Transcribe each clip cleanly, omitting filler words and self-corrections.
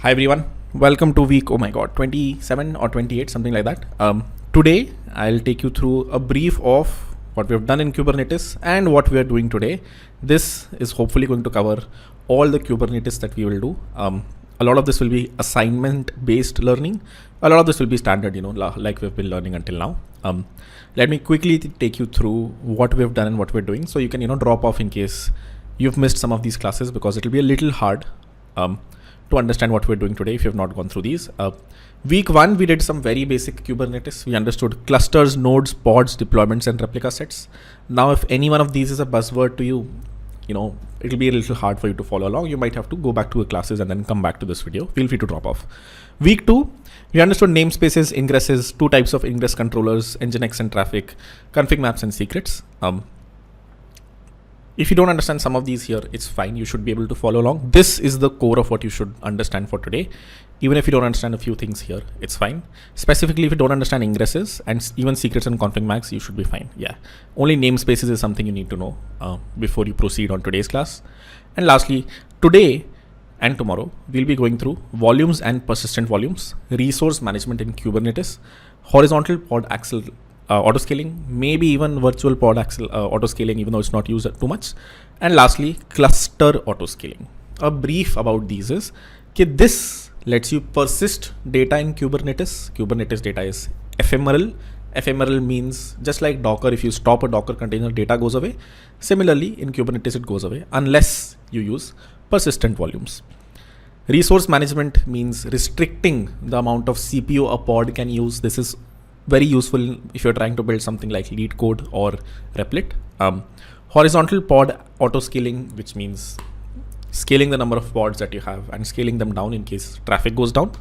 Hi everyone, welcome to week, oh my god, 27 or 28, something like that. Today, I'll take you through a brief of what we have done in Kubernetes and what we are doing today. This is hopefully going to cover all the Kubernetes that we will do. A lot of this will be assignment-based learning. A lot of this will be standard, like we've been learning until now. Let me quickly take you through what we've done and what we're doing, so you can, drop off in case you've missed some of these classes, because it'll be a little hard to understand what we're doing today if you have not gone through these. Week 1, we did some very basic Kubernetes. We understood clusters, nodes, pods, deployments, and replica sets. Now, if any one of these is a buzzword to you, it'll be a little hard for you to follow along. You might have to go back to your classes and then come back to this video. Feel free to drop off. Week 2, we understood namespaces, ingresses, two types of ingress controllers, Nginx and traffic, config maps, and secrets. If you don't understand some of these here, it's fine. You should be able to follow along. This is the core of what you should understand for today. Even if you don't understand a few things here, it's fine. Specifically, if you don't understand ingresses and even secrets and config maps, you should be fine. Yeah. Only namespaces is something you need to know before you proceed on today's class. And lastly, today and tomorrow, we'll be going through volumes and persistent volumes, resource management in Kubernetes, horizontal pod axle autoscaling, maybe even virtual pod axle autoscaling, even though it's not used too much. And lastly, cluster autoscaling. A brief about these is that this lets you persist data in Kubernetes. Kubernetes data is ephemeral. Ephemeral means just like Docker, if you stop a Docker container, data goes away. Similarly, in Kubernetes, it goes away unless you use persistent volumes. Resource management means restricting the amount of CPU a pod can use. This is very useful if you're trying to build something like lead code or Replit. Horizontal pod autoscaling, which means scaling the number of pods that you have and scaling them down in case traffic goes down.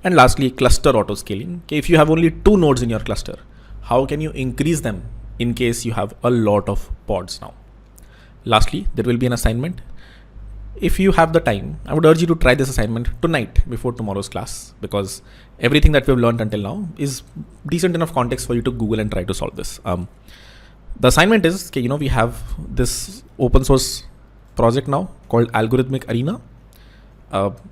And lastly, cluster autoscaling. If you have only 2 nodes in your cluster, how can you increase them in case you have a lot of pods now? Lastly, there will be an assignment. If you have the time, I would urge you to try this assignment tonight before tomorrow's class, because everything that we've learned until now is decent enough context for you to Google and try to solve this. The assignment is, we have this open source project now called Algorithmic Arena.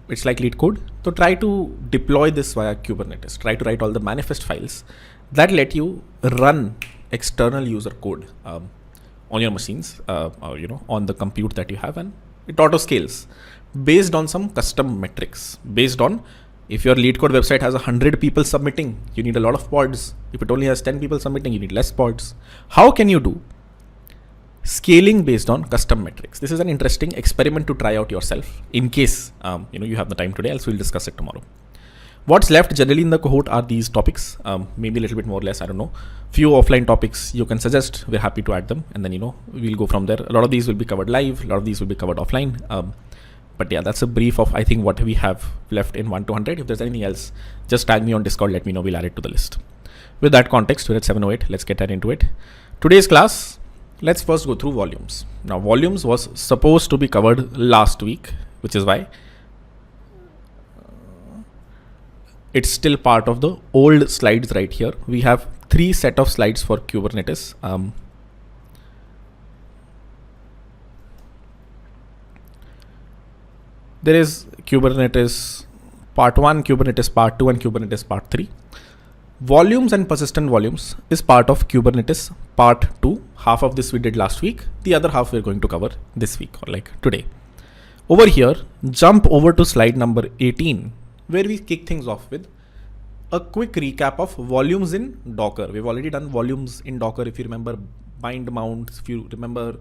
It's like lead code. So try to deploy this via Kubernetes. Try to write all the manifest files that let you run external user code on your machines, on the compute that you have, and it auto scales based on some custom metrics. Based on, if your lead code website has 100 people submitting, you need a lot of pods. If it only has 10 people submitting, you need less pods. How can you do scaling based on custom metrics? This is an interesting experiment to try out yourself in case you have the time today. Else we'll discuss it tomorrow. What's left generally in the cohort are these topics, maybe a little bit more or less, I don't know. Few offline topics you can suggest, we're happy to add them, and then we'll go from there. A lot of these will be covered live, a lot of these will be covered offline. But yeah, that's a brief of I think what we have left in 1 to 100. If there's anything else, just tag me on Discord, let me know, we'll add it to the list. With that context, we're at 7:08, let's get right into it. Today's class, let's first go through volumes. Now, volumes was supposed to be covered last week, which is why it's still part of the old slides right here. We have 3 set of slides for Kubernetes. There is Kubernetes part 1, Kubernetes part 2, and Kubernetes part 3. Volumes and persistent volumes is part of Kubernetes part 2. Half of this we did last week. The other half we're going to cover this week, or like today. Over here, jump over to slide number 18, where we kick things off with a quick recap of volumes in Docker. We've already done volumes in Docker. If you remember bind mounts, if you remember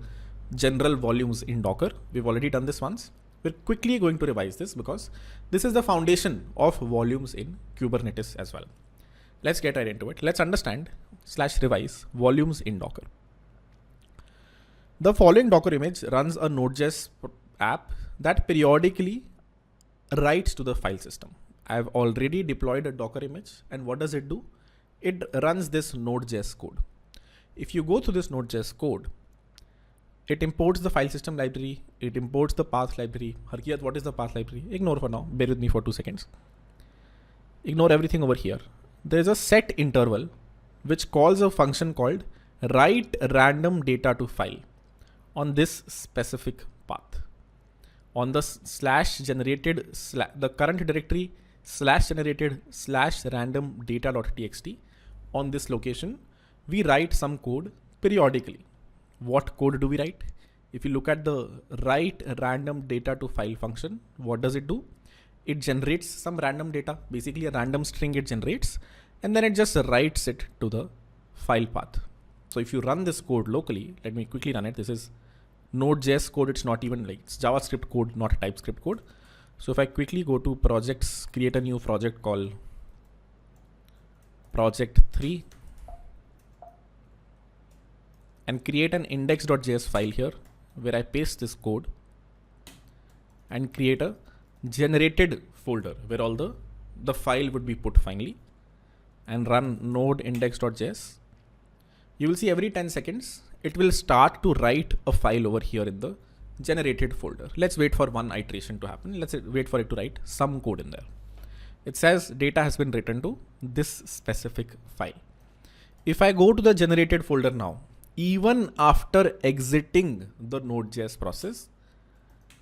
general volumes in Docker, we've already done this once. We're quickly going to revise this because this is the foundation of volumes in Kubernetes as well. Let's get right into it. Let's understand / revise volumes in Docker. The following Docker image runs a Node.js app that periodically writes to the file system. I've already deployed a Docker image, and what does it do? It runs this Node.js code. If you go through this Node.js code, it imports the file system library, it imports the path library. Harkiyat, what is the path library? Ignore for now, bear with me for 2 seconds. Ignore everything over here. There is a set interval which calls a function called write random data to file on this specific path. on the slash generated, the current directory slash generated slash random data.txt, on this location, we write some code periodically. What code do we write? If you look at the write random data to file function, what does it do? It generates some random data, basically a random string it generates, and then it just writes it to the file path. So if you run this code locally, let me quickly run it. This is Node.js code. It's not even like, it's JavaScript code, not a TypeScript code. So if I quickly go to projects, create a new project called project 3 and create an index.js file here where I paste this code and create a generated folder where all the file would be put finally, and run node index.js. You will see every 10 seconds, it will start to write a file over here in the generated folder. Let's wait for one iteration to happen. Let's wait for it to write some code in there. It says data has been written to this specific file. If I go to the generated folder now, even after exiting the Node.js process,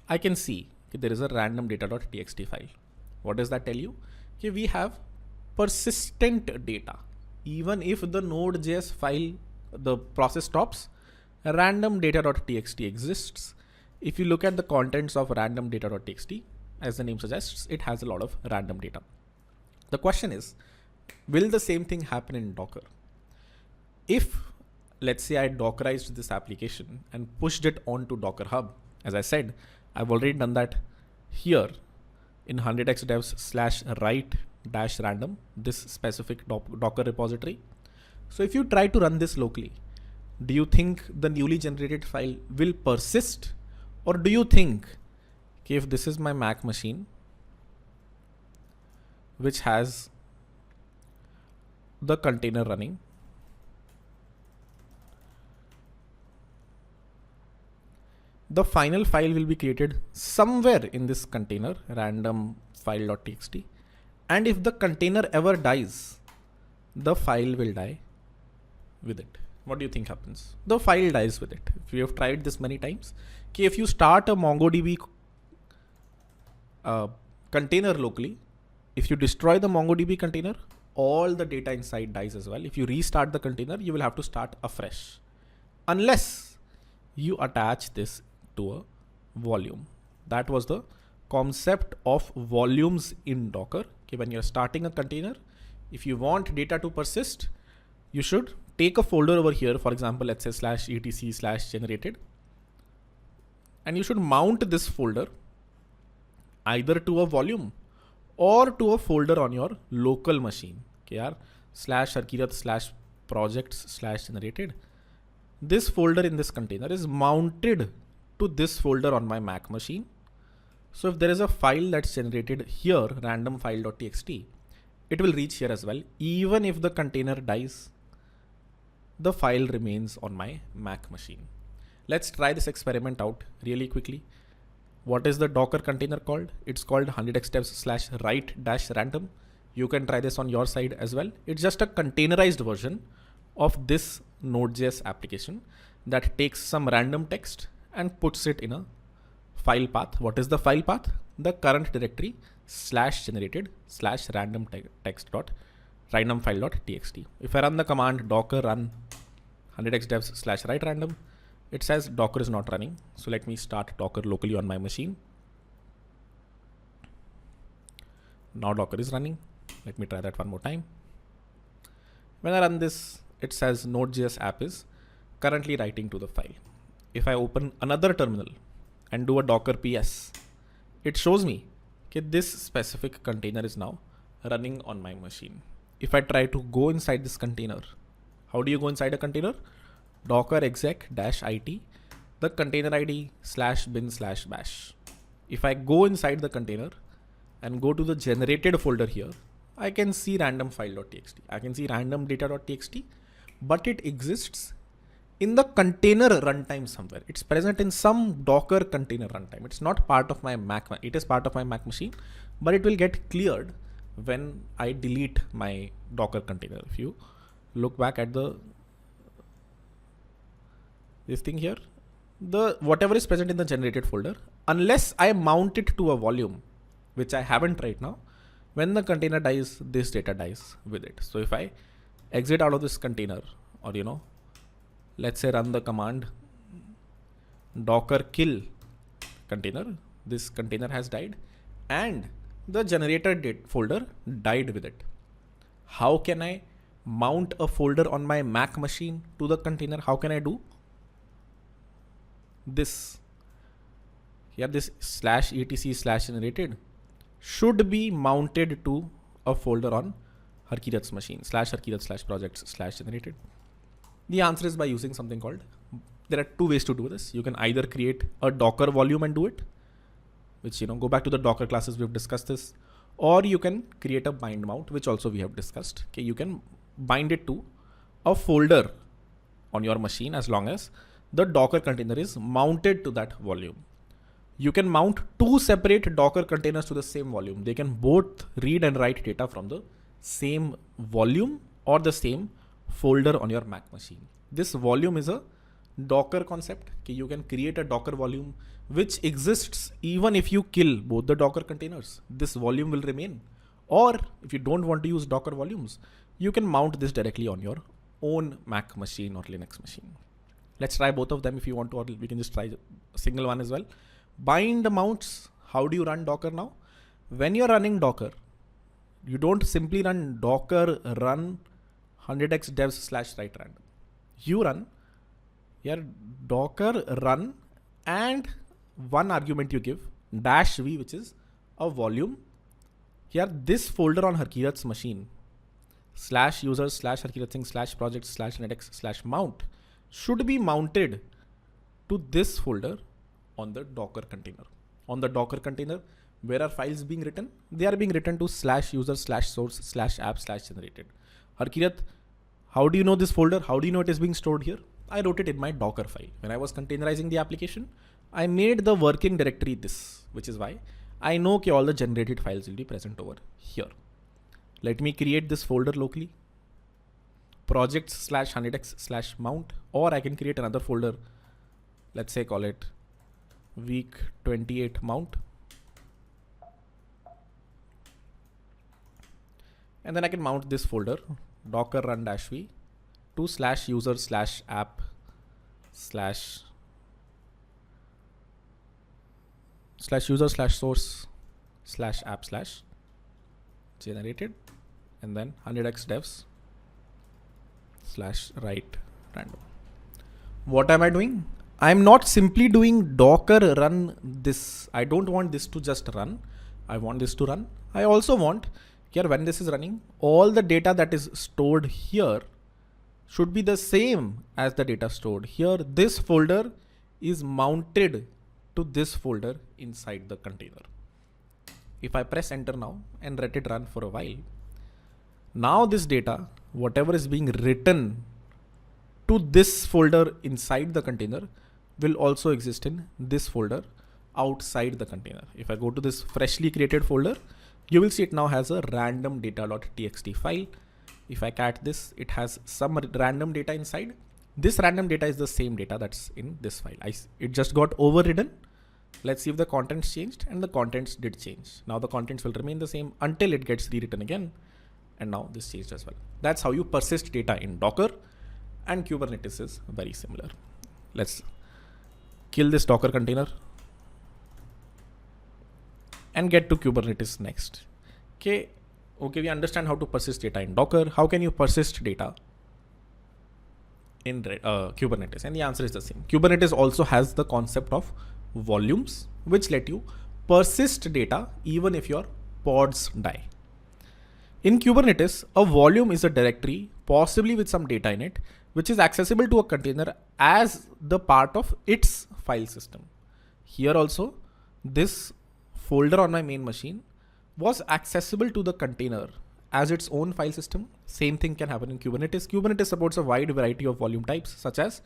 I can see there is a random data.txt file. What does that tell you? Okay, we have persistent data. Even if the Node.js file, the process stops, random data.txt exists. If you look at the contents of random data.txt, as the name suggests, it has a lot of random data. The question is, will the same thing happen in Docker? If, let's say, I Dockerized this application and pushed it onto Docker Hub, as I said, I've already done that here in 100x devs slash write dash random, this specific Docker repository. So if you try to run this locally, do you think the newly generated file will persist? Or do you think, okay, if this is my Mac machine, which has the container running, the final file will be created somewhere in this container, random file.txt. And if the container ever dies, the file will die with it. What do you think happens? The file dies with it. If you have tried this many times, okay, if you start a MongoDB container locally, if you destroy the MongoDB container, all the data inside dies as well. If you restart the container, you will have to start afresh, unless you attach this to a volume. That was the concept of volumes in Docker. Okay, when you're starting a container, if you want data to persist, you should take a folder over here, for example, let's say /etc/generated, and you should mount this folder either to a volume or to a folder on your local machine. Okay, /harkirat/projects/generated. This folder in this container is mounted to this folder on my Mac machine. So if there is a file that's generated here, random file.txt, it will reach here as well. Even if the container dies, the file remains on my Mac machine. Let's try this experiment out really quickly. What is the Docker container called? It's called 100x devs /write dash random. You can try this on your side as well. It's just a containerized version of this Node.js application that takes some random text and puts it in a file path. What is the file path? The current directory /generated /random text dot random file.txt. If I run the command docker run 100x devs /write random, it says Docker is not running. So let me start Docker locally on my machine. Now Docker is running. Let me try that one more time. When I run this, it says Node.js app is currently writing to the file. If I open another terminal and do a docker ps, it shows me, okay, this specific container is now running on my machine. If I try to go inside this container, how do you go inside a container? Docker exec -it, the container ID /bin/bash. If I go inside the container and go to the generated folder here, I can see random file.txt. I can see random data.txt, but it exists in the container runtime somewhere. It's present in some Docker container runtime. It's not part of my Mac. It is part of my Mac machine, but it will get cleared when I delete my Docker container. If you look back at this thing here, the whatever is present in the generated folder, unless I mount it to a volume, which I haven't right now, when the container dies, this data dies with it. So if I exit out of this container, or let's say run the command docker kill container, this container has died and the generated folder died with it. How can I mount a folder on my Mac machine to the container? How can I do this? Here, this /etc/generated should be mounted to a folder on Harkirat's machine, /Harkirat/projects/generated. The answer is by using something called, there are two ways to do this. You can either create a Docker volume and do it, which, go back to the Docker classes, we've discussed this, or you can create a bind mount, which also we have discussed. Okay, you can bind it to a folder on your machine as long as the Docker container is mounted to that volume. You can mount two separate Docker containers to the same volume. They can both read and write data from the same volume or the same folder on your Mac machine. This volume is a Docker concept. Okay, you can create a Docker volume which exists even if you kill both the Docker containers. This volume will remain. Or if you don't want to use Docker volumes, you can mount this directly on your own Mac machine or Linux machine. Let's try both of them if you want to, or we can just try a single one as well. Bind mounts. How do you run Docker now? When you're running Docker, you don't simply run docker run 100x devs /write random. You run here docker run and one argument you give -v, which is a volume. Here this folder on Harkirat's machine /users /Harkirat /projects /netx /mount should be mounted to this folder on the Docker container. On the Docker container, where are files being written? They are being written to /user /source /app /generated. Harkirat, how do you know this folder? How do you know it is being stored here? I wrote it in my Docker file. When I was containerizing the application, I made the working directory this, which is why I know all the generated files will be present over here. Let me create this folder locally. Projects /100x /mount, or I can create another folder. Let's say call it week 28 mount. And then I can mount this folder docker run -v to /user /app /user /source /app /generated, and then 100x devs /write random. What am I doing? I'm not simply doing docker run this. I don't want this to just run. I want this to run. I also want here, when this is running, all the data that is stored here should be the same as the data stored here. This folder is mounted to this folder inside the container. If I press enter now and let it run for a while, now this data, whatever is being written to this folder inside the container, will also exist in this folder outside the container. If I go to this freshly created folder, you will see it now has a random data.txt file. If I cat this, it has some random data inside. This random data is the same data that's in this file. It just got overridden. Let's see if the contents changed, and the contents did change. Now the contents will remain the same until it gets rewritten again. And now this changed as well. That's how you persist data in Docker, and Kubernetes is very similar. Let's kill this Docker container and get to Kubernetes next. Okay, we understand how to persist data in Docker. How can you persist data in Kubernetes? And the answer is the same. Kubernetes also has the concept of volumes, which let you persist data even if your pods die. In Kubernetes, a volume is a directory, possibly with some data in it, which is accessible to a container as the part of its file system. Here also, this folder on my main machine was accessible to the container as its own file system. Same thing can happen in Kubernetes. Kubernetes supports a wide variety of volume types such as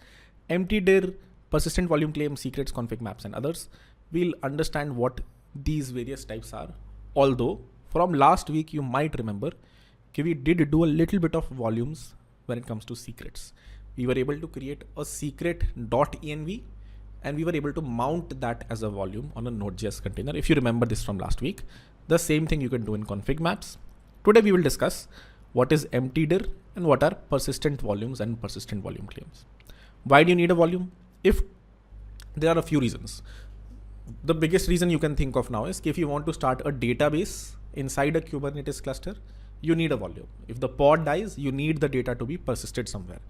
empty dir, persistent volume claim, secrets, config maps, and others. We'll understand what these various types are. Although from last week, you might remember we did do a little bit of volumes when it comes to secrets. We were able to create a secret.env and we were able to mount that as a volume on a Node.js container. If you remember this from last week, the same thing you can do in config maps. Today we will discuss what is empty dir and what are persistent volumes and persistent volume claims. Why do you need a volume? If there are a few reasons. The biggest reason you can think of now is if you want to start a database inside a Kubernetes cluster, you need a volume. If the pod dies, you need the data to be persisted somewhere.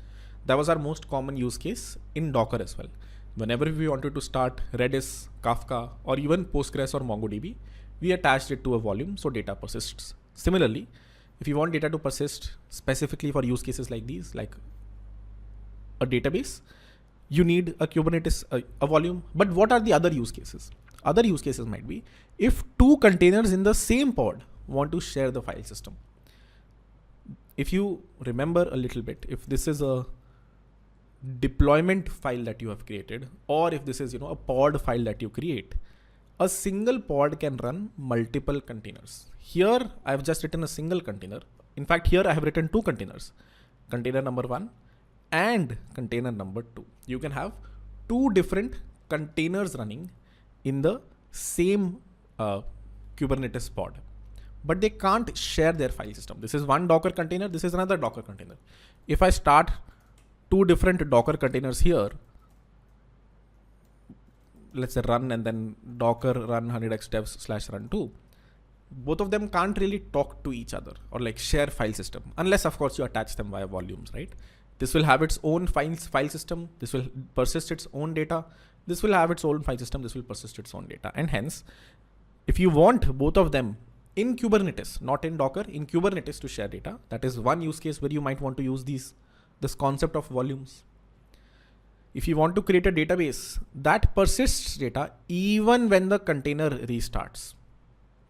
That was our most common use case in Docker as well. Whenever we wanted to start Redis, Kafka, or even Postgres or MongoDB, we attached it to a volume so data persists. Similarly, if you want data to persist specifically for use cases like these, like a database, you need a Kubernetes, a volume. But what are the other use cases? Other use cases might be if two containers in the same pod want to share the file system. If you remember a little bit, if this is a deployment file that you have created, or if this is, a pod file that you create, a single pod can run multiple containers. Here, I have just written a single container. In fact, here I have written two containers, container number 1 and container number 2. You can have two different containers running in the same Kubernetes pod, but they can't share their file system. This is one Docker container. This is another Docker container. If I start two different Docker containers here, let's say run and then Docker run 100x devs / run 2, both of them can't really talk to each other or like share file system, unless of course you attach them via volumes, right? This will have its own file system. This will persist its own data. This will have its own file system. This will persist its own data. And hence, if you want both of them in Kubernetes, not in Docker, in Kubernetes to share data, that is one use case where you might want to use this concept of volumes. If you want to create a database that persists data even when the container restarts,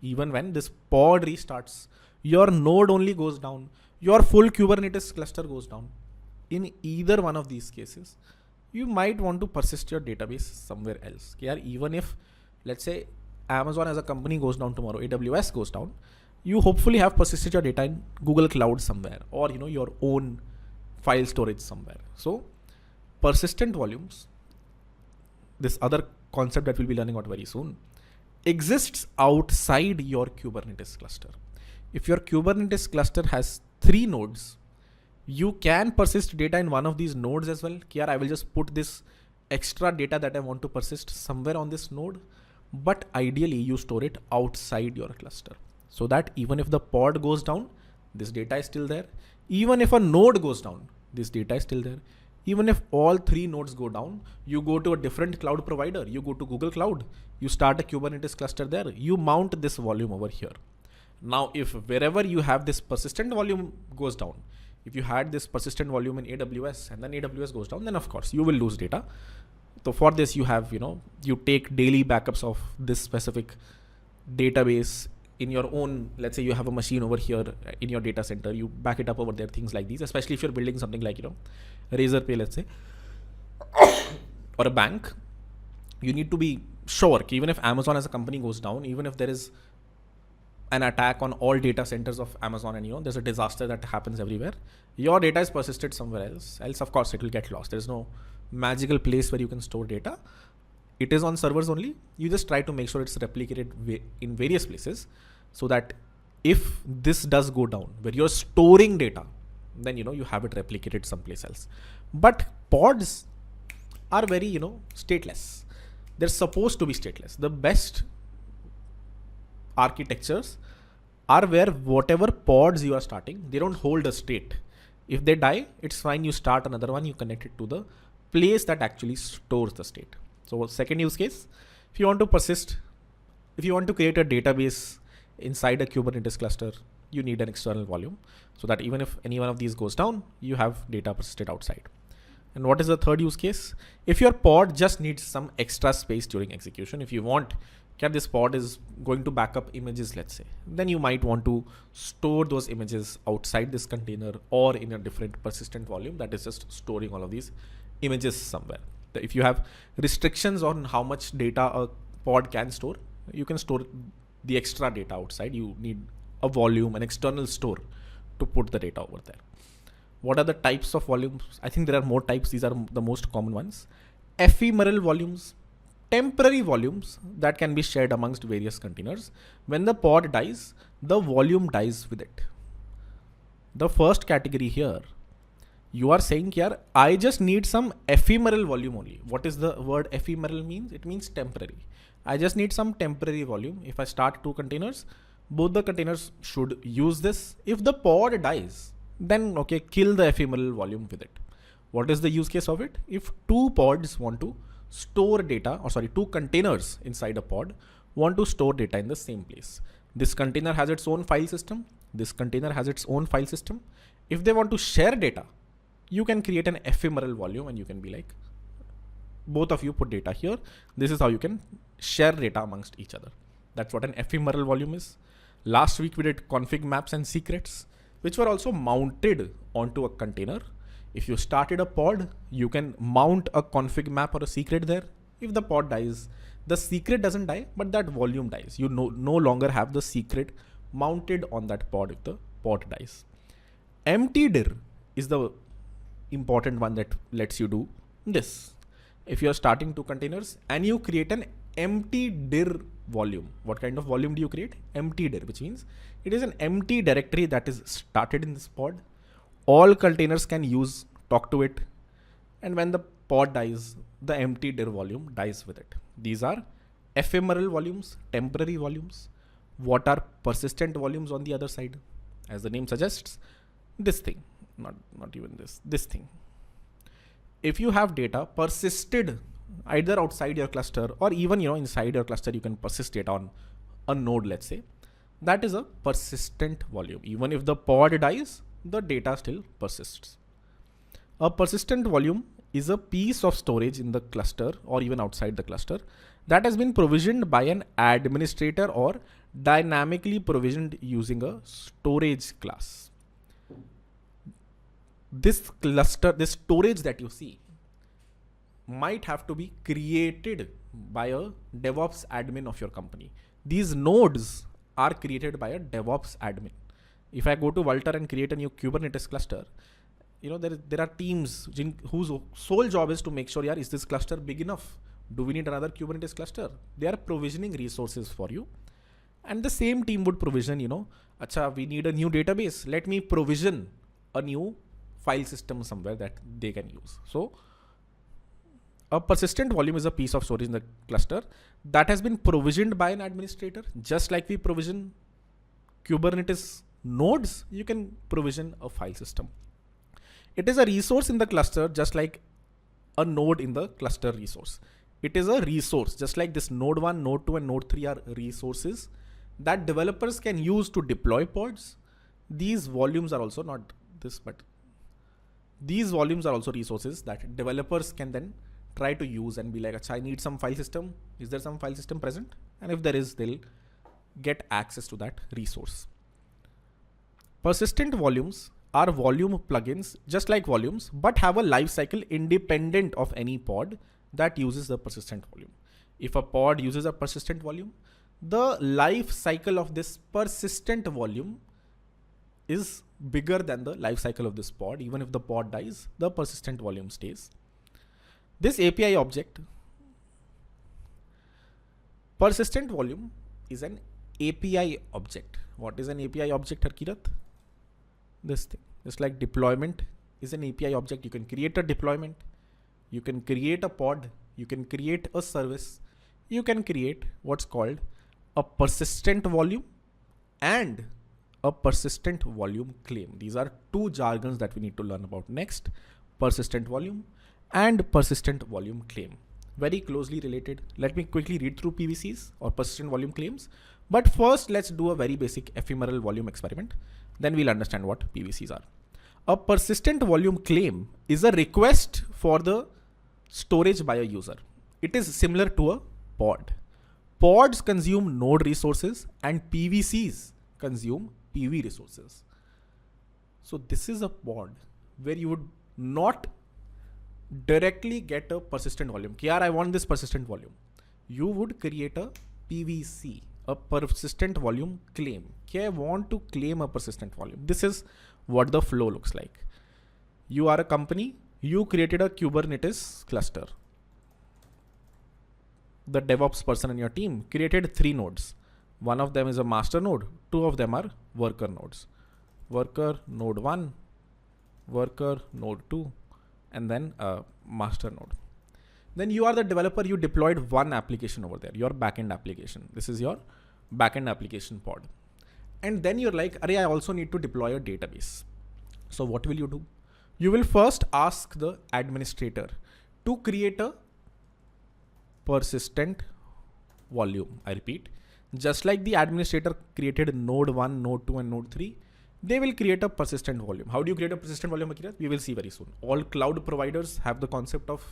even when this pod restarts, your node only goes down, your full Kubernetes cluster goes down. In either one of these cases, you might want to persist your database somewhere else. Even if, let's say, Amazon as a company goes down tomorrow, AWS goes down, you hopefully have persisted your data in Google Cloud somewhere, or your own file storage somewhere. So persistent volumes, this other concept that we'll be learning about very soon, exists outside your Kubernetes cluster. If your Kubernetes cluster has 3 nodes, you can persist data in one of these nodes as well. I will just put this extra data that I want to persist somewhere on this node, but ideally you store it outside your cluster so that even if the pod goes down, this data is still there. Even if a node goes down, this data is still there. Even if all 3 nodes go down, you go to a different cloud provider, you go to Google Cloud, you start a Kubernetes cluster there, you mount this volume over here. Now, if wherever you have this persistent volume goes down, if you had this persistent volume in AWS and then AWS goes down, then of course you will lose data. So for this, you have, you take daily backups of this specific database in your own. Let's say you have a machine over here in your data center, you back it up over there, things like these, especially if you're building something like, Razorpay, let's say, or a bank. You need to be sure even if Amazon as a company goes down, even if there is an attack on all data centers of Amazon and there's a disaster that happens everywhere, your data is persisted somewhere else of course it will get lost. There's no magical place where you can store data. It is on servers only. You just try to make sure it's replicated in various places so that if this does go down where you're storing data, then you have it replicated someplace else. But pods are very stateless. They're supposed to be stateless. The best architectures are where whatever pods you are starting, they don't hold a state. If they die, it's fine. You start another one, you connect it to the place that actually stores the state. So second use case, if you want to persist, if you want to create a database inside a Kubernetes cluster, you need an external volume so that even if any one of these goes down, you have data persisted outside. And what is the third use case? If your pod just needs some extra space during execution, if you want, this pod is going to back up images, let's say, then you might want to store those images outside this container or in a different persistent volume that is just storing all of these images somewhere. If you have restrictions on how much data a pod can store, you can store the extra data outside. You need a volume, an external store to put the data over there. What are the types of volumes? I think there are more types. These are the most common ones. ephemeral volumes, temporary volumes that can be shared amongst various containers. When the pod dies, the volume dies with it. The first category here, you are saying here, I just need some ephemeral volume only. What is the word ephemeral means? It means temporary. I just need some temporary volume. If I start 2 containers, both the containers should use this. If the pod dies, then okay, kill the ephemeral volume with it. What is the use case of it? If 2 pods want to store data, 2 containers inside a pod want to store data in the same place. This container has its own file system. This container has its own file system. If they want to share data, you can create an ephemeral volume and you can be like, both of you put data here. This is how you can share data amongst each other. That's what an ephemeral volume is. Last week we did config maps and secrets, which were also mounted onto a container. If you started a pod, you can mount a config map or a secret there. If the pod dies, the secret doesn't die, but that volume dies. You no longer have the secret mounted on that pod if the pod dies. Empty dir is the important one that lets you do this. If you are starting 2 containers and you create an empty dir volume, what kind of volume do you create? Empty dir, which means it is an empty directory that is started in this pod. All containers can talk to it. And when the pod dies, the empty dir volume dies with it. These are ephemeral volumes, temporary volumes. What are persistent volumes on the other side? As the name suggests, this thing, not even this thing. If you have data persisted either outside your cluster or even inside your cluster, you can persist data on a node, let's say. That is a persistent volume. Even if the pod dies, the data still persists. A persistent volume is a piece of storage in the cluster or even outside the cluster that has been provisioned by an administrator or dynamically provisioned using a storage class. This cluster, this storage that you see might have to be created by a DevOps admin of your company. These nodes are created by a DevOps admin. If I go to Walter and create a new Kubernetes cluster, there are teams whose sole job is to make sure, is this cluster big enough? Do we need another Kubernetes cluster? They are provisioning resources for you. And the same team would provision, we need a new database. Let me provision a new file system somewhere that they can use. So a persistent volume is a piece of storage in the cluster that has been provisioned by an administrator. Just like we provision Kubernetes nodes, you can provision a file system. It is a resource in the cluster, just like a node in the cluster resource. It is a resource, just like this node 1, node 2, and node 3 are resources that developers can use to deploy pods. These volumes are also not this, but these volumes are also resources that developers can then try to use and be like, I need some file system. Is there some file system present? And if there is, they'll get access to that resource. Persistent volumes are volume plugins, just like volumes, but have a life cycle independent of any pod that uses the persistent volume. If a pod uses a persistent volume, the life cycle of this persistent volume is bigger than the life cycle of this pod. Even if the pod dies, the persistent volume stays. This API object, persistent volume, is an API object. What is an API object, Harkirat? This thing. Just like deployment is an API object. You can create a deployment. You can create a pod. You can create a service. You can create what's called a persistent volume and a persistent volume claim. These are 2 jargons that we need to learn about next. Persistent volume and persistent volume claim. Very closely related. Let me quickly read through PVCs or persistent volume claims. But first, let's do a very basic ephemeral volume experiment. Then we'll understand what PVCs are. A persistent volume claim is a request for the storage by a user. It is similar to a pod. Pods consume node resources and PVCs consume PV resources. So this is a pod where you would not directly get a persistent volume. I want this persistent volume. You would create a PVC, a persistent volume claim. I want to claim a persistent volume. This is what the flow looks like. You are a company. You created a Kubernetes cluster. the DevOps person in your team created 3 nodes. One of them is a master node, 2 of them are worker nodes. Worker node 1, worker node 2, and then a master node. Then you are the developer, you deployed one application over there, your backend application. This is your backend application pod. And then you're like, I also need to deploy a database. So what will you do? You will first ask the administrator to create a persistent volume. I repeat, just like the administrator created node 1, node 2, and node 3, they will create a persistent volume. How do you create a persistent volume, Akirat? We will see very soon. All cloud providers have the concept of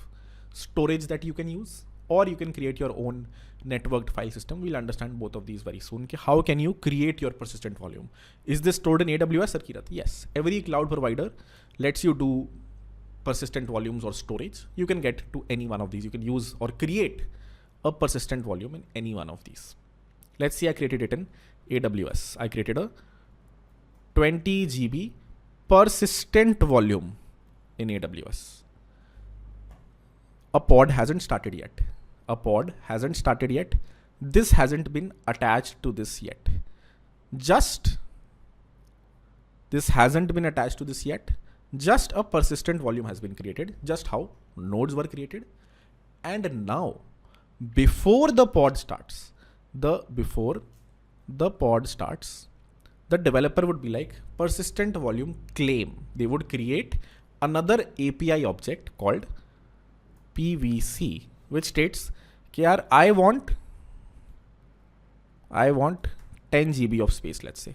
storage that you can use, or you can create your own networked file system. We'll understand both of these very soon. How can you create your persistent volume? Is this stored in AWS or Kirat? Yes. Every cloud provider lets you do persistent volumes or storage. You can get to any one of these. You can use or create a persistent volume in any one of these. Let's see, I created it in AWS. I created a 20 GB persistent volume in AWS. A pod hasn't started yet. A pod hasn't started yet. This hasn't been attached to this yet. This hasn't been attached to this yet. Just a persistent volume has been created, just how nodes were created. And now, before the pod starts, the developer would be like persistent volume claim. They would create another API object called PVC, which states, I want 10 GB of space, let's say.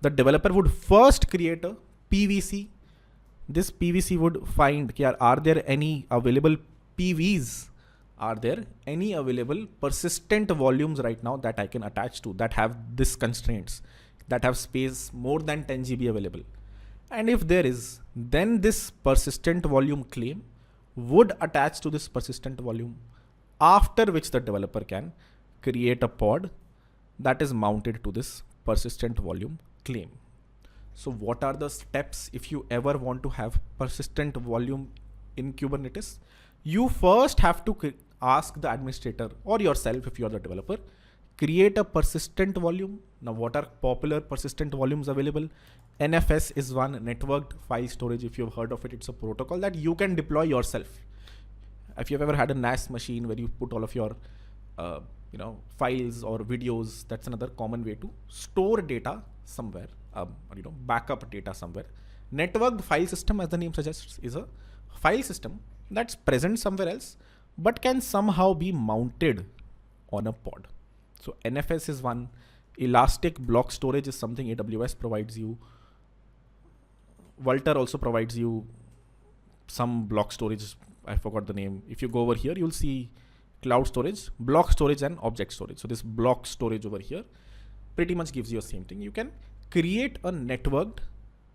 The developer would first create a PVC. This PVC would find, are there any available PVs? Are there any available persistent volumes right now that I can attach to that have this constraints, that have space more than 10 GB available? And if there is, then this persistent volume claim would attach to this persistent volume, after which the developer can create a pod that is mounted to this persistent volume claim. So what are the steps if you ever want to have persistent volume in Kubernetes? You first have to ask the administrator or yourself, if you are the developer, create a persistent volume. Now, what are popular persistent volumes available? NFS is one, networked file storage. If you've heard of it, it's a protocol that you can deploy yourself. If you've ever had a NAS machine where you put all of your files or videos, that's another common way to store data somewhere, backup data somewhere. Networked file system, as the name suggests, is a file system that's present somewhere else, but can somehow be mounted on a pod. So NFS is one. Elastic block storage is something AWS provides you. Vultr also provides you some block storage. I forgot the name. If you go over here, you'll see cloud storage, block storage, and object storage. So this block storage over here pretty much gives you the same thing. You can create a networked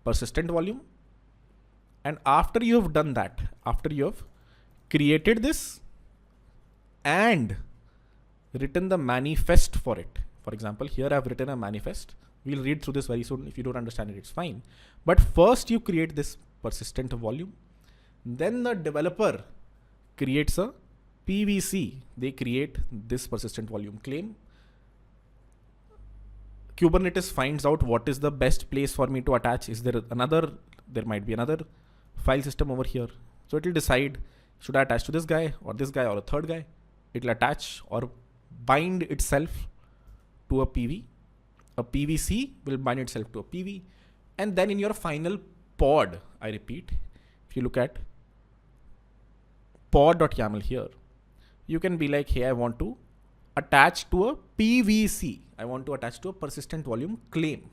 persistent volume. And after you have done that, after you have created this and written the manifest for it. For example, here I've written a manifest. We'll read through this very soon. If you don't understand it, it's fine. But first you create this persistent volume. Then the developer creates a PVC. They create this persistent volume claim. Kubernetes finds out what is the best place for me to attach. There might be another file system over here. So it will decide, should I attach to this guy or a third guy? It will attach or bind itself to a PV. A PVC will bind itself to a PV. And then in your final pod, I repeat, if you look at pod.yaml here, you can be like, hey, I want to attach to a PVC. I want to attach to a persistent volume claim.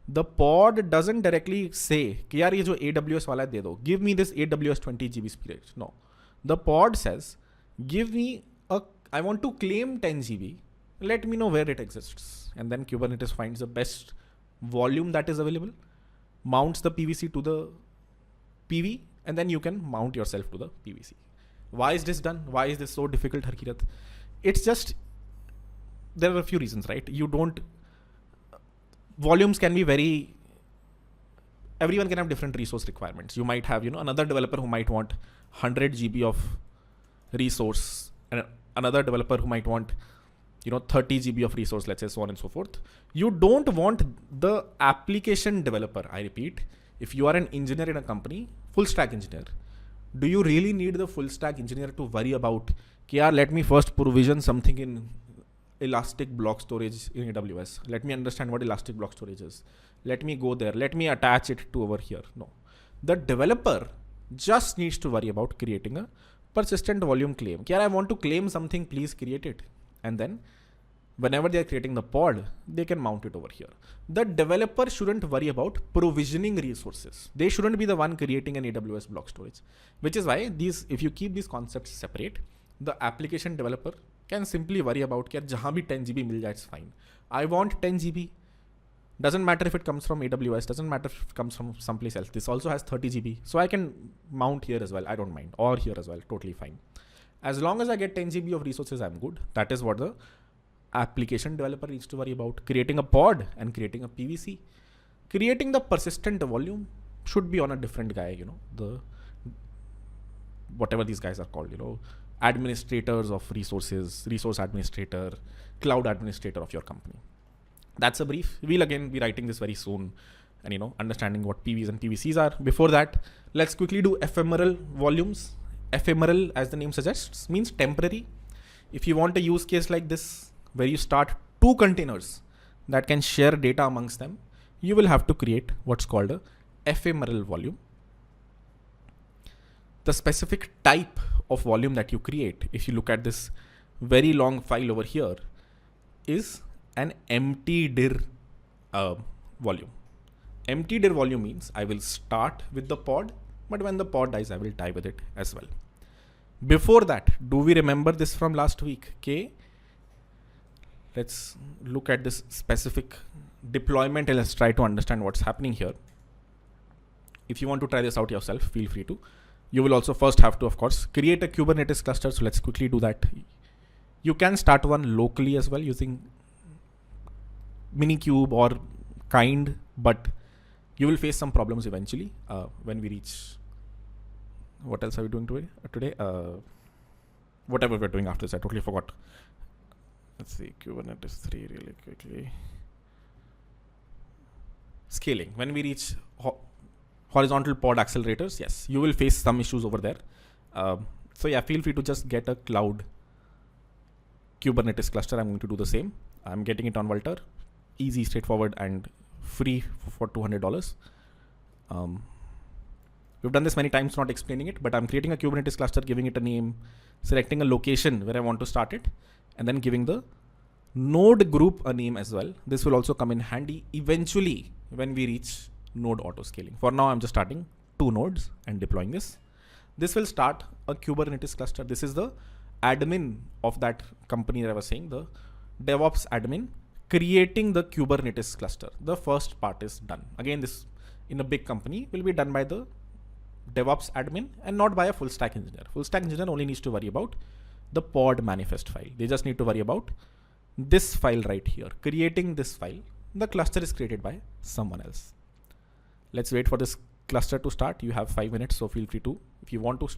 The pod doesn't directly say, yaar ye jo AWS wala de do, give me this AWS 20 GB space. No. The pod says, I want to claim 10 GB. Let me know where it exists. And then Kubernetes finds the best volume that is available, mounts the PVC to the PV, and then you can mount yourself to the PVC. Why is this done? Why is this so difficult, Harkirat? It's just, there are a few reasons, right? Volumes can be everyone can have different resource requirements. You might have, another developer who might want 100 GB of resource, and another developer who might want 30 GB of resource, let's say, so on and so forth. You don't want the application developer. I repeat, if you are an engineer in a company, full stack engineer, do you really need the full stack engineer to worry about, let me first provision something in elastic block storage in AWS. Let me understand what elastic block storage is. Let me go there. Let me attach it to over here. No, the developer just needs to worry about creating a persistent volume claim. I want to claim something, please create it. And then whenever they are creating the pod, they can mount it over here. The developer shouldn't worry about provisioning resources. They shouldn't be the one creating an AWS block storage, which is why if you keep these concepts separate, the application developer can simply worry about jahan bhi 10 GB mil jaye, it's fine. I want 10 GB. Doesn't matter if it comes from AWS, doesn't matter if it comes from someplace else. This also has 30 GB. So I can mount here as well. I don't mind. Or here as well. Totally fine. As long as I get 10 GB of resources, I'm good. That is what the application developer needs to worry about. Creating a pod and creating a PVC. Creating the persistent volume should be on a different guy, the whatever these guys are called, administrators of resources, resource administrator, cloud administrator of your company. That's a brief. We'll again be writing this very soon and understanding what PVs and PVCs are. Before that, let's quickly do ephemeral volumes. Ephemeral, as the name suggests, means temporary. If you want a use case like this, where you start 2 containers that can share data amongst them, you will have to create what's called a ephemeral volume. The specific type of volume that you create, if you look at this very long file over here, is an empty dir volume. Empty dir volume means I will start with the pod, but when the pod dies, I will die with it as well. Before that, do we remember this from last week? Okay. Let's look at this specific deployment and let's try to understand what's happening here. If you want to try this out yourself, feel free to. You will also first have to, of course, create a Kubernetes cluster. So let's quickly do that. You can start one locally as well using Minikube or Kind, but you will face some problems eventually when we reach. What else are we doing today? Whatever we're doing after this, I totally forgot. Let's see, Kubernetes 3 really quickly. Scaling. When we reach horizontal pod accelerators, yes, you will face some issues over there. So yeah, feel free to just get a cloud Kubernetes cluster. I'm going to do the same. I'm getting it on Vultr. Easy, straightforward, and free for $200. We've done this many times, not explaining it, but I'm creating a Kubernetes cluster, giving it a name, selecting a location where I want to start it, and then giving the node group a name as well. This will also come in handy eventually when we reach node auto scaling. For now, I'm just starting 2 nodes and deploying this. This will start a Kubernetes cluster. This is the admin of that company that I was saying, the DevOps admin creating the Kubernetes cluster. The first part is done. Again, this in a big company will be done by the DevOps admin and not by a full stack engineer. Full stack engineer only needs to worry about the pod manifest file. They just need to worry about this file right here, creating this file. The cluster is created by someone else. Let's wait for this cluster to start. You have 5 minutes, so feel free to, if you want to,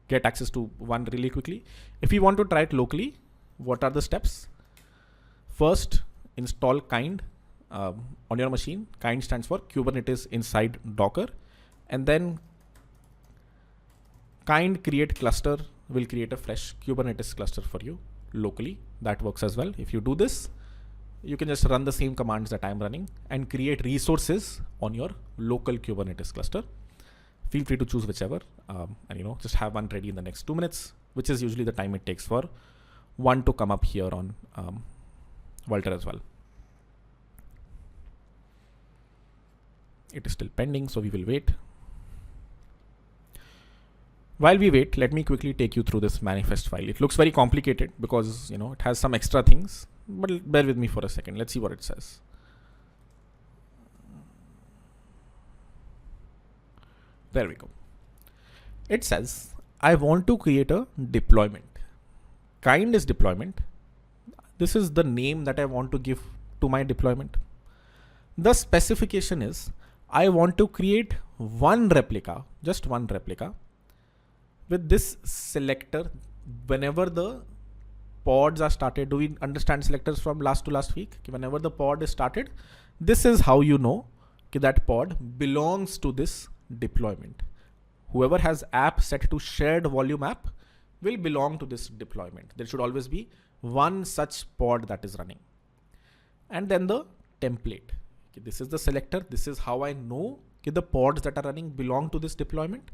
get access to one really quickly. If you want to try it locally, what are the steps? First, install Kind on your machine. Kind stands for Kubernetes inside Docker. And then Kind create cluster will create a fresh Kubernetes cluster for you locally. That works as well. If you do this, you can just run the same commands that I'm running and create resources on your local Kubernetes cluster. Feel free to choose whichever, and just have one ready in the next 2 minutes, which is usually the time it takes for one to come up here on Vultr as well. It is still pending, so we will wait. While we wait, let me quickly take you through this manifest file. It looks very complicated because it has some extra things, but bear with me for a second. Let's see what it says. There we go. It says, I want to create a deployment. Kind is deployment. This is the name that I want to give to my deployment. The specification is, I want to create one replica, just one replica, with this selector whenever the pods are started, do we understand selectors from last to last week? Okay, whenever the pod is started, this is how you know that pod belongs to this deployment. Whoever has app set to shared volume app will belong to this deployment. There should always be one such pod that is running. And then the template. Okay, this is the selector. This is how I know the pods that are running belong to this deployment.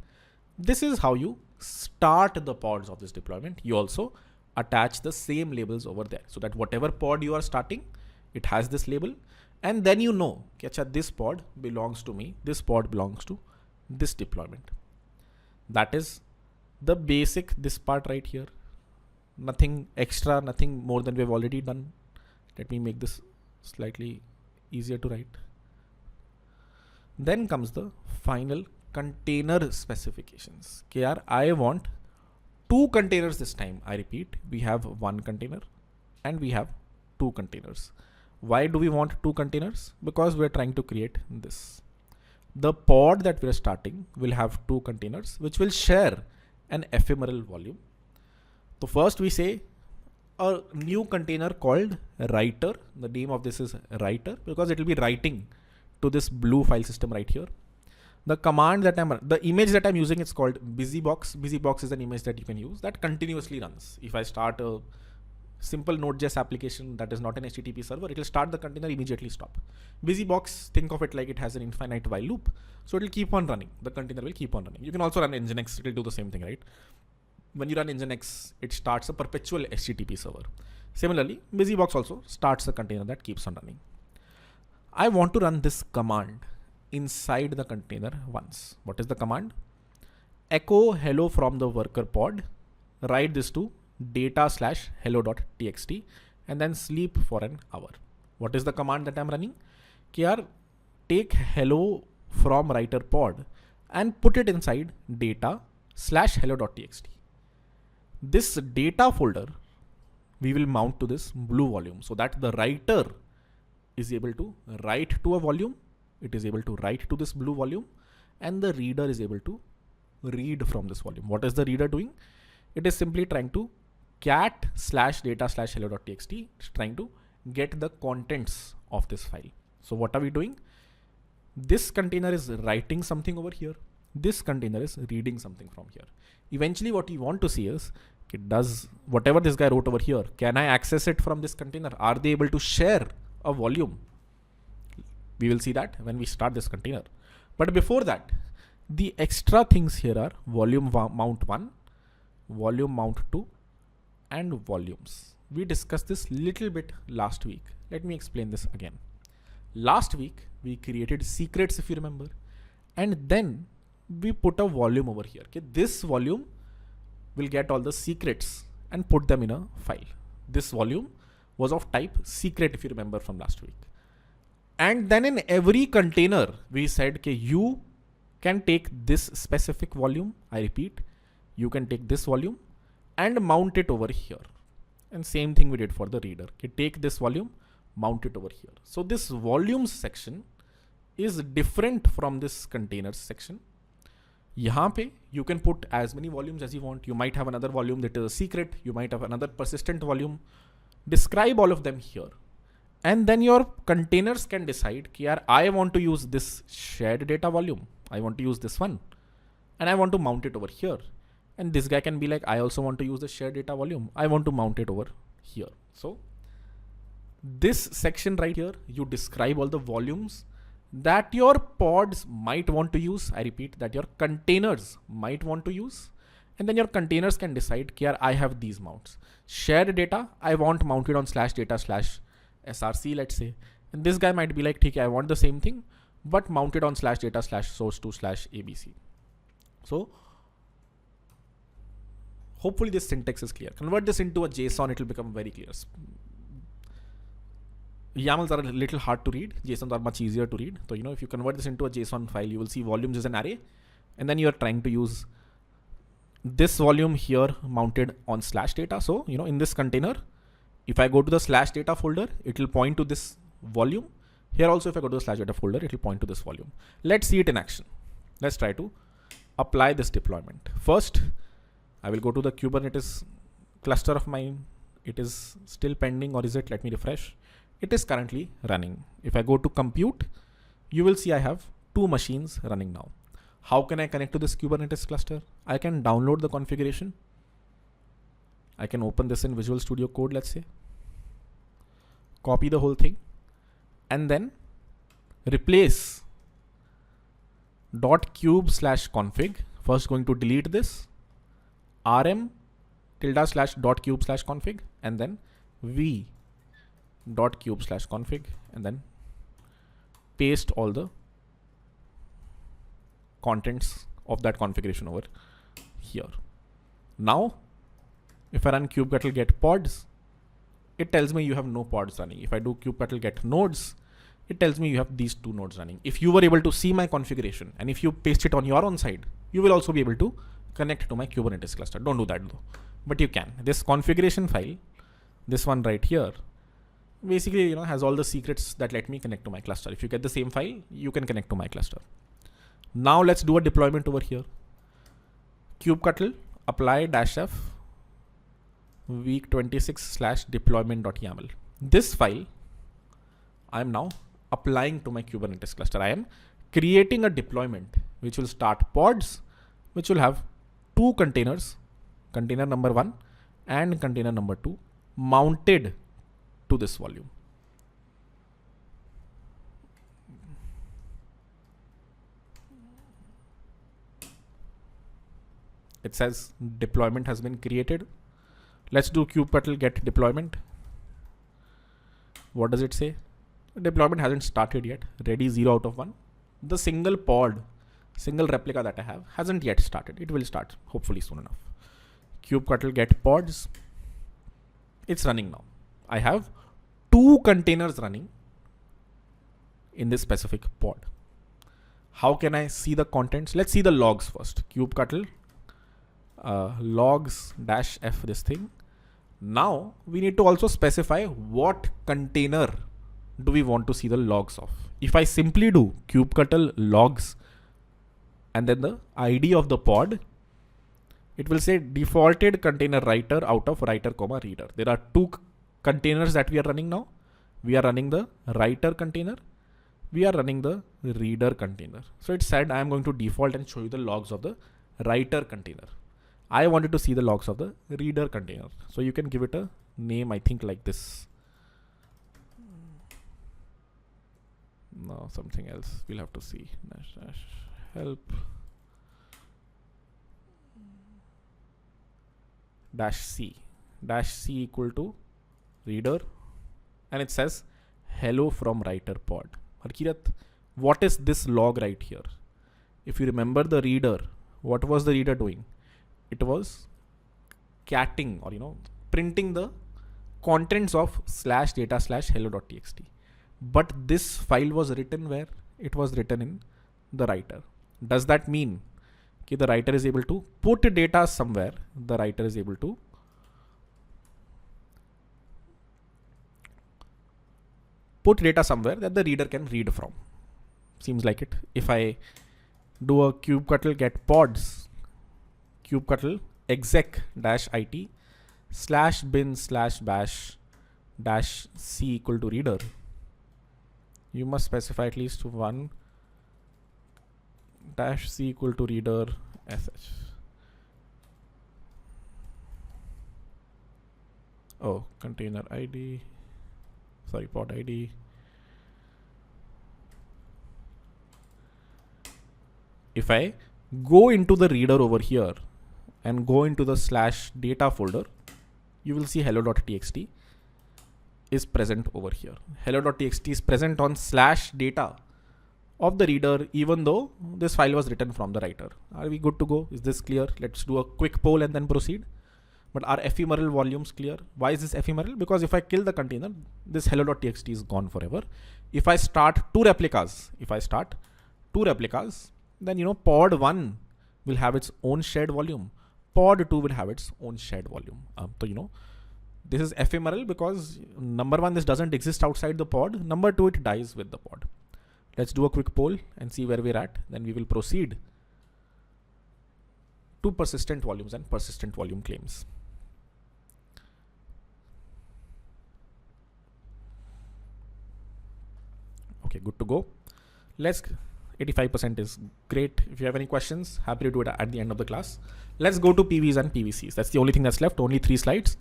This is how you start the pods of this deployment. You also attach the same labels over there so that whatever pod you are starting, it has this label. And then you know, this pod belongs to me. This pod belongs to this deployment. That is the basic, this part right here. Nothing extra, nothing more than we've already done. Let me make this slightly easier to write. Then comes the final container specifications. I want 2 containers this time. I repeat, we have 1 container and we have 2 containers. Why do we want 2 containers? Because we're trying to create this. The pod that we're starting will have 2 containers, which will share an ephemeral volume. So first we say a new container called writer. The name of this is writer because it will be writing to this blue file system right here. The command that the image that I'm using is called busybox. Busybox is an image that you can use that continuously runs. If I start a simple Node.js application that is not an HTTP server, it will start the container, immediately stop. Busybox, think of it like it has an infinite while loop. So it will keep on running. The container will keep on running. You can also run Nginx, it will do the same thing, right? When you run Nginx, it starts a perpetual HTTP server. Similarly, Busybox also starts a container that keeps on running. I want to run this command inside the container once. What is the command? Echo hello from the worker pod. Write this to data/hello.txt and then sleep for an hour. What is the command that I'm running? Take hello from writer pod and put it inside data/hello.txt. This data folder we will mount to this blue volume so that the writer is able to write to a volume. It is able to write to this blue volume and the reader is able to read from this volume. What is the reader doing? It is simply trying to cat/data/hello.txt, trying to get the contents of this file. So what are we doing? This container is writing something over here. This container is reading something from here. Eventually what we want to see is, it does whatever this guy wrote over here. Can I access it from this container? Are they able to share a volume? We will see that when we start this container. But before that, the extra things here are volume mount 1, volume mount 2, and volumes. We discussed this little bit last week. Let me explain this again. Last week, we created secrets, if you remember, and then we put a volume over here. Okay, this volume will get all the secrets and put them in a file. This volume was of type secret, if you remember from last week. And then in every container, we said, okay, you can take this specific volume. I repeat, you can take this volume and mount it over here. And same thing we did for the reader. Okay, take this volume, mount it over here. So this volumes section is different from this containers section. Yahan pe you can put as many volumes as you want. You might have another volume that is a secret. You might have another persistent volume. Describe all of them here. And then your containers can decide, I want to use this shared data volume. I want to use this one. And I want to mount it over here. And this guy can be like, I also want to use the shared data volume. I want to mount it over here. So this section right here, you describe all the volumes that your pods might want to use. I repeat, that your containers might want to use. And then your containers can decide, I have these mounts. Shared data, I want mounted on /data/src, let's say. And this guy might be like, I want the same thing, but mounted on /data/source2/abc. So hopefully this syntax is clear. Convert this into a JSON, it will become very clear. YAMLs are a little hard to read. JSONs are much easier to read. So, if you convert this into a JSON file, you will see volumes is an array. And then you are trying to use this volume here mounted on /data. So, in this container, if I go to the /data folder, it will point to this volume. Here also, if I go to the /data folder, it will point to this volume. Let's see it in action. Let's try to apply this deployment. First, I will go to the Kubernetes cluster of mine, it is still pending, or is it? Let me refresh. It is currently running. If I go to compute, you will see I have 2 machines running now. How can I connect to this Kubernetes cluster? I can download the configuration. I can open this in Visual Studio Code, let's say, copy the whole thing, and then replace .cube/config. First going to delete this rm ~.cube/config, and then v.cube/config, and then paste all the contents of that configuration over here. Now, if I run kubectl get pods, it tells me you have no pods running. If I do kubectl get nodes, it tells me you have these 2 nodes running. If you were able to see my configuration, and if you paste it on your own side, you will also be able to connect to my Kubernetes cluster. Don't do that though, but you can. This configuration file, this one right here, basically, has all the secrets that let me connect to my cluster. If you get the same file, you can connect to my cluster. Now let's do a deployment over here. Kubectl apply -f week 26/deployment.yaml. This file I am now applying to my Kubernetes cluster. I am creating a deployment which will start pods, which will have 2 containers, container number 1 and container number 2, mounted to this volume. It says deployment has been created. Let's do kubectl get deployment. What does it say? Deployment hasn't started yet. Ready 0 out of 1. The single pod, single replica that I have hasn't yet started. It will start hopefully soon enough. Kubectl get pods. It's running now. I have 2 containers running in this specific pod. How can I see the contents? Let's see the logs first. Kubectl logs -f this thing. Now we need to also specify what container do we want to see the logs of. If I simply do kubectl logs and then the ID of the pod, it will say defaulted container writer out of writer, reader. There are 2 containers that we are running now. We are running the writer container. We are running the reader container. So it said I am going to default and show you the logs of the writer container. I wanted to see the logs of the reader container. So you can give it a name, I think like this. No, something else. We'll have to see. Help -c equal to reader, and it says hello from writer pod. Harkirat, what is this log right here? If you remember the reader, what was the reader doing? It was catting, or printing the contents of /data/hello.txt. But this file was written where? It was written in the writer. Does that mean the writer is able to put data somewhere? The writer is able to put data somewhere that the reader can read from. Seems like it. If I do a kubectl get pods, kubectl exec -it /bin/bash -c equal to reader, you must specify at least 1 -c equal to reader sh. Oh, container ID, sorry, pod ID. If I go into the reader over here and go into the /data folder, you will see hello.txt is present over here. Hello.txt is present on /data of the reader, even though this file was written from the writer. Are we good to go? Is this clear? Let's do a quick poll and then proceed. But are ephemeral volumes clear? Why is this ephemeral? Because if I kill the container, this hello.txt is gone forever. If I start 2 replicas, then pod 1 will have its own shared volume. Pod 2 will have its own shared volume. So this is ephemeral because number 1, this doesn't exist outside the pod. Number 2, it dies with the pod. Let's do a quick poll and see where we're at. Then we will proceed to persistent volumes and persistent volume claims. go. 85% is great. If you have any questions, happy to do it at the end of the class. Let's go to PVs and PVCs. That's the only thing that's left. Only 3 slides.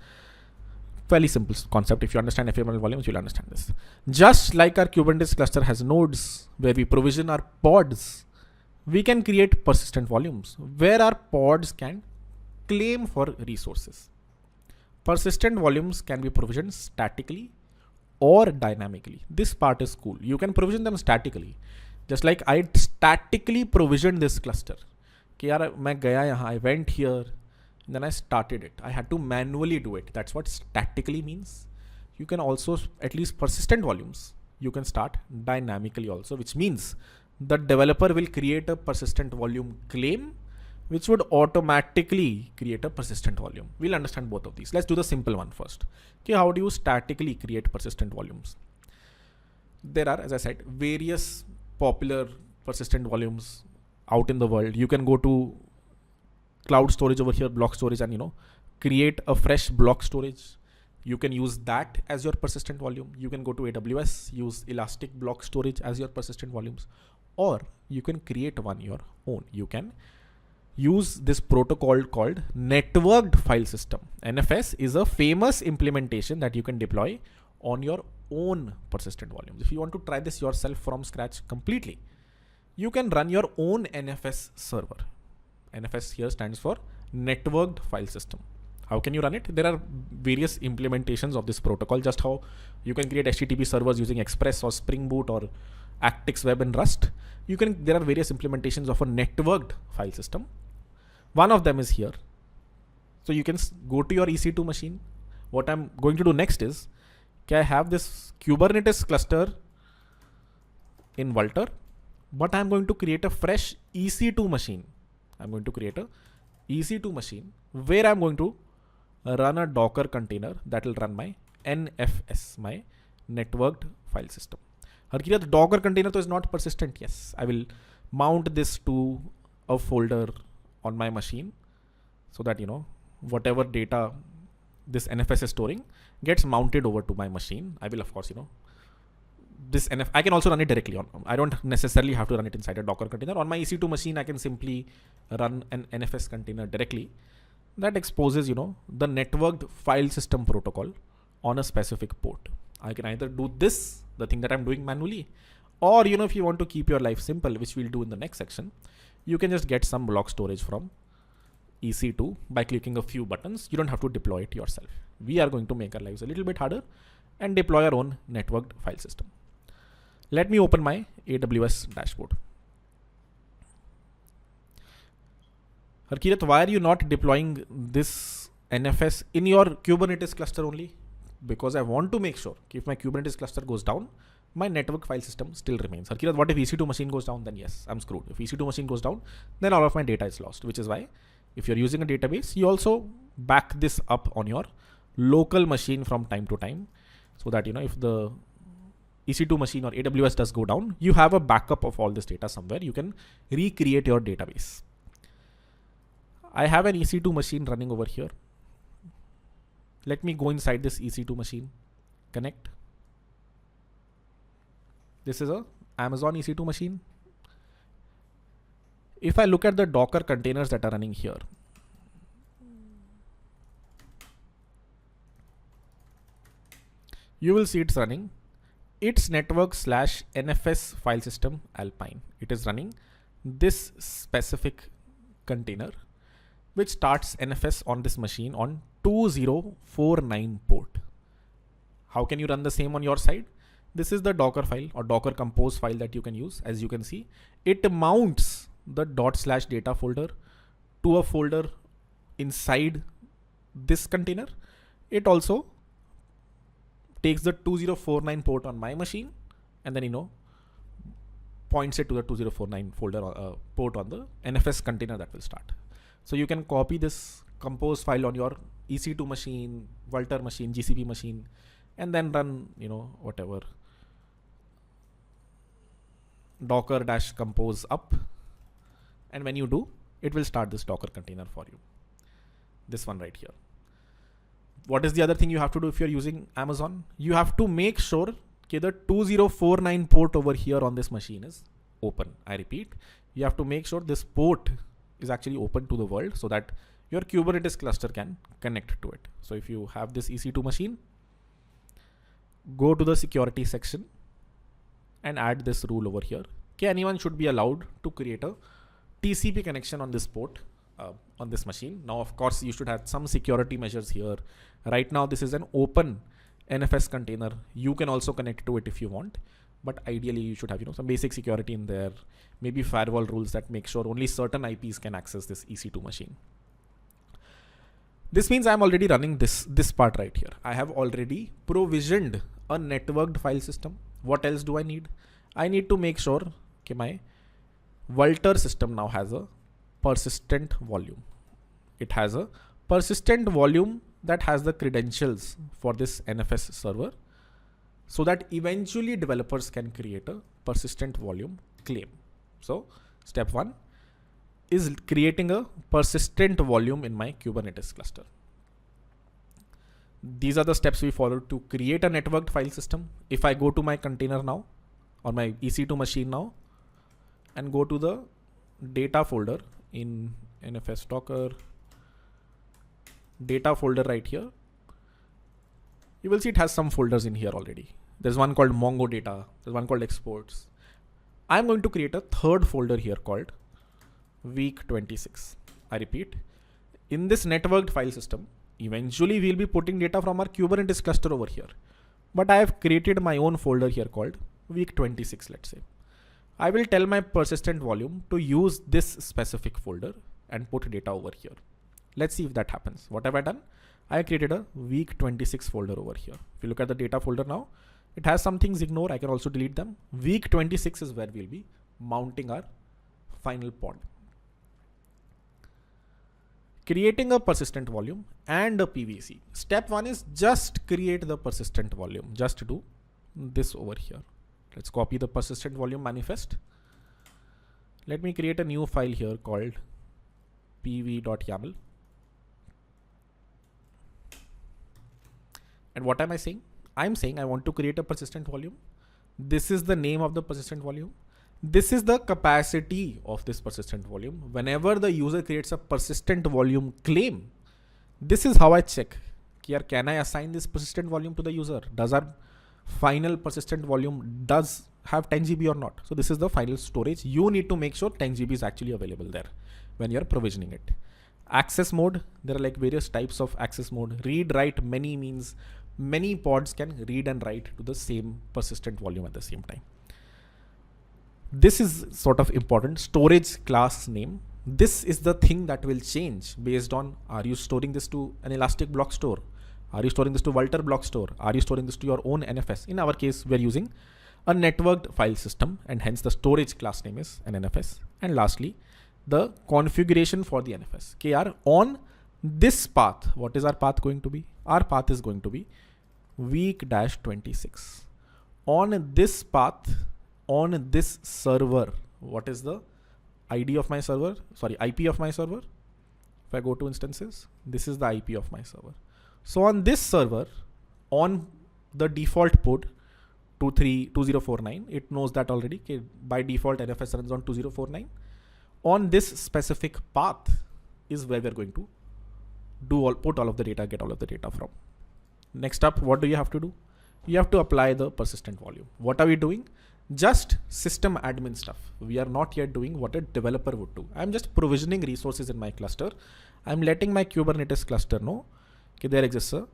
Fairly simple concept. If you understand ephemeral volumes, you'll understand this. Just like our Kubernetes cluster has nodes where we provision our pods, we can create persistent volumes where our pods can claim for resources. Persistent volumes can be provisioned statically or dynamically. This part is cool. You can provision them statically. Just like I statically provisioned this cluster. I went here, and then I started it. I had to manually do it. That's what statically means. You can also, at least persistent volumes, you can start dynamically also, which means the developer will create a persistent volume claim, which would automatically create a persistent volume. We'll understand both of these. Let's do the simple one first. Okay, how do you statically create persistent volumes? There are, as I said, various popular persistent volumes out in the world. You can go to cloud storage over here, block storage, and create a fresh block storage. You can use that as your persistent volume. You can go to AWS, use elastic block storage as your persistent volumes, or you can create one your own. You can use this protocol called networked file system. NFS is a famous implementation that you can deploy on your own persistent volumes. If you want to try this yourself from scratch completely, you can run your own NFS server. NFS here stands for networked file system. How can you run it? There are various implementations of this protocol, just how you can create HTTP servers using Express or Spring Boot or Actix Web and Rust. There are various implementations of a networked file system. One of them is here. So you can go to your EC2 machine. What I'm going to do next is, I have this Kubernetes cluster in Vultr, but I'm going to create a fresh EC2 machine. I'm going to create a EC2 machine where I'm going to run a Docker container that will run my NFS, my networked file system. The Docker container is not persistent. Yes, I will mount this to a folder on my machine so that, whatever data this NFS is storing gets mounted over to my machine. I will, of course, this I can also run it directly on. I don't necessarily have to run it inside a Docker container. On my EC2 machine, I can simply run an NFS container directly that exposes, the networked file system protocol on a specific port. I can either do this, the thing that I'm doing manually, or, if you want to keep your life simple, which we'll do in the next section, you can just get some block storage from EC2 by clicking a few buttons. You don't have to deploy it yourself. We are going to make our lives a little bit harder and deploy our own networked file system. Let me open my AWS dashboard. Harkirat, why are you not deploying this NFS in your Kubernetes cluster only? Because I want to make sure if my Kubernetes cluster goes down, my network file system still remains. Harkirat, what if EC2 machine goes down? Then yes, I'm screwed. If EC2 machine goes down, then all of my data is lost, which is why if you're using a database, you also back this up on your local machine from time to time so that, if the EC2 machine or AWS does go down, you have a backup of all this data somewhere. You can recreate your database. I have an EC2 machine running over here. Let me go inside this EC2 machine, connect. This is a Amazon EC2 machine. If I look at the Docker containers that are running here, you will see it's running its network / NFS file system Alpine. It is running this specific container, which starts NFS on this machine on 2049 port. How can you run the same on your side? This is the Docker file or Docker compose file that you can use. As you can see, it mounts the ./data folder to a folder inside this container. It also takes the 2049 port on my machine and then, points it to the 2049 folder port on the NFS container that will start. So you can copy this compose file on your EC2 machine, Vultr machine, GCP machine, and then run, whatever docker-compose up. And when you do, it will start this Docker container for you. This one right here. What is the other thing you have to do if you're using Amazon? You have to make sure Okay, the 2049 port over here on this machine is open. I repeat, you have to make sure this port is actually open to the world so that your Kubernetes cluster can connect to it. So if you have this EC2 machine, go to the security section and add this rule over here. Okay, anyone should be allowed to create a TCP connection on this port on this machine. Now, of course, you should have some security measures here. Right now, this is an open NFS container. You can also connect to it if you want, but ideally you should have some basic security in there, maybe firewall rules that make sure only certain IPs can access this EC2 machine. This means I'm already running this part right here. I have already provisioned a networked file system. What else do I need? I need to make sure my Vultr system now has a persistent volume. It has a persistent volume that has the credentials for this NFS server, so that eventually developers can create a persistent volume claim. So step 1 is creating a persistent volume in my Kubernetes cluster. These are the steps we follow to create a networked file system. If I go to my container now, or my EC2 machine now, and go to the data folder in NFS Docker, data folder right here, you will see it has some folders in here already. There's one called Mongo data. There's one called exports. I'm going to create a third folder here called week 26. I repeat, in this networked file system, eventually we'll be putting data from our Kubernetes cluster over here. But I have created my own folder here called week 26, let's say. I will tell my persistent volume to use this specific folder and put data over here. Let's see if that happens. What have I done? I created a week 26 folder over here. If you look at the data folder now, it has some things, ignore. I can also delete them. Week 26 is where we'll be mounting our final pod. Creating a persistent volume and a PVC. Step 1 is just create the persistent volume. Just do this over here. Let's copy the persistent volume manifest. Let me create a new file here called pv.yaml. And what am I saying? I'm saying I want to create a persistent volume. This is the name of the persistent volume. This is the capacity of this persistent volume. Whenever the user creates a persistent volume claim, this is how I check. Here, can I assign this persistent volume to the user? Does our final persistent volume does have 10 GB or not? So this is the final storage. You need to make sure 10 GB is actually available there when you're provisioning it. Access mode, there are like various types of access mode. Read, write, many means many pods can read and write to the same persistent volume at the same time. This is sort of important. Storage class name. This is the thing that will change based on, are you storing this to an Elastic block store? Are you storing this to Vultr block store? Are you storing this to your own NFS? In our case, we're using a networked file system, and hence the storage class name is an NFS. And lastly, the configuration for the NFS. KR on this path, what is our path going to be? Our path is going to be week-26. On this path, on this server, what is the ID of my server? Sorry, IP of my server. If I go to instances, this is the IP of my server. So on this server, on the default port 2049, it knows that already. Okay, by default, NFS runs on 2049. On this specific path is where we're going to put all of the data, get all of the data from. Next up, what do you have to do? You have to apply the persistent volume. What are we doing? Just system admin stuff. We are not yet doing what a developer would do. I'm just provisioning resources in my cluster. I'm letting my Kubernetes cluster know, okay, there exists a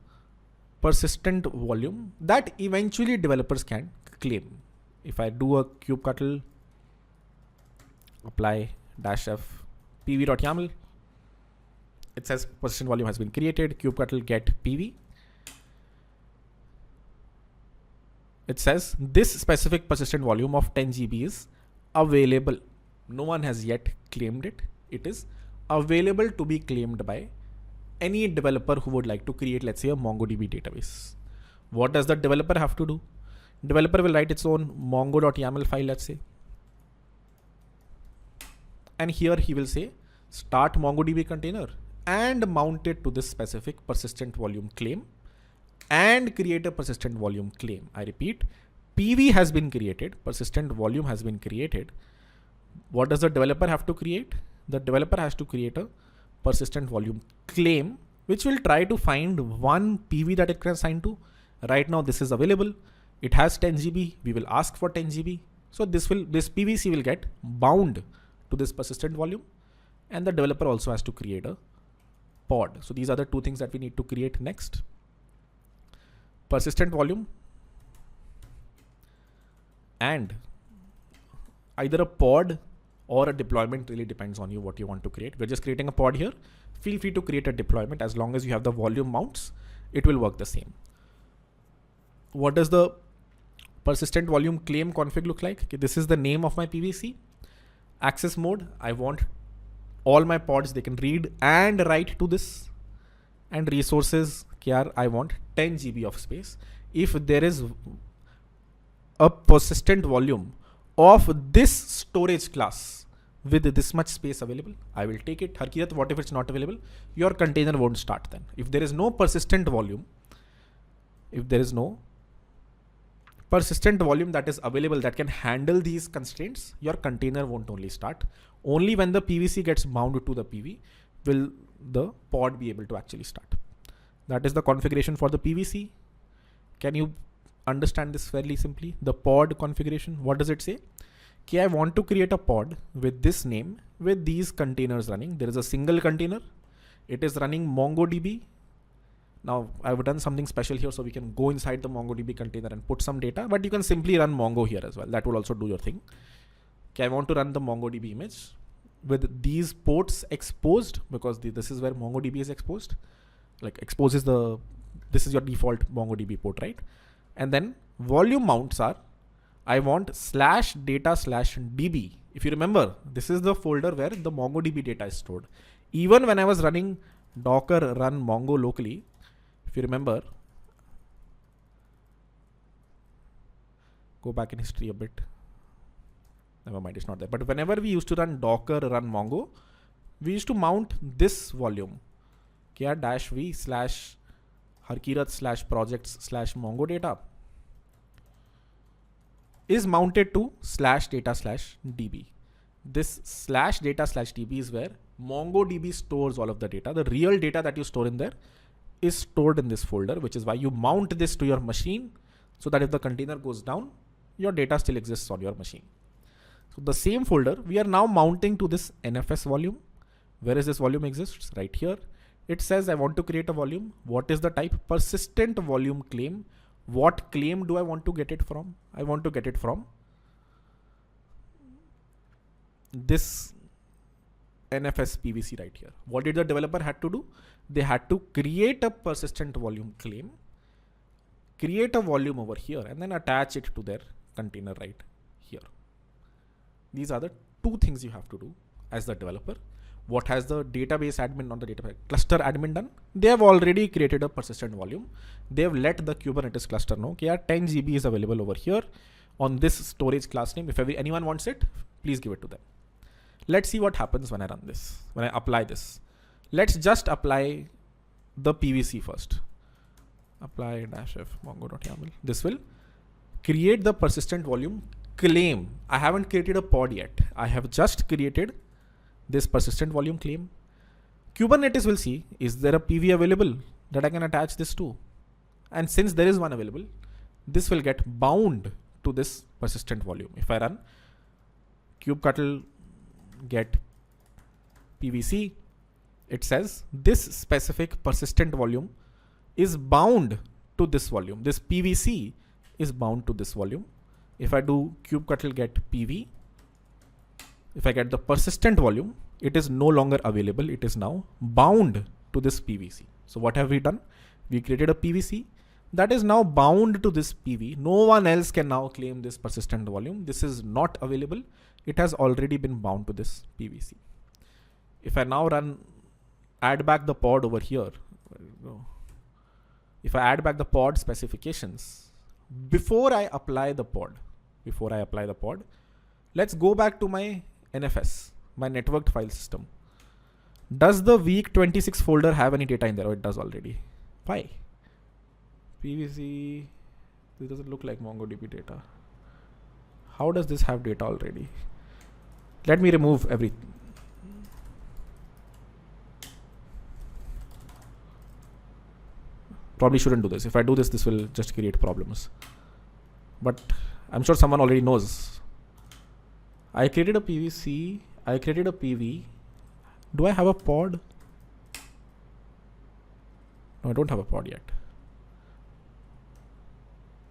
persistent volume that eventually developers can claim. If I do a kubectl apply -f pv.yaml, it says persistent volume has been created. Kubectl get pv. It says this specific persistent volume of 10 GB is available. No one has yet claimed it. It is available to be claimed by any developer who would like to create, let's say, a MongoDB database. What does the developer have to do? Developer will write its own mongo.yaml file, let's say. And here he will say, start MongoDB container and mount it to this specific persistent volume claim and create a persistent volume claim. I repeat, PV has been created, persistent volume has been created. What does the developer have to create? The developer has to create a persistent volume claim, which will try to find one PV that it can assign to. Right now, this is available. It has 10 GB. We will ask for 10 GB. So this PVC will get bound to this persistent volume, and the developer also has to create a pod. So these are the two things that we need to create next. Persistent volume and either a pod or a deployment, really depends on you what you want to create. We're just creating a pod here. Feel free to create a deployment as long as you have the volume mounts, it will work the same. What does the persistent volume claim config look like? Okay, this is the name of my PVC. Access mode, I want all my pods, they can read and write to this. And resources, I want 10 GB of space. If there is a persistent volume of this storage class with this much space available, I will take it. Harkirat, what if it's not available? Your container won't start then. If there is no persistent volume, if there is no persistent volume that is available that can handle these constraints, your container won't only start. Only when the PVC gets bound to the PV will the pod be able to actually start. That is the configuration for the PVC. Can you understand this fairly simply? The pod configuration, what does it say? Okay, I want to create a pod with this name, with these containers running. There is a single container. It is running MongoDB. Now I've done something special here so we can go inside the MongoDB container and put some data, but you can simply run Mongo here as well. That will also do your thing. Okay, I want to run the MongoDB image with these ports exposed, because this is where MongoDB is exposed. Like exposes this is your default MongoDB port, right? And then volume mounts are, I want /data/db. If you remember, this is the folder where the MongoDB data is stored. Even when I was running Docker run Mongo locally, if you remember, go back in history a bit. Never mind, it's not there. But whenever we used to run Docker run Mongo, we used to mount this volume, -v/harkirat/projects/mongo data is mounted to /data/db. This /data/db is where MongoDB stores all of the data. The real data that you store in there is stored in this folder, which is why you mount this to your machine so that if the container goes down, your data still exists on your machine. So the same folder we are now mounting to this NFS volume. Where is this volume exists? Right here. It says I want to create a volume. What is the type? Persistent volume claim. What claim do I want to get it from? I want to get it from this NFS PVC right here. What did the developer had to do? They had to create a persistent volume claim, create a volume over here, and then attach it to their container right here. These are the two things you have to do as the developer. What has the database admin on the database cluster admin done? They have already created a persistent volume. They have let the Kubernetes cluster know, okay, 10 GB is available over here on this storage class name. If anyone wants it, please give it to them. Let's see what happens when I run this, when I apply this. Let's just apply the PVC first. Apply -f mongo.yaml. This will create the persistent volume claim. I haven't created a pod yet. I have just created this persistent volume claim. Kubernetes will see, is there a PV available that I can attach this to? And since there is one available, this will get bound to this persistent volume. If I run kubectl get PVC, it says this specific persistent volume is bound to this volume. This PVC is bound to this volume. If I do kubectl get PV, if I get the persistent volume, it is no longer available. It is now bound to this PVC. So what have we done? We created a PVC that is now bound to this PV. No one else can now claim this persistent volume. This is not available. It has already been bound to this PVC. If I now add back the pod over here, if I add back the pod specifications, before I apply the pod, let's go back to my NFS, my networked file system. Does the week 26 folder have any data in there? Oh, it does already. Why? PVC This doesn't look like MongoDB data. How does this have data already? Let me remove everything. Probably shouldn't do this. If I do this, this will just create problems. But I'm sure someone already knows. I created a PVC. I created a PV. Do I have a pod? No, I don't have a pod yet.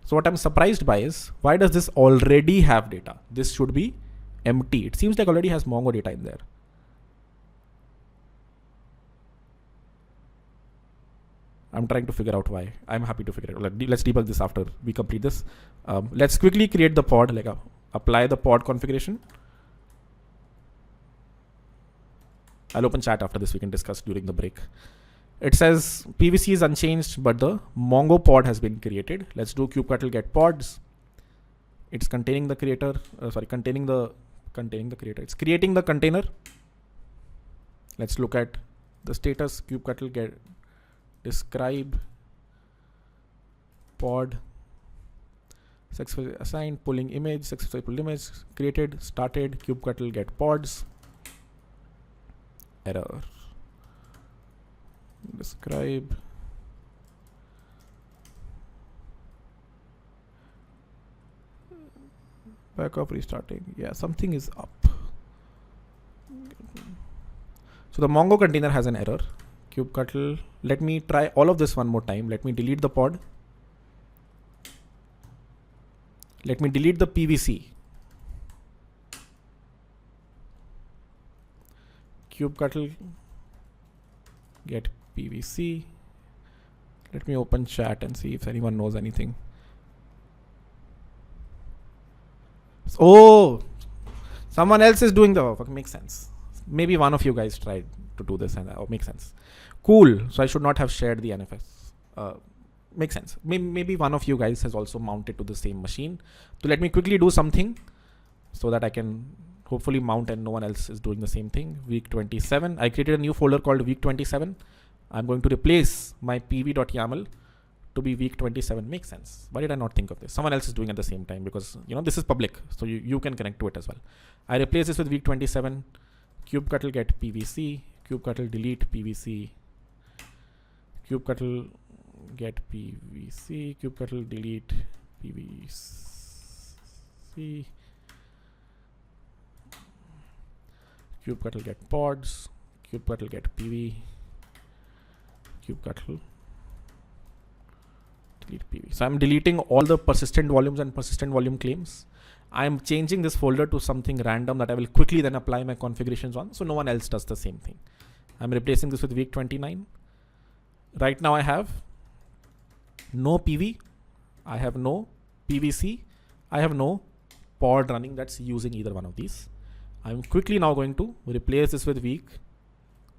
So what I'm surprised by is, why does this already have data? This should be empty. It seems like already has Mongo data in there. I'm trying to figure out why. I'm happy to figure it out. Let's debug this after we complete this. Let's quickly create the pod, apply the pod configuration. I'll open chat after this. We can discuss during the break. It says PVC is unchanged, but the Mongo pod has been created. Let's do kubectl get pods. It's containing the creator. Containing the creator. It's creating the container. Let's look at the status. Kubectl get describe pod successfully assigned, pulling image, successfully pulled image, created, started, kubectl get pods. Error. Describe. Backup restarting. Yeah, something is up. So the Mongo container has an error. Kubectl. Let me try all of this one more time. Let me delete the pod. Let me delete the PVC. Kubectl get PVC. Let me open chat and see if anyone knows anything. Oh, someone else is doing the work. Makes sense. Maybe one of you guys tried to do this and makes sense. Cool. So I should not have shared the NFS. Makes sense. Maybe one of you guys has also mounted to the same machine. So let me quickly do something so that I can hopefully mount and no one else is doing the same thing. Week 27. I created a new folder called week 27. I'm going to replace my pv.yaml to be week 27. Makes sense. Why did I not think of this? Someone else is doing at the same time because this is public, so you can connect to it as well. I replace this with week 27. Kubectl get PVC. Kubectl delete PVC. Kubectl get PVC. Kubectl delete PVC. Kubectl get pods. Kubectl get PV. Kubectl delete PV. So I'm deleting all the persistent volumes and persistent volume claims. I'm changing this folder to something random that I will quickly then apply my configurations on, so no one else does the same thing. I'm replacing this with week 29. Right now I have no PV. I have no PVC. I have no pod running that's using either one of these. I'm quickly now going to replace this with week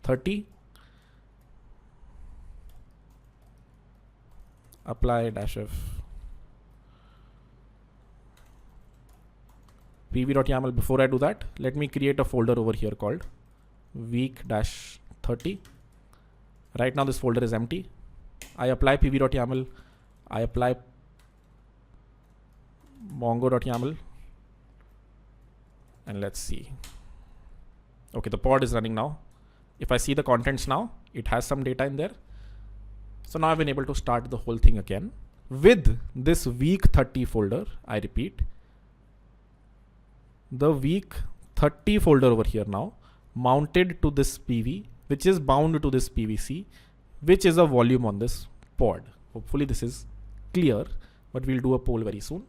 30. Apply -f pv.yaml. Before I do that, let me create a folder over here called week-30. Right now this folder is empty. I apply pv.yaml. I apply mongo.yaml. And let's see. Okay, the pod is running now. If I see the contents now, it has some data in there. So now I've been able to start the whole thing again with this week 30 folder. I repeat, the week 30 folder over here now mounted to this PV, which is bound to this PVC, which is a volume on this pod. Hopefully this is clear, but we'll do a poll very soon.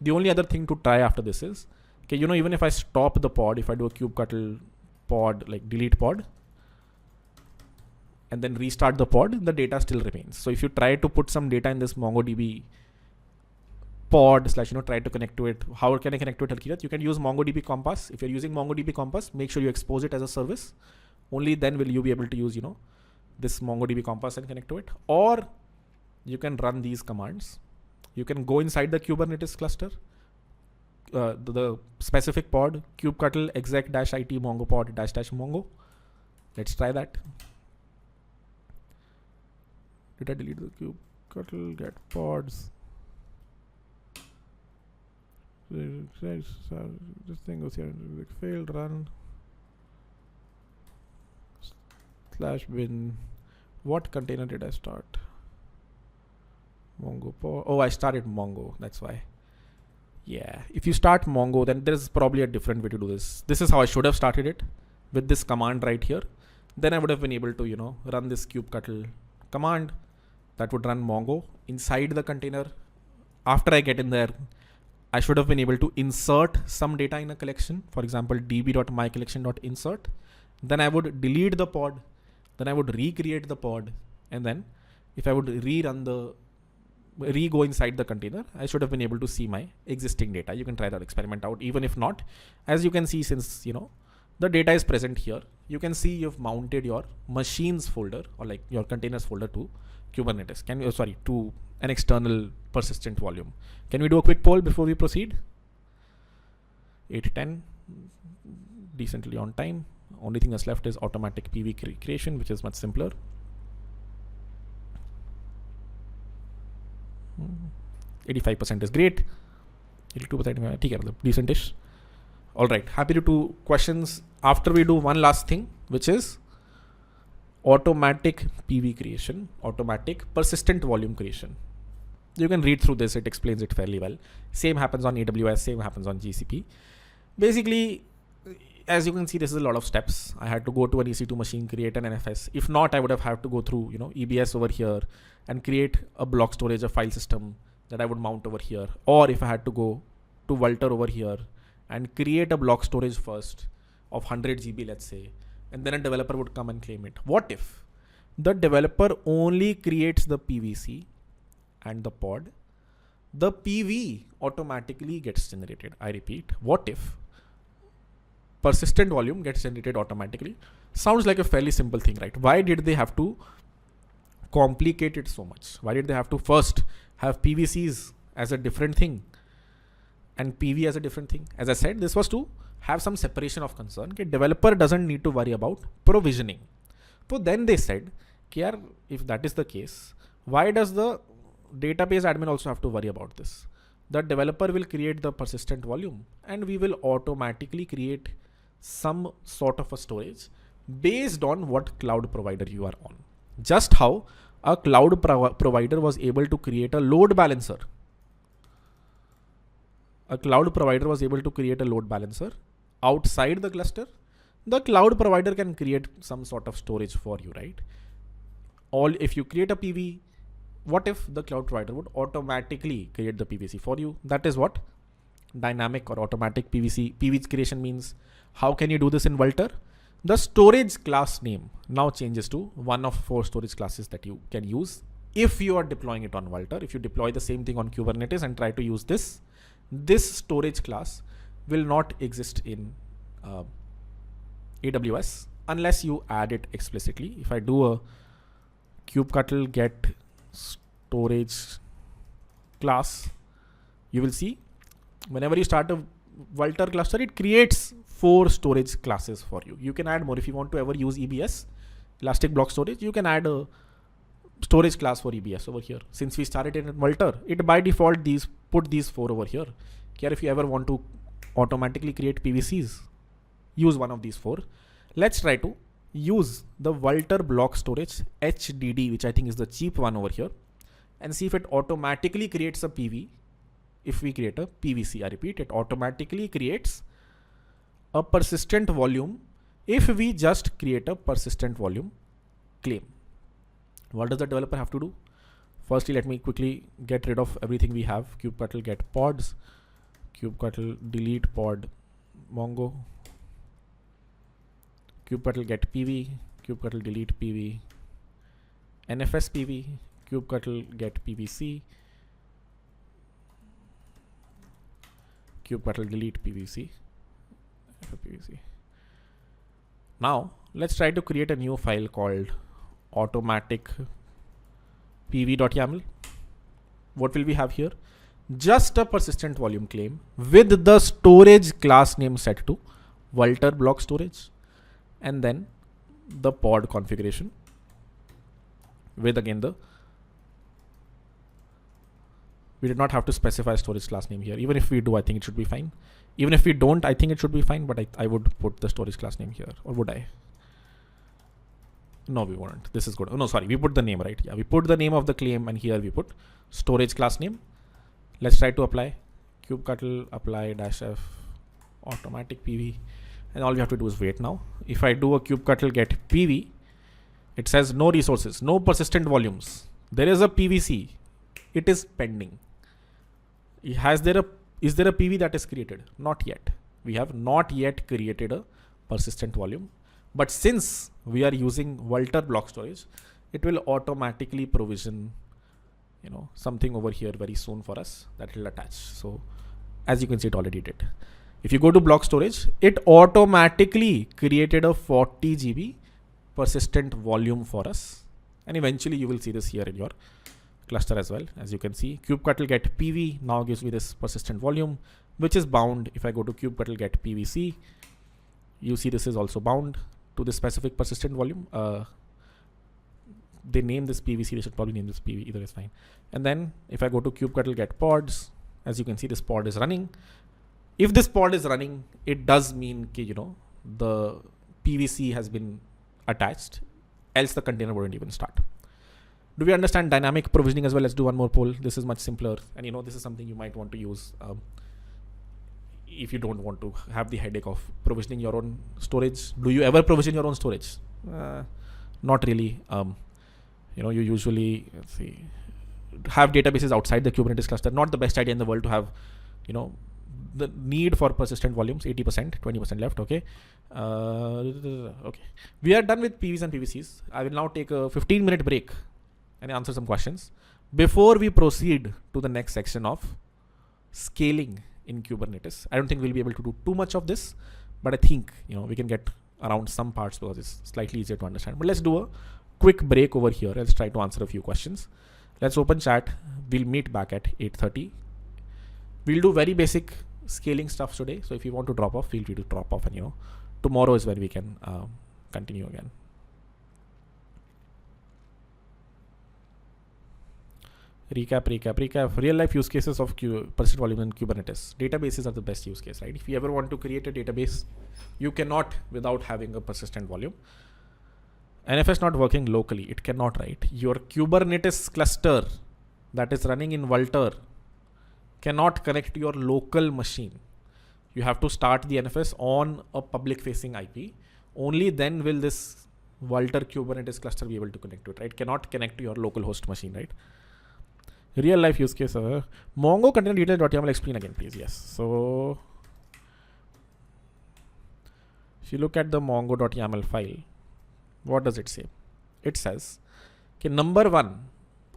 The only other thing to try after this is, okay, even if I stop the pod, if I do a kubectl pod, like delete pod, and then restart the pod, the data still remains. So if you try to put some data in this MongoDB pod / try to connect to it, how can I connect to it, Harkirat? You can use MongoDB Compass. If you're using MongoDB Compass, make sure you expose it as a service. Only then will you be able to use, this MongoDB Compass and connect to it. Or you can run these commands. You can go inside the Kubernetes cluster, the specific pod, kubectl exec -it mongo pod --mongo. Let's try that. Did I delete the kubectl get pods? This thing goes here, like failed run /bin. What container did I start? Mongo. Oh, I started Mongo. That's why. Yeah. If you start Mongo, then there's probably a different way to do this. This is how I should have started it, with this command right here. Then I would have been able to, run this kubectl command that would run Mongo inside the container. After I get in there, I should have been able to insert some data in a collection. For example, db.mycollection.insert. Then I would delete the pod. Then I would recreate the pod. And then if I would go inside the container, I should have been able to see my existing data. You can try that experiment out. Even if not, as you can see, since the data is present here, you can see you've mounted your machines folder or like your containers folder to Kubernetes. To an external persistent volume. Can we do a quick poll before we proceed? 8:10, decently on time. Only thing that's left is automatic PV creation, which is much simpler. 85% is great. 82% decentish. All right, happy to do questions after we do one last thing, which is automatic PV creation, automatic persistent volume creation. You can read through this, it explains it fairly well. Same happens on AWS, same happens on GCP. Basically, as you can see, this is a lot of steps. I had to go to an EC2 machine, create an NFS. If not, I would have had to go through, EBS over here and create a block storage, a file system that I would mount over here. Or if I had to go to Vultr over here and create a block storage first of 100 GB, let's say, and then a developer would come and claim it. What if the developer only creates the PVC and the pod? The PV automatically gets generated. I repeat, what if persistent volume gets generated automatically? Sounds like a fairly simple thing, right? Why did they have to complicate it so much? Why did they have to first have PVCs as a different thing and PV as a different thing? As I said, this was to have some separation of concern. Okay, developer doesn't need to worry about provisioning. So then they said, if that is the case, why does the database admin also have to worry about this? The developer will create the persistent volume and we will automatically create some sort of a storage based on what cloud provider you are on. Just how a cloud provider was able to create a load balancer. A cloud provider was able to create a load balancer outside the cluster. The cloud provider can create some sort of storage for you, right? If you create a PV, what if the cloud provider would automatically create the PVC for you? That is what dynamic or automatic PV creation means. How can you do this in Vultr? The storage class name now changes to one of 4 storage classes that you can use if you are deploying it on Vultr. If you deploy the same thing on Kubernetes and try to use this storage class will not exist in AWS unless you add it explicitly. If I do a kubectl get storage class, you will see whenever you start a Vultr cluster, it creates 4 storage classes for you. You can add more if you want to ever use EBS, Elastic Block Storage. You can add a storage class for EBS over here. Since we started it in Vultr, it by default put these 4 over here. If you ever want to automatically create PVCs, use one of these 4. Let's try to use the Vultr block storage HDD, which I think is the cheap one over here, and see if it automatically creates a PV. If we create a PVC, I repeat, it automatically creates a persistent volume if we just create a persistent volume claim. What does the developer have to do? Firstly, let me quickly get rid of everything we have. Kubectl get pods, kubectl delete pod Mongo, kubectl get PV, kubectl delete PV, NFS PV, kubectl get PVC, kubectl delete PVC, PVC. Now let's try to create a new file called automatic pv.yaml. What will we have here? Just a persistent volume claim with the storage class name set to Vultr block storage, and then the pod configuration with again We did not have to specify storage class name here. Even if we do, I think it should be fine. Even if we don't, I think it should be fine, but I would put the storage class name here, or would I? No, we won't. This is good. Oh, no, sorry. We put the name, right? Yeah, we put the name of the claim, and here we put storage class name. Let's try to apply kubectl apply -f automatic PV. And all we have to do is wait now. If I do a kubectl get PV, it says no resources, no persistent volumes. There is a PVC. It is pending. Is there a PV that is created? Not yet. We have not yet created a persistent volume. But since we are using Vultr block storage, it will automatically provision, something over here very soon for us that will attach. So as you can see, it already did. If you go to block storage, it automatically created a 40 GB persistent volume for us. And eventually you will see this here in your cluster as well. As you can see, kubectl get PV now gives me this persistent volume, which is bound. If I go to kubectl get PVC, you see this is also bound to this specific persistent volume. They name this PVC, they should probably name this PV, either is fine. And then if I go to kubectl get pods, as you can see, this pod is running. If this pod is running, it does mean the PVC has been attached, else the container wouldn't even start. Do we understand dynamic provisioning as well? Let's do one more poll. This is much simpler. And this is something you might want to use if you don't want to have the headache of provisioning your own storage. Do you ever provision your own storage? Not really. You usually have databases outside the Kubernetes cluster. Not the best idea in the world to have, the need for persistent volumes, 80%, 20% left. Okay. Okay. We are done with PVs and PVCs. I will now take a 15-minute break and answer some questions before we proceed to the next section of scaling in Kubernetes. I don't think we'll be able to do too much of this, but I think, we can get around some parts because it's slightly easier to understand. But let's do a quick break over here. Let's try to answer a few questions. Let's open chat. We'll meet back at 8:30. We'll do very basic scaling stuff today. So if you want to drop off, feel free to drop off, and tomorrow is when we can continue again. Recap. Real life use cases of persistent volume in Kubernetes. Databases are the best use case, right? If you ever want to create a database, you cannot without having a persistent volume. NFS not working locally. It cannot, right? Your Kubernetes cluster that is running in Vultr cannot connect to your local machine. You have to start the NFS on a public facing IP. Only then will this Vultr Kubernetes cluster be able to connect to it, right? It cannot connect to your local host machine, right? Real life use case. Mongo container details.yaml, explain again, please. Yes. So if you look at the mongo.yaml file, what does it say? It says, okay, number one,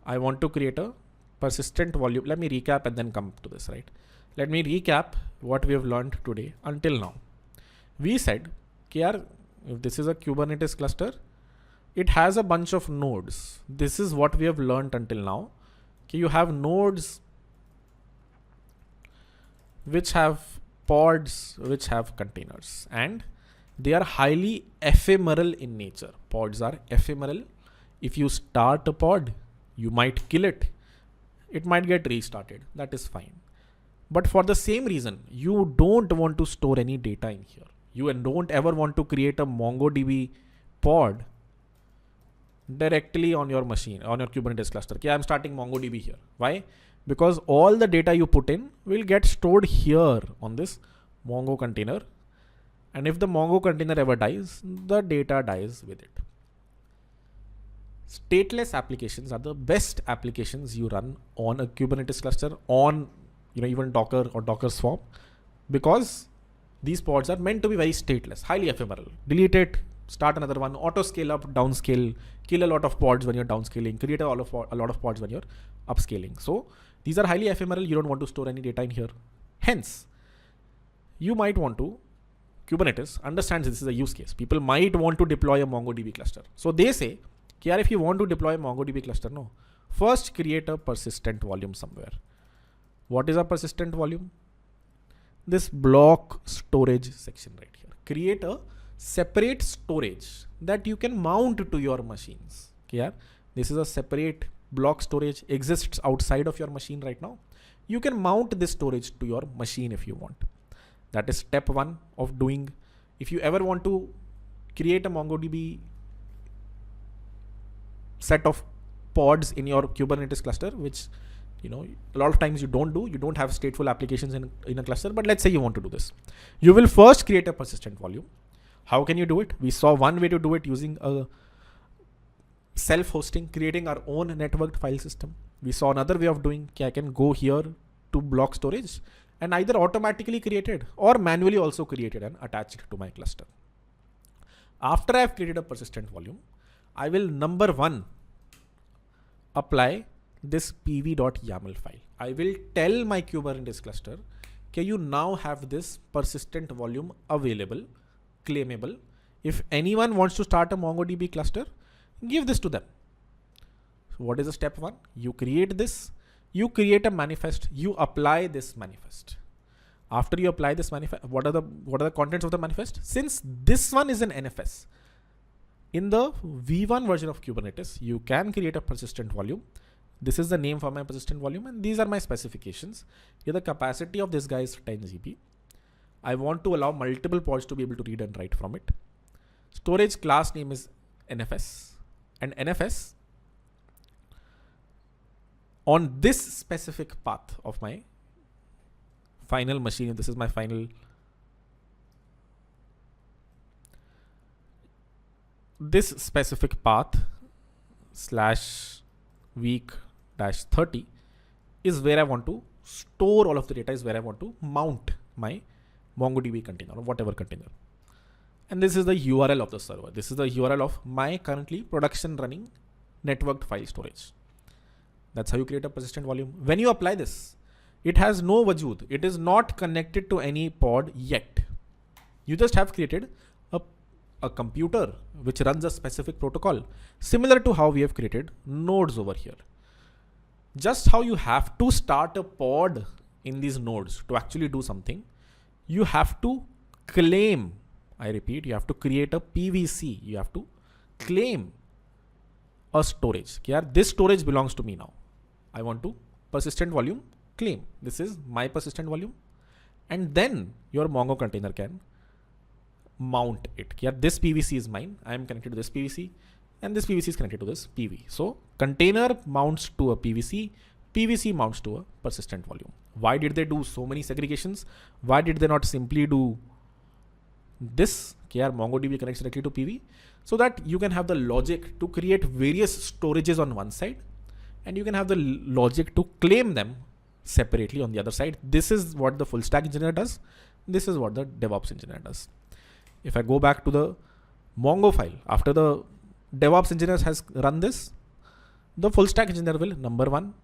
I want to create a persistent volume. Let me recap and then come to this, right? Let me recap what we have learned today until now. We said, if this is a Kubernetes cluster, it has a bunch of nodes. This is what we have learned until now. Okay, you have nodes which have pods, which have containers, and they are highly ephemeral in nature. Pods are ephemeral. If you start a pod, you might kill it. It might get restarted. That is fine. But for the same reason, you don't want to store any data in here. You don't ever want to create a MongoDB pod directly on your machine, on your Kubernetes cluster. Okay, I'm starting MongoDB here. Why? Because all the data you put in will get stored here on this Mongo container. And if the Mongo container ever dies, the data dies with it. Stateless applications are the best applications you run on a Kubernetes cluster, on even Docker or Docker Swarm, because these pods are meant to be very stateless, highly ephemeral. Delete it, start another one, auto scale up, downscale, kill a lot of pods when you're downscaling, create a lot of pods when you're upscaling. So these are highly ephemeral. You don't want to store any data in here. Hence, you might want to, Kubernetes understands this is a use case. People might want to deploy a MongoDB cluster. So they say, if you want to deploy a MongoDB cluster, first create a persistent volume somewhere. What is a persistent volume? This block storage section right here. Create a separate storage that you can mount to your machines. This is a separate block storage, exists outside of your machine right now. you can mount this storage to your machine if you want. That is step one of doing. If you ever want to create a MongoDB set of pods in your Kubernetes cluster, which a lot of times you don't have stateful applications in a cluster, but let's say you want to do this. You will first create a persistent volume. How can you do it? We saw one way to do it using a self-hosting, creating our own networked file system. We saw another way of doing, I can go here to block storage and either automatically created or manually also created and attached to my cluster. After I've created a persistent volume, I will number one, apply this pv.yaml file. I will tell my Kubernetes cluster, okay, you now have this persistent volume available, claimable. If anyone wants to start a MongoDB cluster, give this to them. So what is the step one? You create this, you create a manifest, you apply this manifest. After you apply this manifest, what are the contents of the manifest? Since this one is an NFS, in the V1 version of Kubernetes, you can create a persistent volume. This is the name for my persistent volume, and these are my specifications. Here the capacity of this guy is 10 GB. I want to allow multiple pods to be able to read and write from it. Storage class name is NFS, and NFS on this specific path of my final machine. This is my final. This specific path /week-30 is where I want to store all of the data, is where I want to mount my MongoDB container or whatever container. And this is the URL of the server. This is the URL of my currently production running networked file storage. That's how you create a persistent volume. When you apply this, it has no wajud. It is not connected to any pod yet. You just have created a computer which runs a specific protocol, similar to how we have created nodes over here. Just how you have to start a pod in these nodes to actually do something, you have to claim, I repeat, you have to create a PVC. You have to claim a storage. This storage belongs to me now. I want to persistent volume claim. This is my persistent volume. And then your Mongo container can mount it. This PVC is mine. I am connected to this PVC, and this PVC is connected to this PV. So container mounts to a PVC, PVC mounts to a persistent volume. Why did they do so many segregations? Why did they not simply do this? MongoDB connects directly to PV, so that you can have the logic to create various storages on one side, and you can have the logic to claim them separately on the other side. This is what the full stack engineer does. This is what the DevOps engineer does. If I go back to the Mongo file, after the DevOps engineer has run this, the full stack engineer will, number one,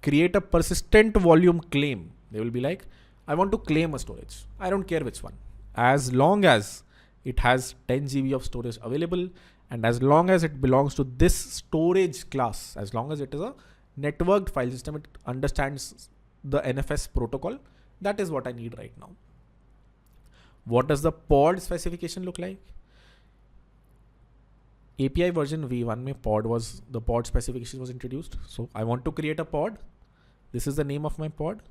create a persistent volume claim. They will be like, I want to claim a storage. I don't care which one. As long as it has 10 GB of storage available, and as long as it belongs to this storage class, as long as it is a networked file system, it understands the NFS protocol. That is what I need right now. What does the pod specification look like? API version V1 mein the pod specification was introduced. So I want to create a pod. This is the name of my pod.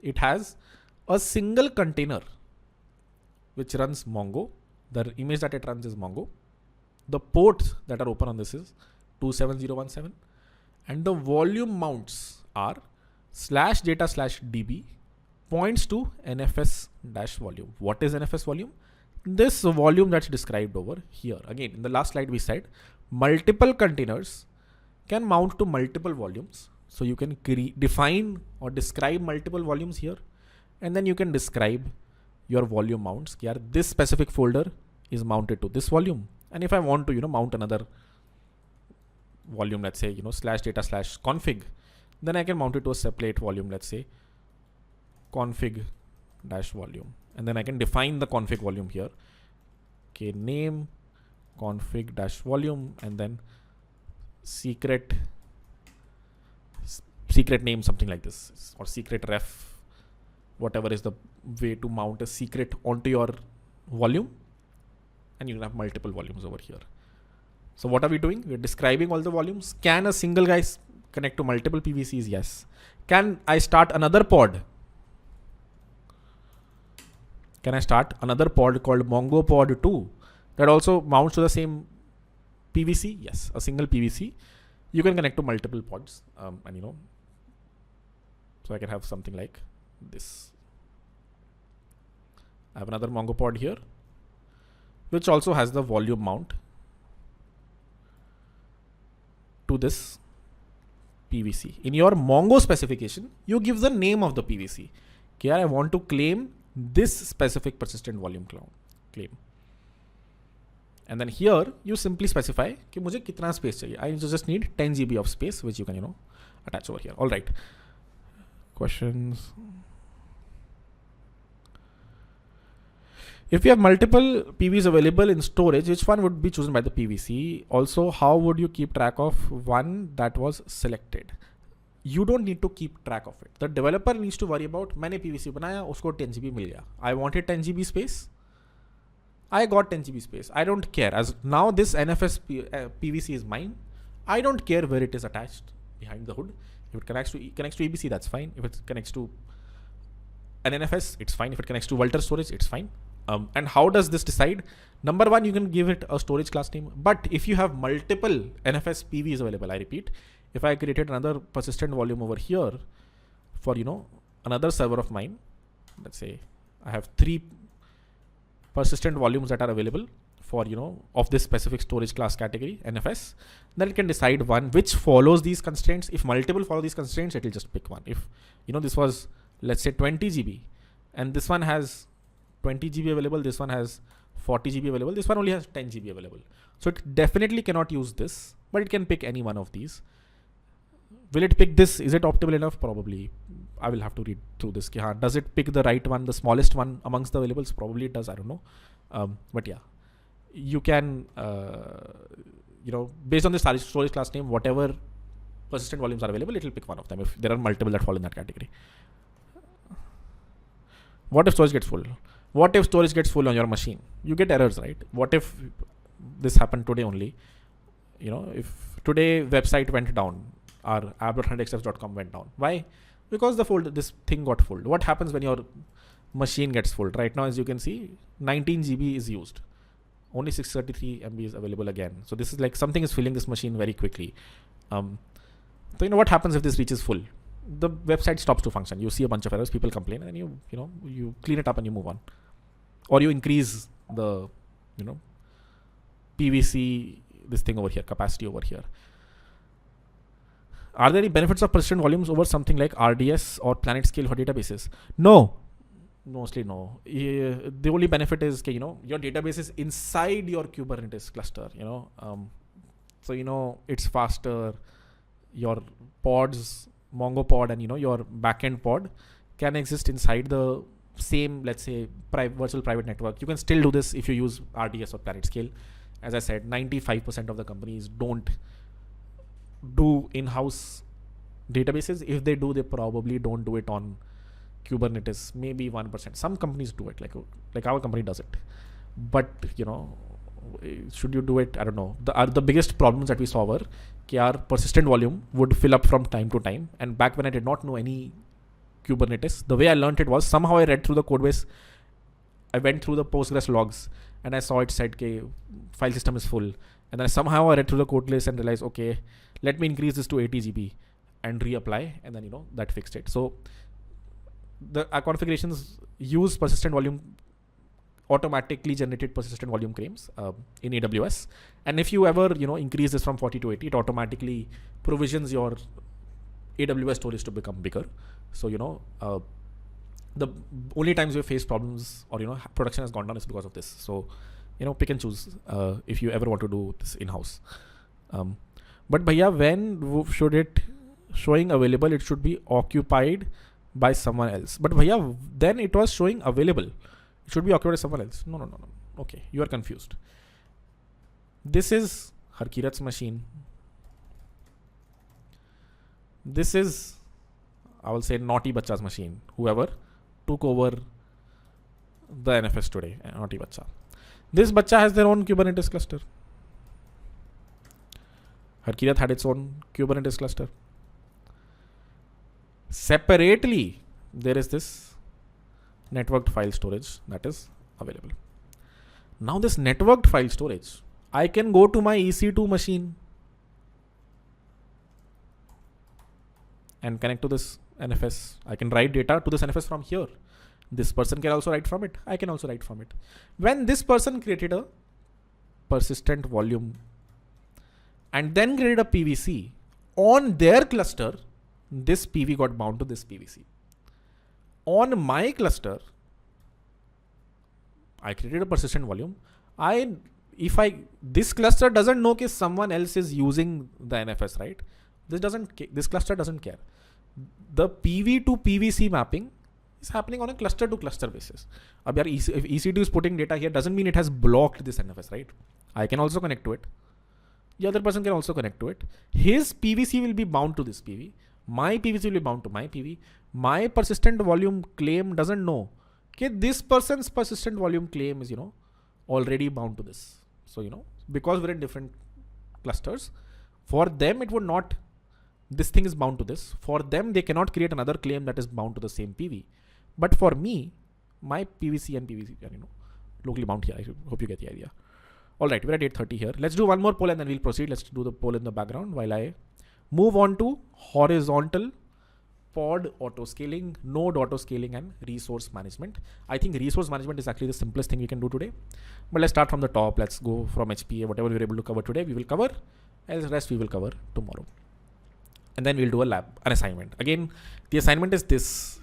It has a single container which runs Mongo. The image that it runs is Mongo. The ports that are open on this is 27017, and the volume mounts are /data/db points to NFS-volume. What is NFS volume? This volume that's described over here. Again, in the last slide we said multiple containers can mount to multiple volumes. So you can define or describe multiple volumes here, and then you can describe your volume mounts. This specific folder is mounted to this volume. And if I want to, mount another volume, let's say, /data/config, then I can mount it to a separate volume, let's say config-volume. And then I can define the config volume here. Okay, name config-volume, and then secret name, something like this, or secret ref, whatever is the way to mount a secret onto your volume. And you can have multiple volumes over here. So what are we doing? We're describing all the volumes. Can a single guy connect to multiple PVCs? Yes. Can I start another pod? Can I start another pod called Mongo Pod 2 that also mounts to the same PVC? Yes, a single PVC. You can connect to multiple pods, and you know, so I can have something like this. I have another Mongo pod here, which also has the volume mount to this PVC. In your Mongo specification, you give the name of the PVC. Here I want to claim this specific persistent volume claim. And then here you simply specify कि मुझे कितना space चाहिए. I just need 10 GB of space, which you can, you know, attach over here. All right. Questions. If you have multiple PVs available in storage, which one would be chosen by the PVC? Also, how would you keep track of one that was selected? You don't need to keep track of it. The developer needs to worry about मैंने PVC बनाया, उसको 10 GB मिल गया. I wanted 10 GB space. I got 10 GB space. I don't care. As now this NFS PVC is mine. I don't care where it is attached behind the hood. If it connects to EBC, that's fine. If it connects to an NFS, it's fine. If it connects to Vultr storage, it's fine. And how does this decide? Number one, you can give it a storage class name. But if you have multiple NFS PVs available, I repeat, if I created another persistent volume over here for, you know, another server of mine, let's say I have 3 persistent volumes that are available for, you know, of this specific storage class category, NFS, then it can decide one which follows these constraints. If multiple follow these constraints, it will just pick one. If, you know, this was, let's say 20 GB and this one has 20 GB available, this one has 40 GB available, this one only has 10 GB available. So it definitely cannot use this, but it can pick any one of these. Will it pick this? Is it optimal enough? Probably. I will have to read through this. Does it pick the right one, the smallest one amongst the availables? Probably it does. I don't know. But yeah, you can, you know, based on the storage class name, whatever persistent volumes are available, it will pick one of them if there are multiple that fall in that category. What if storage gets full? What if storage gets full on your machine? You get errors, right? What if this happened today only? You know, if today website went down, our app.100xfs.com went down. Why? Because this thing got full. What happens when your machine gets full? Right now, as you can see, 19 GB is used. Only 633 MB is available again. So this is like something is filling this machine very quickly. So you know what happens if this reaches full? The website stops to function. You see a bunch of errors, people complain, and you clean it up and you move on. Or you increase the, you know, PVC, this thing over here, capacity over here. Are there any benefits of persistent volumes over something like RDS or Planet Scale for databases? No. Mostly no. The only benefit is, you know, your database is inside your Kubernetes cluster, you know. So, you know, it's faster. Your pods, Mongo pod and, you know, your backend pod can exist inside the same, let's say, virtual private network. You can still do this if you use RDS or Planet Scale. As I said, 95% of the companies don't do in-house databases. If they do, they probably don't do it on Kubernetes. Maybe 1%. Some companies do it, like our company does it. But, you know, should you do it? I don't know. The biggest problems that we saw were that our persistent volume would fill up from time to time. And back when I did not know any Kubernetes, the way I learned it was somehow I read through the code base. I went through the Postgres logs and I saw it said that file system is full. And then somehow I read through the code list and realized, okay, let me increase this to 80 GB and reapply. And then, you know, that fixed it. So our configurations use persistent volume, automatically generated persistent volume claims in AWS. And if you ever, you know, increase this from 40 to 80, it automatically provisions your AWS storage to become bigger. So, you know, the only times we face problems or, you know, production has gone down is because of this. So, you know, pick and choose if you ever want to do this in-house. But bhaiya, when should it showing available? It should be occupied by someone else. But bhaiya, then it was showing available. It should be occupied by someone else. No. Okay, you are confused. This is Harkirat's machine. This is, I will say, naughty bacha's machine. Whoever took over the NFS today, naughty bacha. This bacha has their own Kubernetes cluster. Harkirat had its own Kubernetes cluster. Separately, there is this networked file storage that is available. Now this networked file storage, I can go to my EC2 machine and connect to this NFS. I can write data to this NFS from here. This person can also write from it. I can also write from it. When this person created a persistent volume and then created a PVC on their cluster, this PV got bound to this PVC. On my cluster, I created a persistent volume. This cluster doesn't know that someone else is using the NFS, right? This cluster doesn't care. The PV to PVC mapping is happening on a cluster to cluster basis. If EC2 is putting data here, doesn't mean it has blocked this NFS, right? I can also connect to it. The other person can also connect to it. His PVC will be bound to this PV. My PVC will be bound to my PV. My persistent volume claim doesn't know. Okay, this person's persistent volume claim is, already bound to this. So, because we're in different clusters, for them it would not, this thing is bound to this. For them, they cannot create another claim that is bound to the same PV. But for me, my PVC and PVC are, locally bound here. I hope you get the idea. All right, we're at 8:30 here. Let's do one more poll and then we'll proceed. Let's do the poll in the background while I move on to horizontal pod autoscaling, node autoscaling, and resource management. I think resource management is actually the simplest thing we can do today. But let's start from the top. Let's go from HPA. Whatever we're able to cover today, we will cover. Else rest we will cover tomorrow. And then we'll do an assignment. Again, the assignment is this.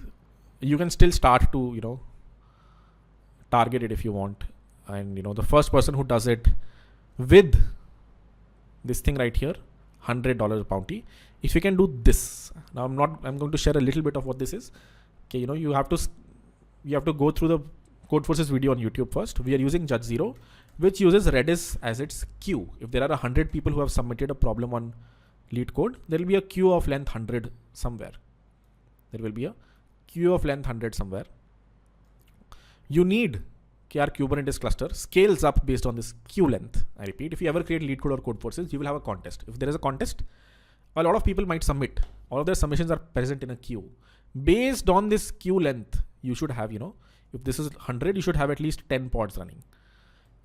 You can still start to, target it if you want. And, the first person who does it with this thing right here, $100 bounty. If you can do this, now I'm going to share a little bit of what this is. Okay, you have to go through the Codeforces video on YouTube first. We are using Judge Zero, which uses Redis as its queue. If there are 100 people who have submitted a problem on lead code, there will be a queue of length 100 somewhere. There will be a queue of length 100 somewhere. You need our Kubernetes cluster scales up based on this queue length. I repeat, if you ever create lead code or Codeforces, you will have a contest. If there is a contest, a lot of people might submit. All of their submissions are present in a queue. Based on this queue length, you should have, if this is 100, you should have at least 10 pods running.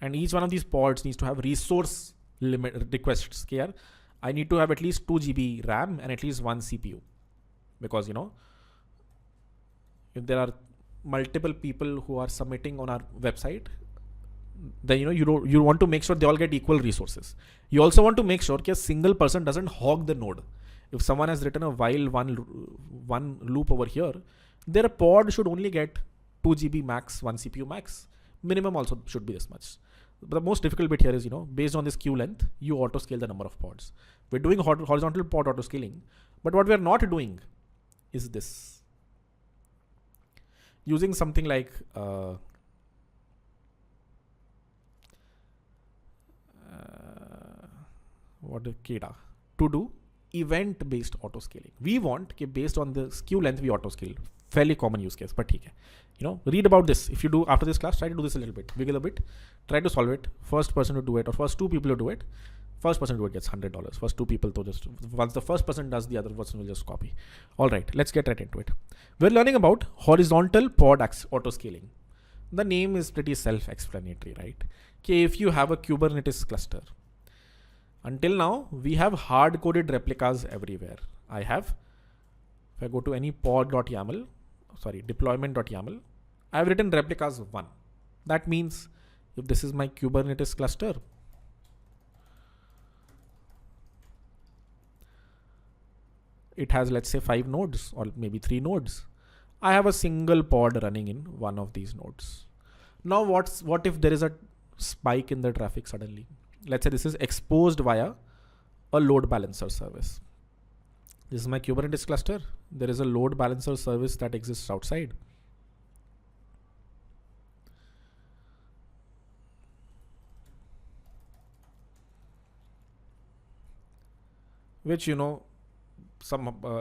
And each one of these pods needs to have resource limit requests here. I need to have at least 2 GB RAM and at least 1 CPU. Because, if there are multiple people who are submitting on our website, then you want to make sure they all get equal resources. You also want to make sure that a single person doesn't hog the node. If someone has written a while one loop over here, their pod should only get 2 GB max, 1 CPU max. Minimum also should be this much. But the most difficult bit here is, based on this queue length, you auto scale the number of pods. We're doing horizontal pod auto scaling, but what we're not doing is this. Using something like Keda to do event-based auto scaling. We want based on the queue length we auto scale. Fairly common use case, but read about this. If you do after this class, try to do this a little bit, wiggle a bit, try to solve it. First person to do it, or first 2 people to do it. First person to do it gets $100. First 2 people to just, once the first person does, the other person will just copy. All right, let's get right into it. We're learning about horizontal pod auto scaling. The name is pretty self-explanatory, right? Okay, if you have a Kubernetes cluster, until now, we have hard-coded replicas everywhere. If I go to any deployment.yaml, I have written replicas 1. That means if this is my Kubernetes cluster, it has, let's say, 5 nodes or maybe 3 nodes. I have a single pod running in one of these nodes. Now, what if there is a spike in the traffic suddenly? Let's say this is exposed via a load balancer service. This is my Kubernetes cluster. There is a load balancer service that exists outside. Which,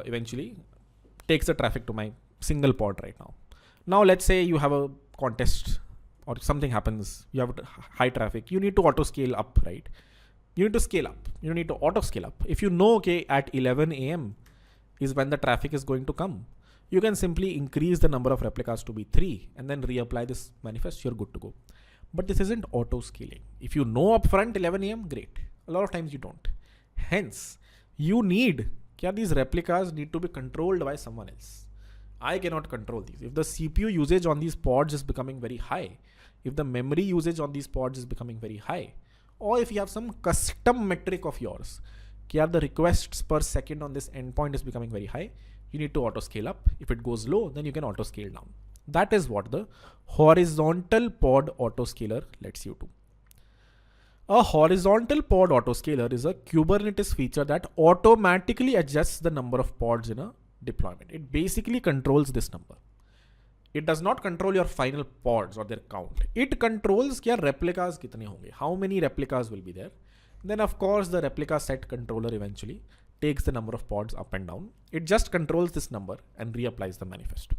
eventually takes the traffic to my single pod right now. Now, let's say you have a contest or something happens, you have high traffic, you need to auto scale up, right? You need to scale up. You need to auto scale up. If you know, okay, at 11 a.m., is when the traffic is going to come. You can simply increase the number of replicas to be 3 and then reapply this manifest, you're good to go. But this isn't auto scaling. If you know upfront 11 AM, great. A lot of times you don't. Hence, you need, these replicas need to be controlled by someone else. I cannot control these. If the CPU usage on these pods is becoming very high, if the memory usage on these pods is becoming very high, or if you have some custom metric of yours, the requests per second on this endpoint is becoming very high, you need to auto scale up. If it goes low, then you can auto scale down. That is what the horizontal pod autoscaler lets you do. A horizontal pod autoscaler is a Kubernetes feature that automatically adjusts the number of pods in a deployment. It basically controls this number. It does not control your final pods or their count. It controls replicas kitne honge, how many replicas will be there. Then of course the replica set controller eventually takes the number of pods up and down. It just controls this number and reapplies the manifest.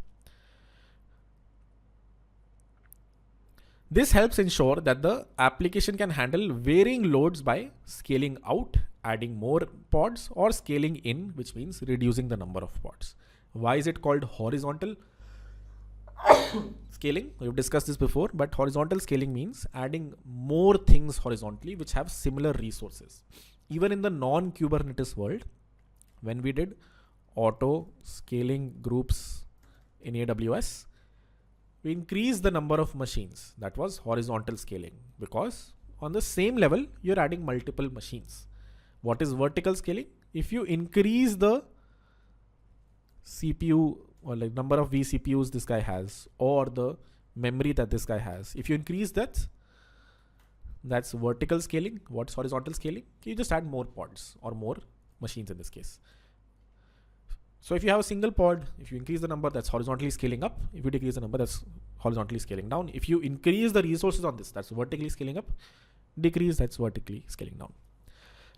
This helps ensure that the application can handle varying loads by scaling out, adding more pods, or scaling in, which means reducing the number of pods. Why is it called horizontal scaling? We've discussed this before, but horizontal scaling means adding more things horizontally which have similar resources. Even in the non-Kubernetes world, when we did auto scaling groups in AWS, we increase the number of machines. That was horizontal scaling, because on the same level, you're adding multiple machines. What is vertical scaling? If you increase the CPU or like number of vCPUs this guy has, or the memory that this guy has, if you increase that, that's vertical scaling. What's horizontal scaling? You just add more pods or more machines in this case. So if you have a single pod, if you increase the number, that's horizontally scaling up. If you decrease the number, that's horizontally scaling down. If you increase the resources on this, that's vertically scaling up. Decrease, that's vertically scaling down.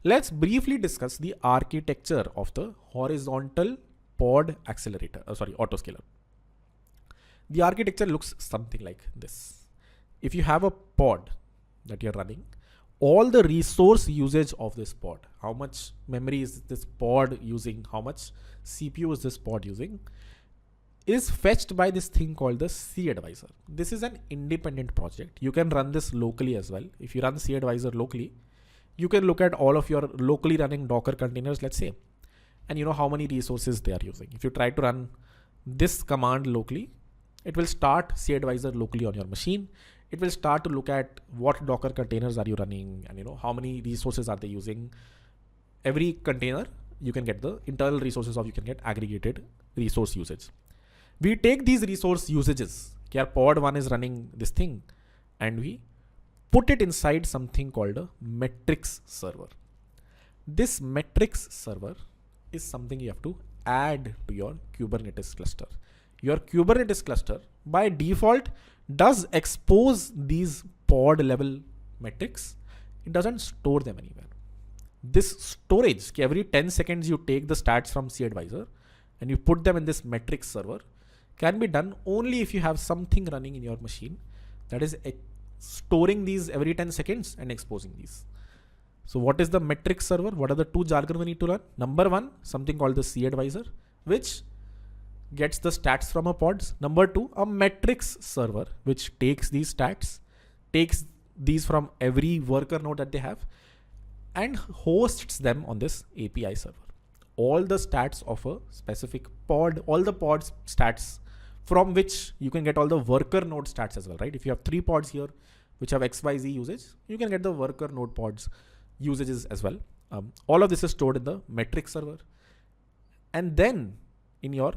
Let's briefly discuss the architecture of the horizontal pod accelerator, autoscaler. The architecture looks something like this. If you have a pod that you're running, all the resource usage of this pod, how much memory is this pod using, how much CPU is this pod using, is fetched by this thing called the C advisor. This is an independent project. You can run this locally as well. If you run C advisor locally, you can look at all of your locally running Docker containers, let's say, and you know how many resources they are using. If you try to run this command locally, it will start C advisor locally on your machine. It will start to look at what Docker containers are you running and how many resources are they using. Every container you can get the internal resources of, you can get aggregated resource usage. We take these resource usages, pod 1 is running this thing, and we put it inside something called a metrics server. This metrics server is something you have to add to your Kubernetes cluster. Your Kubernetes cluster by default does expose these pod level metrics. It doesn't store them anywhere. This storage, every 10 seconds you take the stats from C advisor and you put them in this metrics server, can be done only if you have something running in your machine that is storing these every 10 seconds and exposing these. So what is the metrics server? What are the two jargon we need to learn? Number one, something called the C advisor, which gets the stats from a pods. Number two, a metrics server, which takes these stats, takes these from every worker node that they have, and hosts them on this API server. All the stats of a specific pod, all the pods stats from which you can get all the worker node stats as well, right? If you have 3 pods here, which have XYZ usage, you can get the worker node pods usages as well. All of this is stored in the metrics server. And then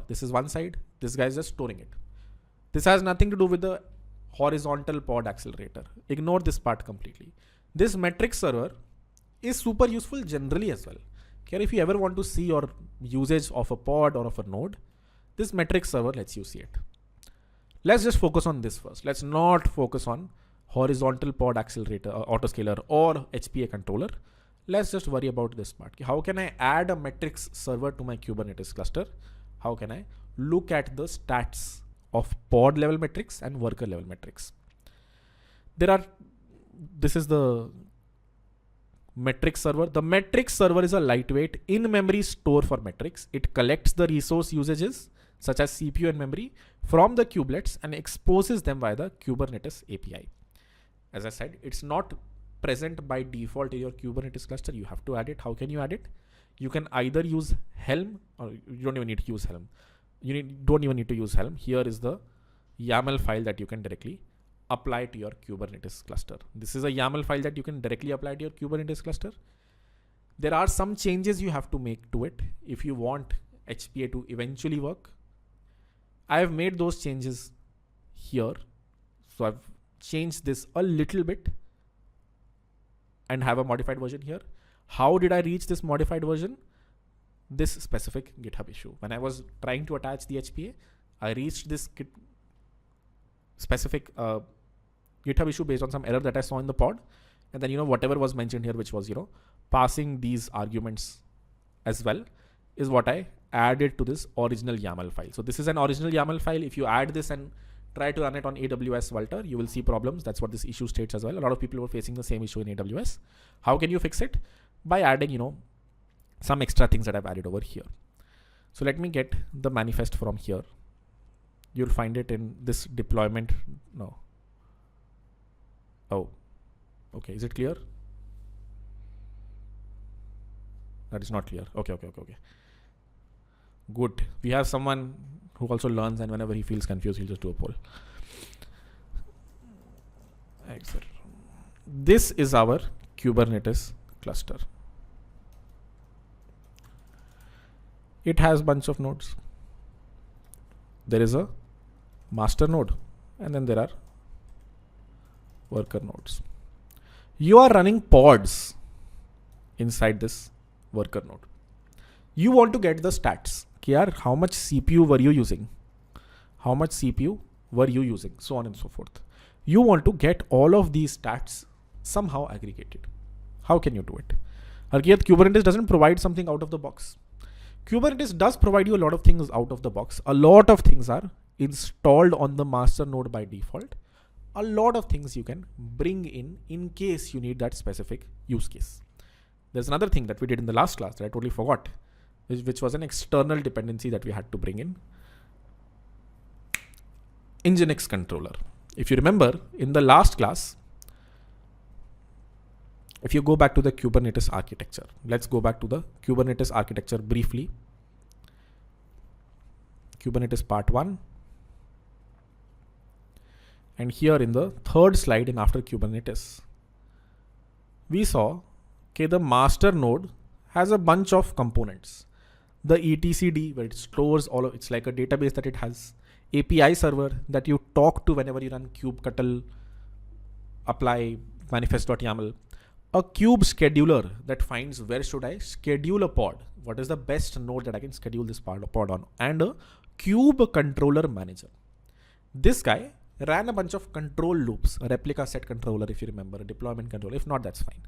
this is one side, this guy is just storing it. This has nothing to do with the horizontal pod accelerator. Ignore this part completely. This metrics server is super useful generally as well. If you ever want to see your usage of a pod or of a node, this metrics server lets you see it. Let's just focus on this first. Let's not focus on horizontal pod accelerator, autoscaler, or HPA controller. Let's just worry about this part. How can I add a metrics server to my Kubernetes cluster? How can I look at the stats of pod level metrics and worker level metrics? This is the Metrics server. The metrics server is a lightweight in-memory store for metrics. It collects the resource usages such as CPU and memory from the kubelets and exposes them via the Kubernetes API. As I said, it's not present by default in your Kubernetes cluster. You have to add it. How can you add it? You can either use Helm, or you don't even need to use Helm. Don't even need to use Helm. Here is the YAML file that you can directly apply to your Kubernetes cluster. This is a YAML file that you can directly apply to your Kubernetes cluster. There are some changes you have to make to it if you want HPA to eventually work. I have made those changes here. So I've changed this a little bit and have a modified version here. How did I reach this modified version? This specific GitHub issue. When I was trying to attach the HPA, I reached this specific GitHub issue based on some error that I saw in the pod. And then, whatever was mentioned here, which was, passing these arguments as well, is what I added to this original YAML file. So this is an original YAML file. If you add this and try to run it on AWS Vultr, you will see problems. That's what this issue states as well. A lot of people were facing the same issue in AWS. How can you fix it? By adding, some extra things that I've added over here. So let me get the manifest from here. You'll find it in this deployment. No. Oh, okay. Is it clear? That is not clear. Okay. Good. We have someone who also learns, and whenever he feels confused, he'll just do a poll. Excellent. This is our Kubernetes cluster. It has a bunch of nodes. There is a master node, and then there are worker nodes. You are running pods inside this worker node. You want to get the stats. How much CPU were you using? How much CPU were you using? So on and so forth. You want to get all of these stats somehow aggregated. How can you do it? Kubernetes doesn't provide something out of the box. Kubernetes does provide you a lot of things out of the box. A lot of things are installed on the master node by default. A lot of things you can bring in case you need that specific use case. There's another thing that we did in the last class that I totally forgot, which was an external dependency that we had to bring in. Nginx controller. If you remember in the last class, if you go back to the Kubernetes architecture, let's go back to the Kubernetes architecture briefly. Kubernetes part 1. And here in the third slide in after Kubernetes, we saw, the master node has a bunch of components. The etcd, where it stores all of, it's like a database that it has. API server that you talk to whenever you run kubectl apply manifest.yaml. A kube scheduler that finds where should I schedule a pod. What is the best node that I can schedule this pod on. And a kube controller manager. This guy ran a bunch of control loops, a replica set controller, if you remember, a deployment controller. If not, that's fine.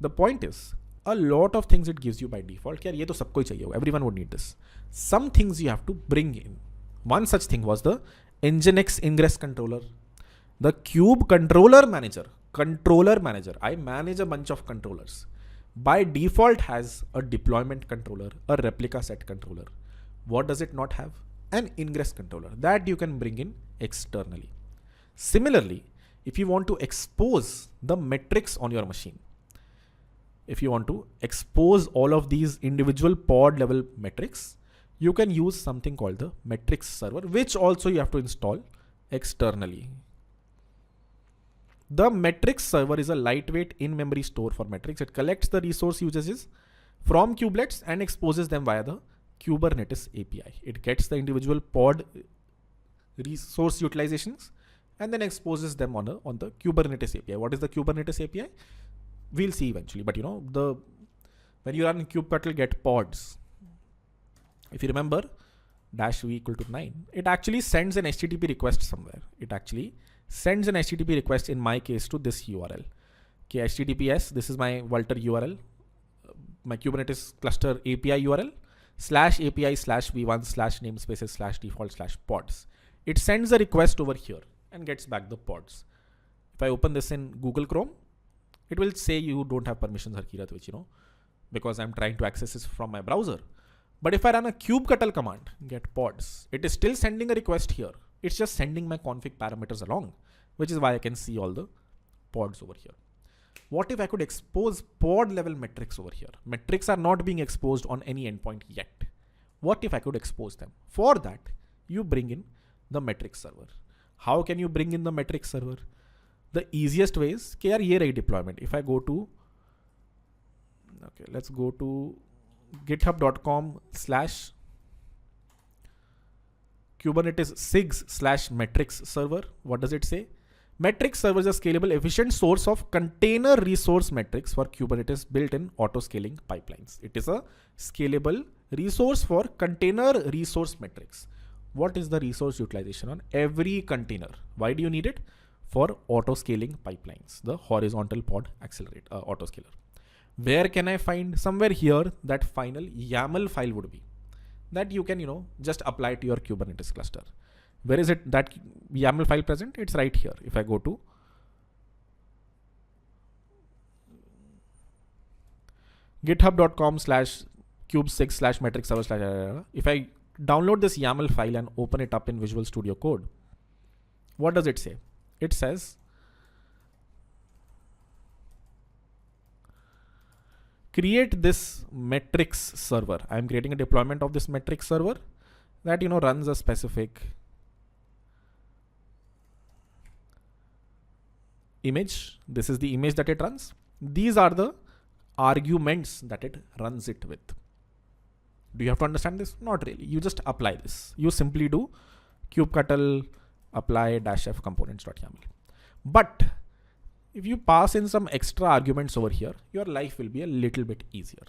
The point is, a lot of things it gives you by default. Everyone would need this. Some things you have to bring in. One such thing was the Nginx ingress controller, the kube controller manager. I manage a bunch of controllers. By default has a deployment controller, a replica set controller. What does it not have? An ingress controller that you can bring in externally. Similarly, if you want to expose the metrics on your machine, if you want to expose all of these individual pod level metrics, you can use something called the metrics server, which also you have to install externally. The metrics server is a lightweight in-memory store for metrics. It collects the resource usages from kubelets and exposes them via the Kubernetes API. It gets the individual pod resource utilizations and then exposes them on the Kubernetes API. What is the Kubernetes API? We'll see eventually, but when you run kubectl get pods, if you remember -v equal to 9, it actually sends an HTTP request somewhere. It actually sends an HTTP request in my case to this URL. HTTPS, this is my Vultr URL, my Kubernetes cluster API URL, /API/v1/namespaces/default/pods. It sends a request over here and gets back the pods. If I open this in Google Chrome, It will say you don't have permissions, Harkirat, which, because I'm trying to access this from my browser. But if I run a kubectl command, get pods, it is still sending a request here. It's just sending my config parameters along, which is why I can see all the pods over here. What if I could expose pod level metrics over here? Metrics are not being exposed on any endpoint yet. What if I could expose them? For that, you bring in the metrics server. How can you bring in the metrics server? The easiest way is KRE deployment. If I go to, okay, let's go to github.com/Kubernetes SIGs/metrics server. What does it say? Metrics server is a scalable, efficient source of container resource metrics for Kubernetes built-in auto-scaling pipelines. It is a scalable resource for container resource metrics. What is the resource utilization on every container? Why do you need it? For auto-scaling pipelines, the horizontal pod accelerate autoscaler. Where can I find? Somewhere here that final YAML file would be that you can, just apply to your Kubernetes cluster. Where is it that YAML file present? It's right here. If I go to github.com/kube6/metrics server/, if I download this YAML file and open it up in Visual Studio Code, what does it say? It says create this metrics server. I'm creating a deployment of this metrics server that runs a specific image. This is the image that it runs. These are the arguments that it runs it with. Do you have to understand this? Not really. You just apply this. You simply do kubectl apply -f components.yaml. But if you pass in some extra arguments over here, your life will be a little bit easier.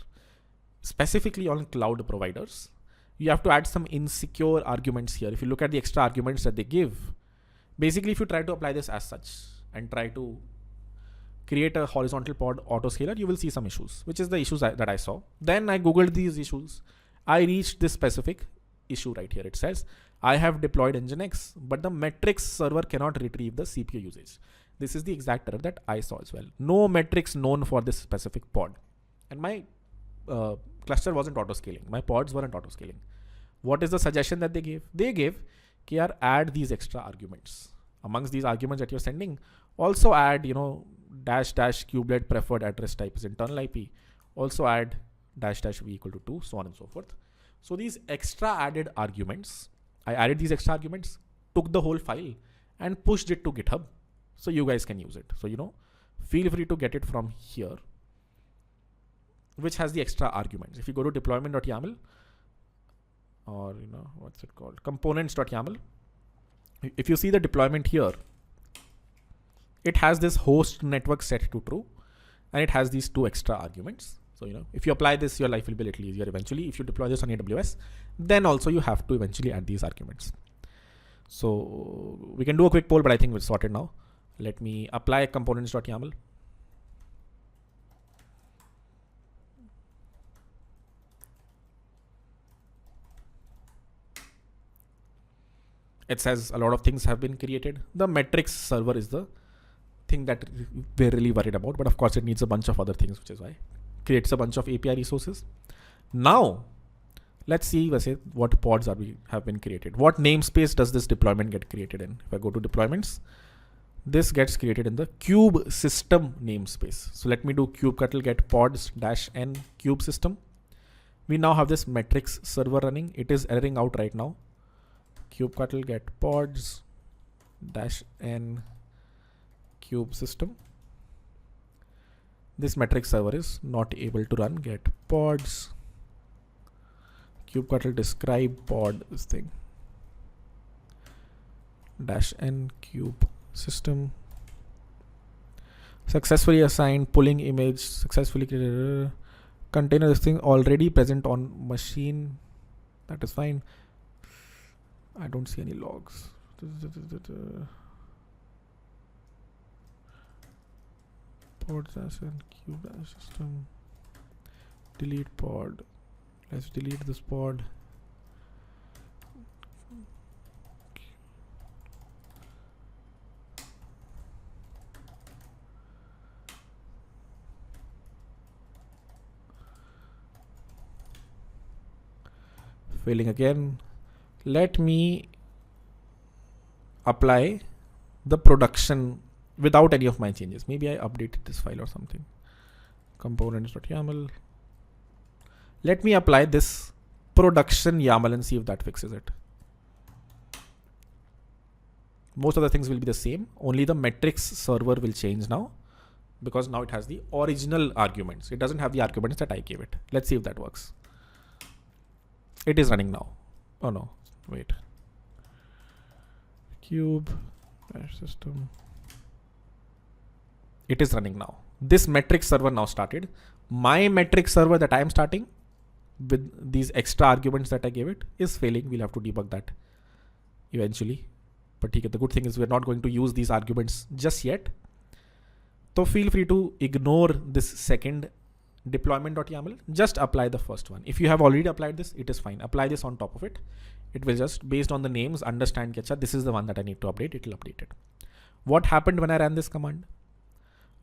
Specifically on cloud providers, you have to add some insecure arguments here. If you look at the extra arguments that they give, basically if you try to apply this as such and try to create a horizontal pod autoscaler, you will see some issues, which is the issues that I saw. Then I Googled these issues. I reached this specific issue right here. It says, I have deployed Nginx, but the metrics server cannot retrieve the CPU usage. This is the exact error that I saw as well. No metrics known for this specific pod. And my cluster wasn't autoscaling. My pods weren't autoscaling. What is the suggestion that they gave? They gave, KR, add these extra arguments. Amongst these arguments that you're sending, also add, --kubelet preferred address type is internal IP. Also add --v equal to 2, so on and so forth. So these extra added arguments, I added these extra arguments, took the whole file and pushed it to GitHub. So you guys can use it. So, feel free to get it from here, which has the extra arguments. If you go to deployment.yaml or, what's it called? Components.yaml. If you see the deployment here, it has this host network set to true and it has these two extra arguments. So, if you apply this, your life will be a little easier eventually. If you deploy this on AWS, then also you have to eventually add these arguments. So we can do a quick poll, but I think we're sorted now. Let me apply components.yaml. It says a lot of things have been created. The metrics server is the thing that we're really worried about, but of course it needs a bunch of other things, which is why it creates a bunch of API resources. Now, let's see what pods have been created. What namespace does this deployment get created in? If I go to deployments, this gets created in the kube system namespace. So let me do kubectl get pods -n kube system. We now have this metrics server running. It is erroring out right now. Kubectl get pods -n kube system. This metrics server is not able to run. Get pods kubectl describe pod this thing -n kube system successfully assigned pulling image successfully created container this thing already present on machine. That is fine. I don't see any logs. Pods -n kube system delete pod. Let's delete this pod. Failing again. Let me apply the production without any of my changes. Maybe I updated this file or something. Components.yaml. Let me apply this production YAML and see if that fixes it. Most of the things will be the same. Only the metrics server will change now, because now it has the original arguments. It doesn't have the arguments that I gave it. Let's see if that works. It is running now. Oh no, wait. Cube system. It is running now. This metrics server now started. My metrics server that I am starting with these extra arguments that I gave it is failing. We'll have to debug that eventually. But the good thing is we're not going to use these arguments just yet. So feel free to ignore this second deployment.yaml. Just apply the first one. If you have already applied this, it is fine. Apply this on top of it. It will just, based on the names, understand, this is the one that I need to update. It will update it. What happened when I ran this command?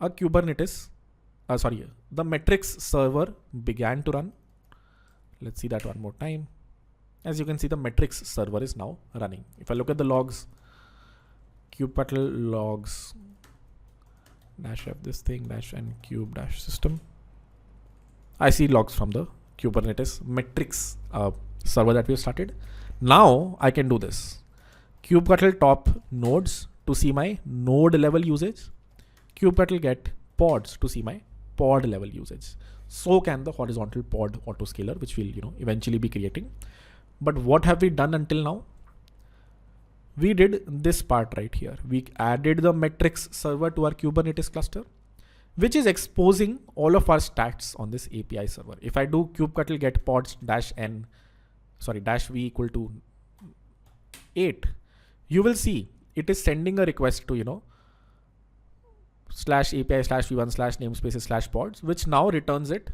A Kubernetes, the metrics server began to run. Let's see that one more time. As you can see, the metrics server is now running. If I look at the logs, kubectl logs -f this thing -n cube -system. I see logs from the Kubernetes metrics server that we have started. Now I can do this. Kubectl top nodes to see my node level usage. Kubectl get pods to see my pod level usage. So can the horizontal pod autoscaler, which we'll eventually be creating. But what have we done until now? We did this part right here. We added the metrics server to our Kubernetes cluster, which is exposing all of our stats on this API server. If I do kubectl get pods -v equal to 8, you will see it is sending a request to /API/v1/namespaces/pods, which now returns it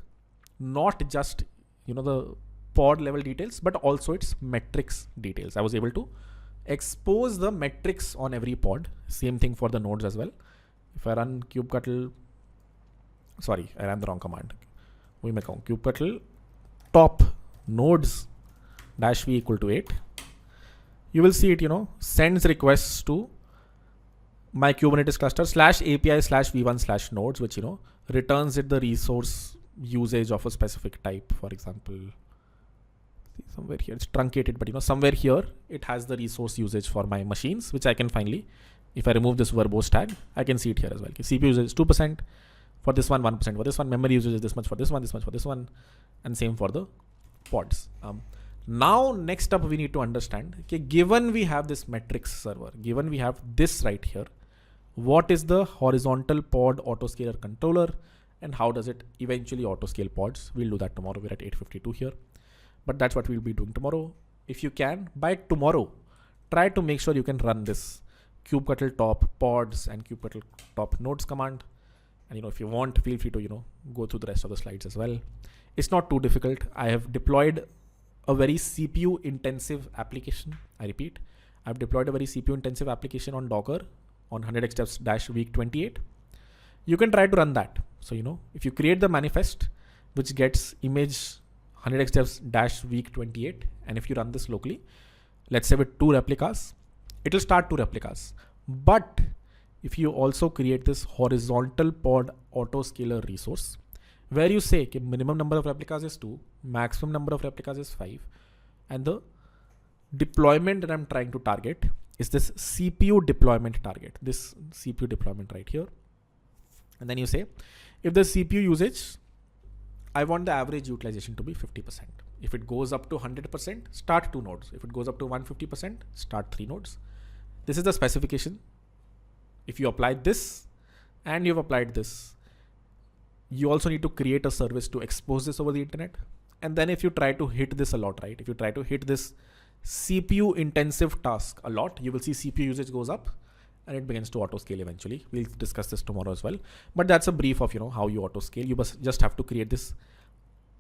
not just the pod level details, but also its metrics details. I was able to expose the metrics on every pod. Same thing for the nodes as well. If I run kubectl, I ran the wrong command. We make kubectl top nodes -v equal to 8. You will see it, sends requests to my Kubernetes cluster /API/v1/nodes, which, returns it the resource usage of a specific type. For example, somewhere here it's truncated, but somewhere here it has the resource usage for my machines, which I can finally, if I remove this verbose tag, I can see it here as well. CPU usage is 2%, for this one 1%, for this one memory usage is this much for this one, this much for this one, and same for the pods. Now next up we need to understand, given we have this metrics server, given we have this right here, what is the horizontal pod autoscaler controller and how does it eventually autoscale pods? We'll do that tomorrow. We're at 8:52 here. But that's what we'll be doing tomorrow. If you can, by tomorrow, try to make sure you can run this kubectl top pods and kubectl top nodes command. And if you want, feel free to go through the rest of the slides as well. It's not too difficult. I have deployed a very CPU intensive application. I repeat, I've deployed a very CPU intensive application on Docker on 100x steps -week 28. You can try to run that. So if you create the manifest, which gets image 100x steps -week 28, and if you run this locally, let's say with 2 replicas, it will start 2 replicas. But if you also create this horizontal pod autoscaler resource, where you say minimum number of replicas is 2, maximum number of replicas is 5, and the deployment that I'm trying to target is this CPU deployment target, this CPU deployment right here. And then you say, if the CPU usage, I want the average utilization to be 50%. If it goes up to 100%, start 2 nodes. If it goes up to 150%, start 3 nodes. This is the specification. If you apply this and you've applied this, you also need to create a service to expose this over the internet. And then if you try to hit this a lot, right? If you try to hit this CPU intensive task a lot, you will see CPU usage goes up and it begins to auto scale eventually. We'll discuss this tomorrow as well. But that's a brief of how you auto scale. You must just have to create this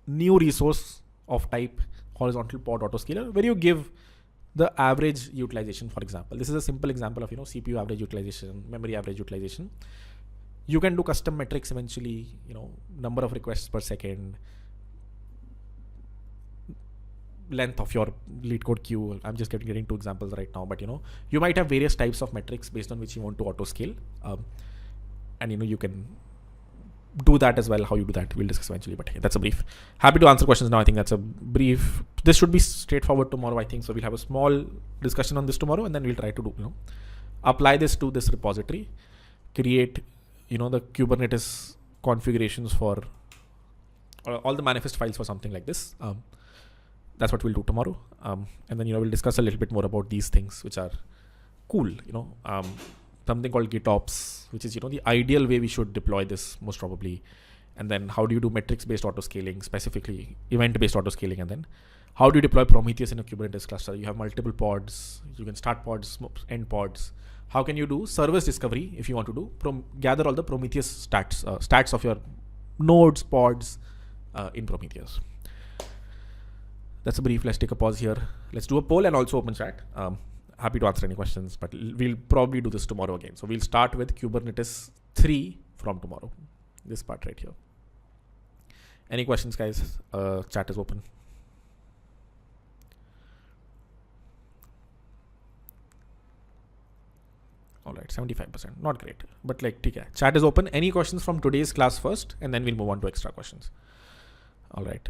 new resource of type horizontal pod autoscaler where you give the average utilization, for example. This is a simple example of CPU average utilization, memory average utilization. You can do custom metrics eventually, number of requests per second, length of your lead code queue. I'm just getting two examples right now, but you might have various types of metrics based on which you want to auto scale, and you can do that as well. How you do that, we'll discuss eventually, but hey, that's a brief. Happy to answer questions now. I think that's a brief. This should be straightforward tomorrow, I think. So we'll have a small discussion on this tomorrow, and then we'll try to do, apply this to this repository, create, the Kubernetes configurations for all the manifest files for something like this. That's what we'll do tomorrow. And then, we'll discuss a little bit more about these things, which are cool, something called GitOps, which is, the ideal way we should deploy this most probably. And then how do you do metrics-based auto-scaling, specifically event-based auto-scaling? And then how do you deploy Prometheus in a Kubernetes cluster? You have multiple pods. You can start pods, end pods. How can you do service discovery if you want to do? Gather all the Prometheus stats of your nodes, pods in Prometheus. That's a brief. Let's take a pause here. Let's do a poll and also open chat. Happy to answer any questions, but we'll probably do this tomorrow again. So we'll start with Kubernetes 3 from tomorrow. This part right here. Any questions, guys? Chat is open. All right, 75%. Not great, but chat is open. Any questions from today's class first, and then we'll move on to extra questions. All right.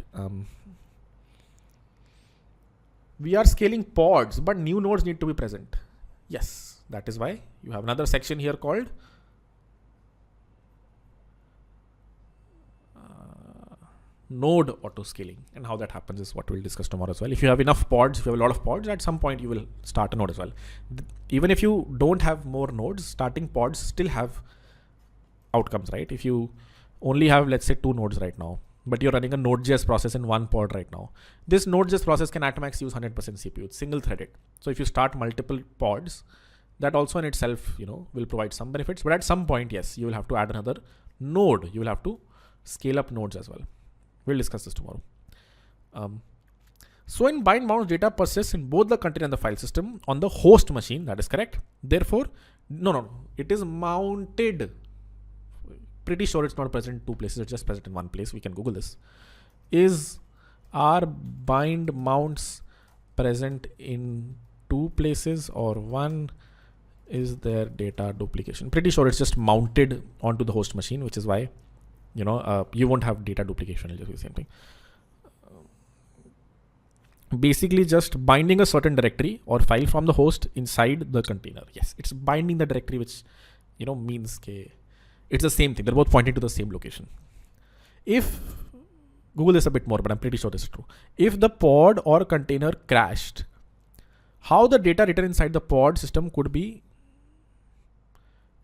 We are scaling pods, but new nodes need to be present. Yes, that is why you have another section here called node auto scaling, and how that happens is what we'll discuss tomorrow as well. If you have enough pods, if you have a lot of pods, at some point you will start a node as well. Even if you don't have more nodes, starting pods still have outcomes, right? If you only have, let's say, 2 nodes right now, but you're running a Node.js process in one pod right now, this Node.js process can at max use 100% CPU. It's single threaded. So if you start multiple pods, that also in itself, will provide some benefits. But at some point, yes, you will have to add another node. You will have to scale up nodes as well. We'll discuss this tomorrow. So in bind bounds, data persists in both the container and the file system on the host machine. That is correct. Therefore, no, it is mounted. Pretty sure it's not present in 2 places. It's just present in 1 place. We can Google this. Are bind mounts present in 2 places or 1? Is there data duplication? Pretty sure it's just mounted onto the host machine, which is why, you won't have data duplication. It'll just be the same thing. Basically just binding a certain directory or file from the host inside the container. Yes, it's binding the directory, which, means it's the same thing. They're both pointing to the same location. If Google this a bit more, but I'm pretty sure this is true. If the pod or container crashed, how the data written inside the pod system could be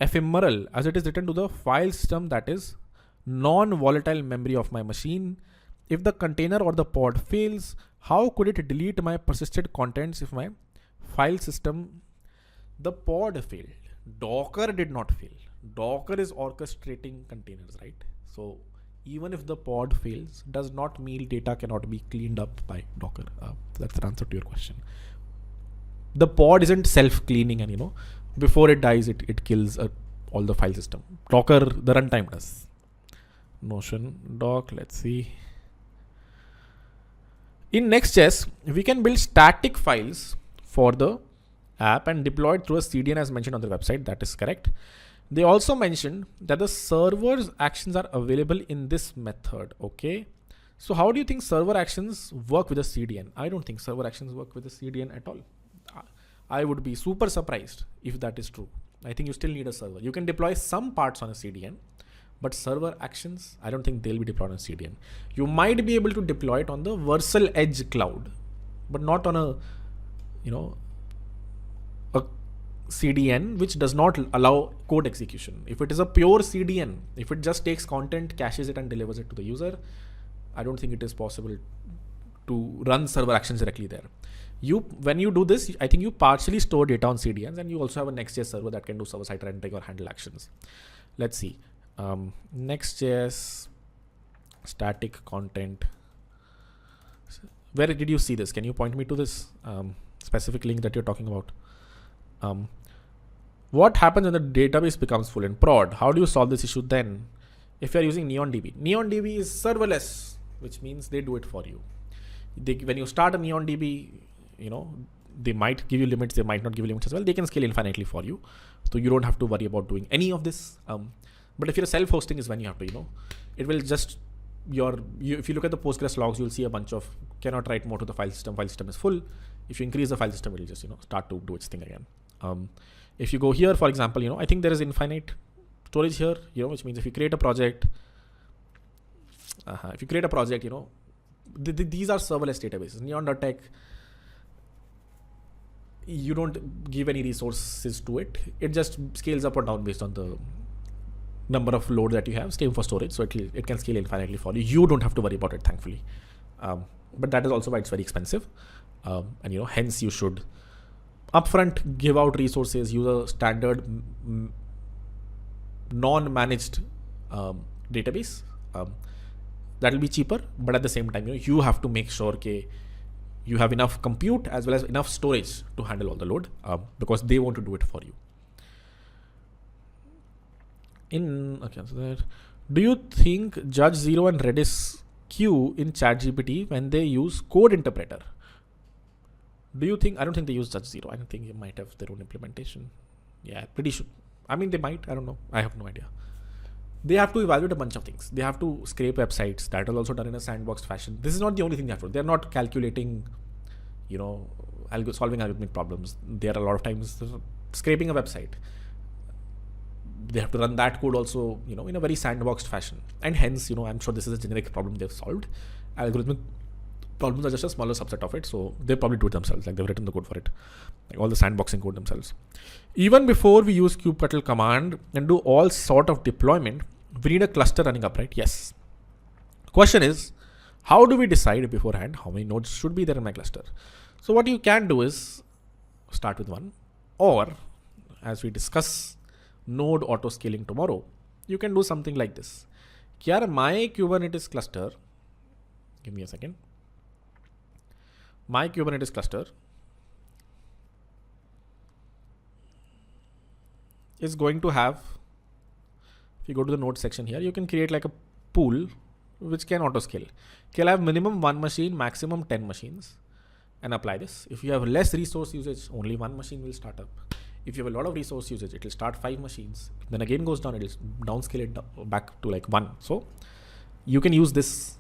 ephemeral, as it is written to the file system that is non-volatile memory of my machine. If the container or the pod fails, how could it delete my persisted contents if my file system, the pod failed? Docker did not fail. Docker is orchestrating containers, right? So even if the pod fails, does not mean data cannot be cleaned up by Docker. That's the answer to your question. The pod isn't self-cleaning, and before it dies, it kills all the file system. Docker, the runtime does. Notion doc, let's see. In Next.js, we can build static files for the app and deploy it through a CDN as mentioned on their website. That is correct. They also mentioned that the server's actions are available in this method. Okay. So how do you think server actions work with a CDN? I don't think server actions work with a CDN at all. I would be super surprised if that is true. I think you still need a server. You can deploy some parts on a CDN, but server actions, I don't think they'll be deployed on a CDN. You might be able to deploy it on the Versal Edge cloud, but not on a CDN which does not allow code execution. If it is a pure CDN, if it just takes content, caches it and delivers it to the user, I don't think it is possible to run server actions directly there. When you do this, I think you partially store data on CDNs, and you also have a Next.js server that can do server-side rendering or handle actions. Let's see. Next.js static content. Where did you see this? Can you point me to this specific link that you're talking about? What happens when the database becomes full in prod? How do you solve this issue then? If you're using NeonDB. NeonDB is serverless, which means they do it for you. when you start a Neon DB, they might give you limits, they might not give you limits as well. They can scale infinitely for you. So you don't have to worry about doing any of this. But if you're a self-hosting is when you have to, it will just, if you look at the Postgres logs, you'll see a bunch of cannot write more to the file system is full. If you increase the file system, it will just, start to do its thing again. If you go here, for example, I think there is infinite storage here, which means if you create a project, these are serverless databases. Neon.tech, you don't give any resources to it. It just scales up or down based on the number of load that you have. Same for storage, so it can scale infinitely for you. You don't have to worry about it, thankfully. But that is also why it's very expensive. And hence you should upfront give out resources, use a standard non-managed database. That will be cheaper, but at the same time, you have to make sure you have enough compute as well as enough storage to handle all the load, because they want to do it for you. Do you think Judge Zero and Redis Q in ChatGPT when they use code interpreter? Do you think? I don't think they use Judge Zero. I don't think they might have their own implementation. Yeah, pretty sure. I mean, they might. I don't know. I have no idea. They have to evaluate a bunch of things. They have to scrape websites. That is also done in a sandboxed fashion. This is not the only thing they have to do. They're not calculating, solving algorithmic problems. There are a lot of times scraping a website. They have to run that code also, in a very sandboxed fashion. And hence, I'm sure this is a generic problem they've solved. Algorithmic problems are just a smaller subset of it. So they probably do it themselves. Like they've written the code for it. Like all the sandboxing code themselves. Even before we use kubectl command and do all sort of deployment, we need a cluster running up, right? Yes. Question is, how do we decide beforehand how many nodes should be there in my cluster? So what you can do is start with one, or as we discuss node auto scaling tomorrow, you can do something like this. Here, my Kubernetes cluster, give me a second. My Kubernetes cluster is going to have, if you go to the node section here, you can create like a pool which can auto scale. Can I have minimum 1 machine, maximum 10 machines, and apply this. If you have less resource usage, only 1 machine will start up. If you have a lot of resource usage, it will start 5 machines. Then again goes down, it will downscale it back to like 1. So you can use this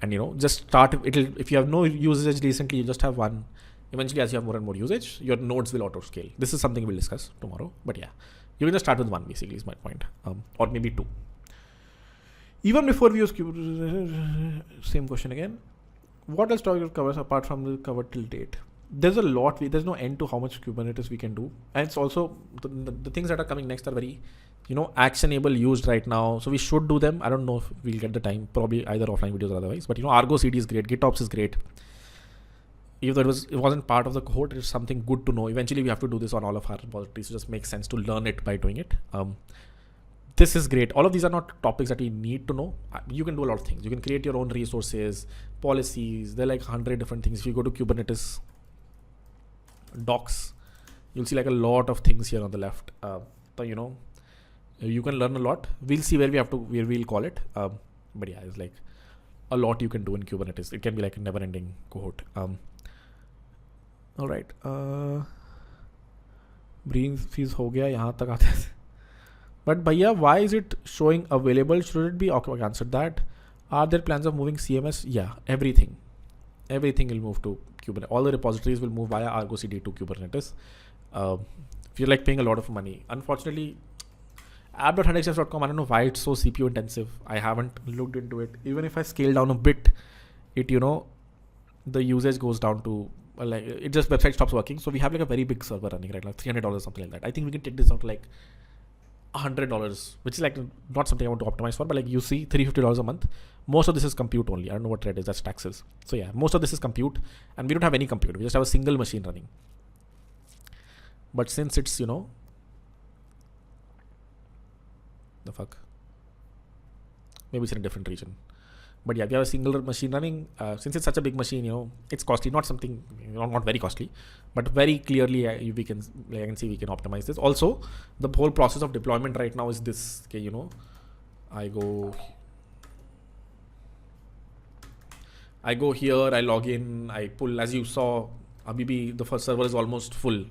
and just start. If you have no usage recently, you just have 1. Eventually, as you have more and more usage, your nodes will auto scale. This is something we'll discuss tomorrow. But yeah, you can just start with 1 basically is my point, or maybe 2. Even before we use same question again. What else do covers apart from the cover till date? There's a lot. There's no end to how much Kubernetes we can do, and it's also the things that are coming next are very, actionable, used right now. So we should do them. I don't know if we'll get the time. Probably either offline videos or otherwise. But Argo CD is great. GitOps is great. Even though it wasn't part of the cohort, it's something good to know. Eventually, we have to do this on all of our repositories. So it just makes sense to learn it by doing it. This is great. All of these are not topics that we need to know. You can do a lot of things. You can create your own resources, policies. There are like 100 different things. If you go to Kubernetes docs, you'll see like a lot of things here on the left. So you can learn a lot. We'll see where we'll call it. But yeah, it's like a lot you can do in Kubernetes. It can be like a never-ending cohort. All right. Breathing fees ho gaya. Yahan tak aate. But bhaiya, why is it showing available? Should it be? Okay, I answered that. Are there plans of moving CMS? Yeah, everything will move to Kubernetes. All the repositories will move via Argo CD to Kubernetes. If you're like paying a lot of money, unfortunately, app.100xs.com, I don't know why it's so CPU intensive. I haven't looked into it. Even if I scale down a bit, it the usage goes down to like it just website stops working. So we have like a very big server running right, like $300 something like that. I think we can take this out to like $100, which is like not something I want to optimize for, but like you see $350 a month. Most of this is compute only. I don't know what rate is. That's taxes. So yeah, most of this is compute, and we don't have any compute. We just have a single machine running. But since it's the fuck, maybe it's in a different region. But yeah, we have a single machine running. Since it's such a big machine, it's costly. Not something, not very costly, but very clearly I can see we can optimize this. Also, the whole process of deployment right now is this. Okay, I go here, I log in, I pull, as you saw, Abibi, the first server is almost full.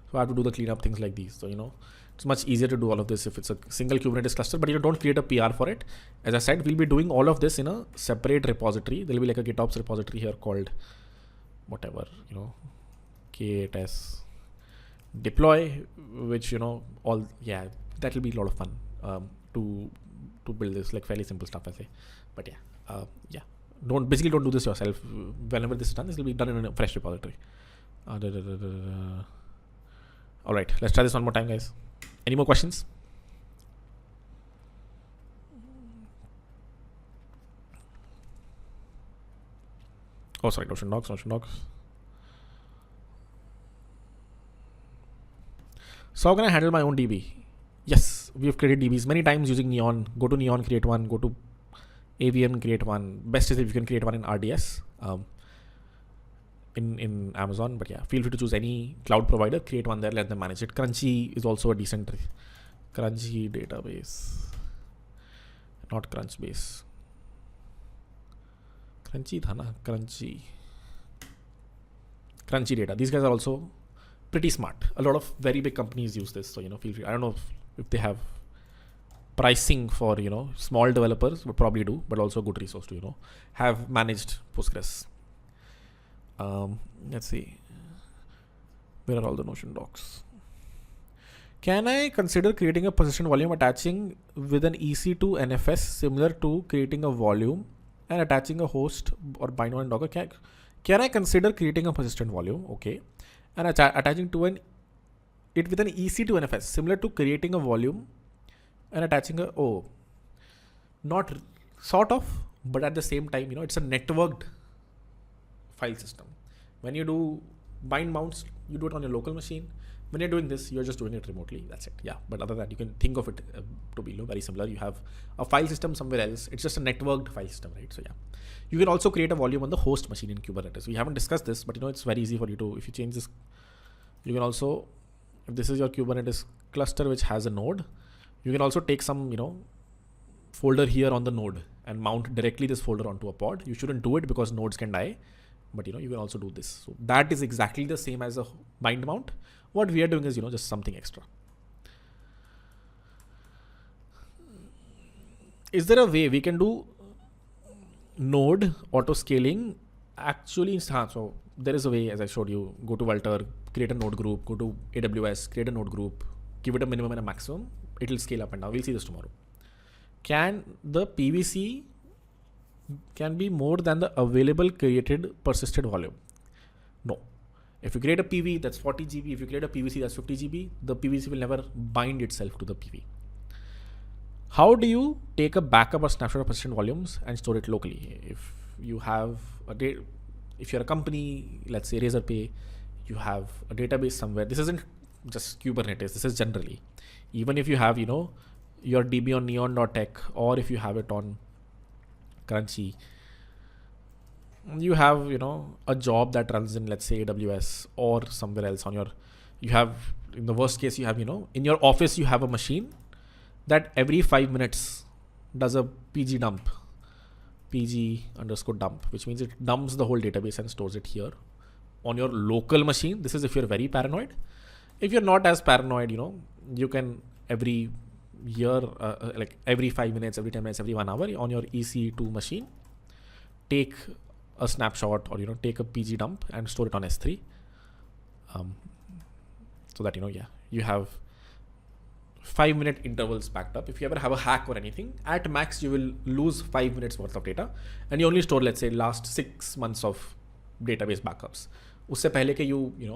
So I have to do the cleanup, things like these. So, it's much easier to do all of this if it's a single Kubernetes cluster, but don't create a PR for it. As I said, we'll be doing all of this in a separate repository. There'll be like a GitOps repository here called whatever, K8s deploy, which, that will be a lot of fun to build this, like fairly simple stuff, I say. But don't do this yourself. Whenever this is done, this will be done in a fresh repository. All right, let's try this one more time, guys. Any more questions? Oh, sorry, Notion docs. So how can I handle my own DB? Yes, we have created DBs many times using Neon. Go to Neon, create one. Go to AVM, create one. Best is if you can create one in RDS in Amazon. But feel free to choose any cloud provider, create one there, let them manage it. Crunchy is also a decent Crunchy database, not Crunchbase. Crunchy data. These guys are also pretty smart. A lot of very big companies use this. So, feel free. I don't know if they have pricing for, small developers, would probably do, but also a good resource to, have managed Postgres. Let's see. Where are all the Notion docs? Can I consider creating a persistent volume attaching with an EC2 NFS similar to creating a volume and attaching a host or bind on Docker? Can I consider creating a persistent volume? Okay. And attaching to it with an EC2 NFS similar to creating a volume and attaching not sort of, but at the same time, it's a networked file system. When you do bind mounts, you do it on your local machine. When you're doing this, you're just doing it remotely. That's it. Yeah. But other than that, you can think of it to be very similar. You have a file system somewhere else. It's just a networked file system, right? So you can also create a volume on the host machine in Kubernetes. We haven't discussed this, but it's very easy for you to, if you change this, you can also, if this is your Kubernetes cluster, which has a node, you can also take some, folder here on the node and mount directly this folder onto a pod. You shouldn't do it because nodes can die, but you can also do this. So that is exactly the same as a bind mount. What we are doing is, just something extra. Is there a way we can do node auto scaling? Actually, so there is a way, as I showed you. Go to Vultr, create a node group, go to AWS, create a node group, give it a minimum and a maximum. It will scale up and down. We'll see this tomorrow. Can the PVC can be more than the available created persisted volume? No. If you create a PV, that's 40 GB. If you create a PVC, that's 50 GB. The PVC will never bind itself to the PV. How do you take a backup or snapshot of persistent volumes and store it locally? If you have if you're a company, let's say Razorpay, you have a database somewhere. This isn't just Kubernetes. This is generally. Even if you have, your DB on neon.tech, or if you have it on Crunchy, you have, a job that runs in, let's say, AWS or somewhere else you have, in the worst case, you have, in your office, you have a machine that every 5 minutes does a PG _dump, which means it dumps the whole database and stores it here on your local machine. This is if you're very paranoid. If you're not as paranoid, you can every year, like every 5 minutes, every 10 minutes, every 1 hour on your EC2 machine, take a snapshot or, take a PG dump and store it on S3. So that, you have 5-minute intervals backed up. If you ever have a hack or anything, at max, you will lose 5 minutes worth of data and you only store, let's say, last 6 months of database backups. Usse pehle ke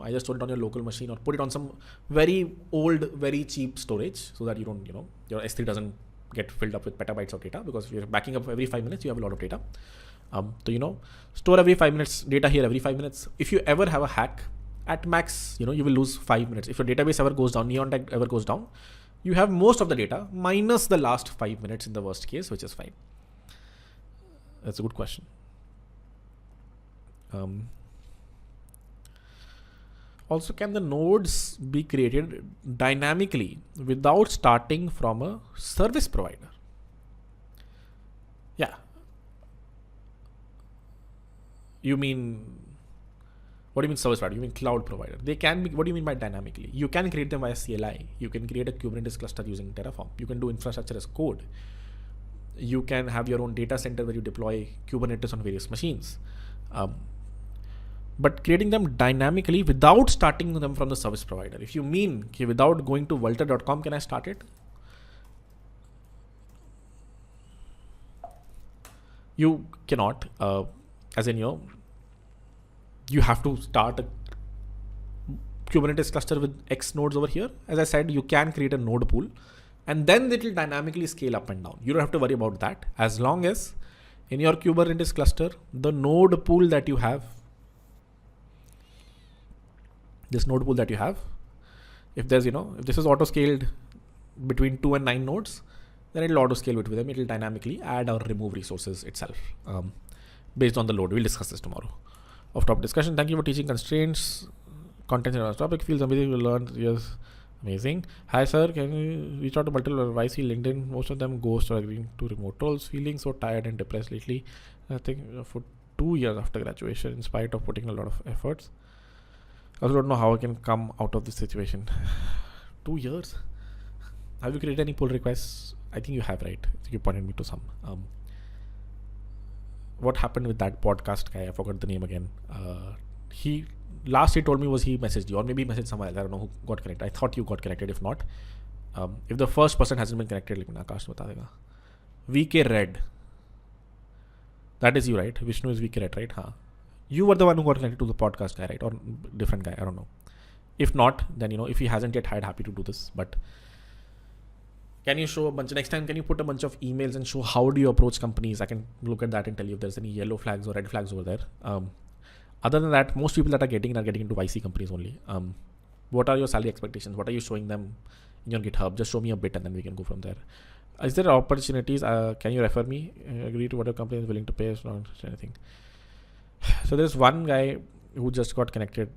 I just store it on your local machine or put it on some very old, very cheap storage so that you don't, your S3 doesn't get filled up with petabytes of data, because if you're backing up every 5 minutes, you have a lot of data. So, store every 5 minutes, data here every 5 minutes. If you ever have a hack, at max, you will lose 5 minutes. If your database ever goes down, Neon Tech ever goes down, you have most of the data minus the last 5 minutes in the worst case, which is fine. That's a good question. Also, can the nodes be created dynamically without starting from a service provider? Yeah. You mean, what do you mean service provider? You mean cloud provider? They can be, what do you mean by dynamically? You can create them via CLI. You can create a Kubernetes cluster using Terraform. You can do infrastructure as code. You can have your own data center where you deploy Kubernetes on various machines. But creating them dynamically without starting them from the service provider. If you mean without going to vultr.com, can I start it? You cannot, as in you have to start a Kubernetes cluster with X nodes over here. As I said, you can create a node pool and then it will dynamically scale up and down. You don't have to worry about that. As long as in your Kubernetes cluster, the node pool that you have, this node pool that you have, if there's, if this is auto scaled between 2 and 9 nodes, then it'll auto scale between them. It'll dynamically add or remove resources itself based on the load. We'll discuss this tomorrow. Off top discussion. Thank you for teaching constraints. Content in our topic feels amazing to learn. Yes, amazing. Hi sir, can you reach out to multiple advice? LinkedIn, most of them ghost or agreeing to remote roles. Feeling so tired and depressed lately. I think for 2 years after graduation, in spite of putting a lot of efforts. I also don't know how I can come out of this situation. 2 years. Have you created any pull requests? I think you have, right? I think you pointed me to some. What happened with that podcast guy? I forgot the name again. He told me was he messaged you, or maybe he messaged someone else. I don't know who got connected. I thought you got connected. If not, if the first person hasn't been connected, let me Akash bata dega. VK Red. That is you, right? Vishnu is VK Red, right? Huh. You were the one who got connected to the podcast guy, right? Or different guy? I don't know. If not, then if he hasn't yet hired, happy to do this. But can you show next time, can you put a bunch of emails and show how do you approach companies? I can look at that and tell you if there's any yellow flags or red flags over there. Other than that, most people that are getting into YC companies only. What are your salary expectations? What are you showing them in your GitHub? Just show me a bit and then we can go from there. Is there opportunities? Can you refer me? Agree to what a company is willing to pay us, not anything. So there's one guy who just got connected.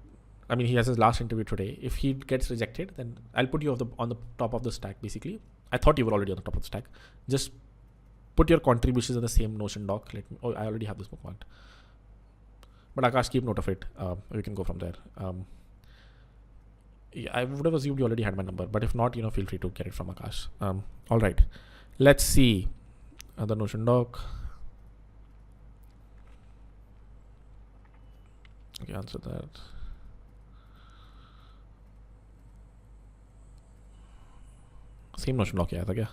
I mean, he has his last interview today. If he gets rejected, then I'll put you on the top of the stack, basically. I thought you were already on the top of the stack. Just put your contributions in the same Notion doc. I already have this bookmarked. But Akash, keep note of it. We can go from there. I would have assumed you already had my number, but if not, feel free to get it from Akash. All right. Let's see the Notion doc. Okay, answer that. Same Notion doc. Yeah.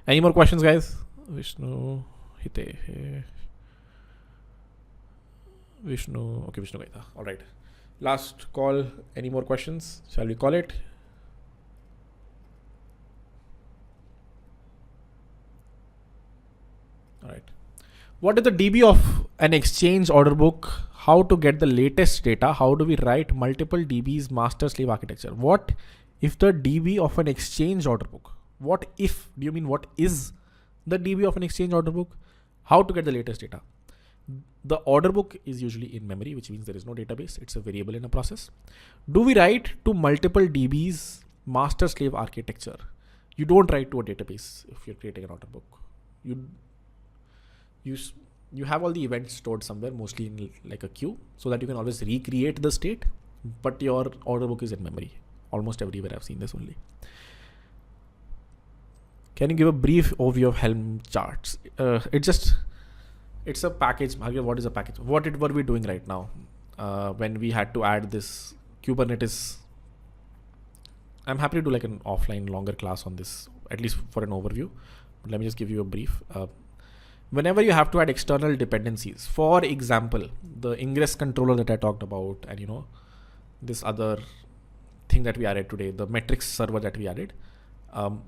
Any more questions, guys? Vishnu, Hitesh. Vishnu. Okay, Vishnu Gaita. All right. Last call. Any more questions? Shall we call it? All right. What is the DB of an exchange order book? How to get the latest data? How do we write multiple DBs master slave architecture? What if the DB of an exchange order book? What if? Do you mean what is the DB of an exchange order book? How to get the latest data? The order book is usually in memory, which means there is no database. It's a variable in a process. Do we write to multiple DBs master slave architecture? You don't write to a database if you're creating an order book. You have all the events stored somewhere, mostly in like a queue, so that you can always recreate the state, but your order book is in memory. Almost everywhere I've seen this only. Can you give a brief overview of Helm charts? It's a package. What is a package? What were we doing right now when we had to add this Kubernetes? I'm happy to do like an offline longer class on this, at least for an overview. But let me just give you a brief. Whenever you have to add external dependencies, for example, the ingress controller that I talked about, and this other thing that we added today, the metrics server that we added,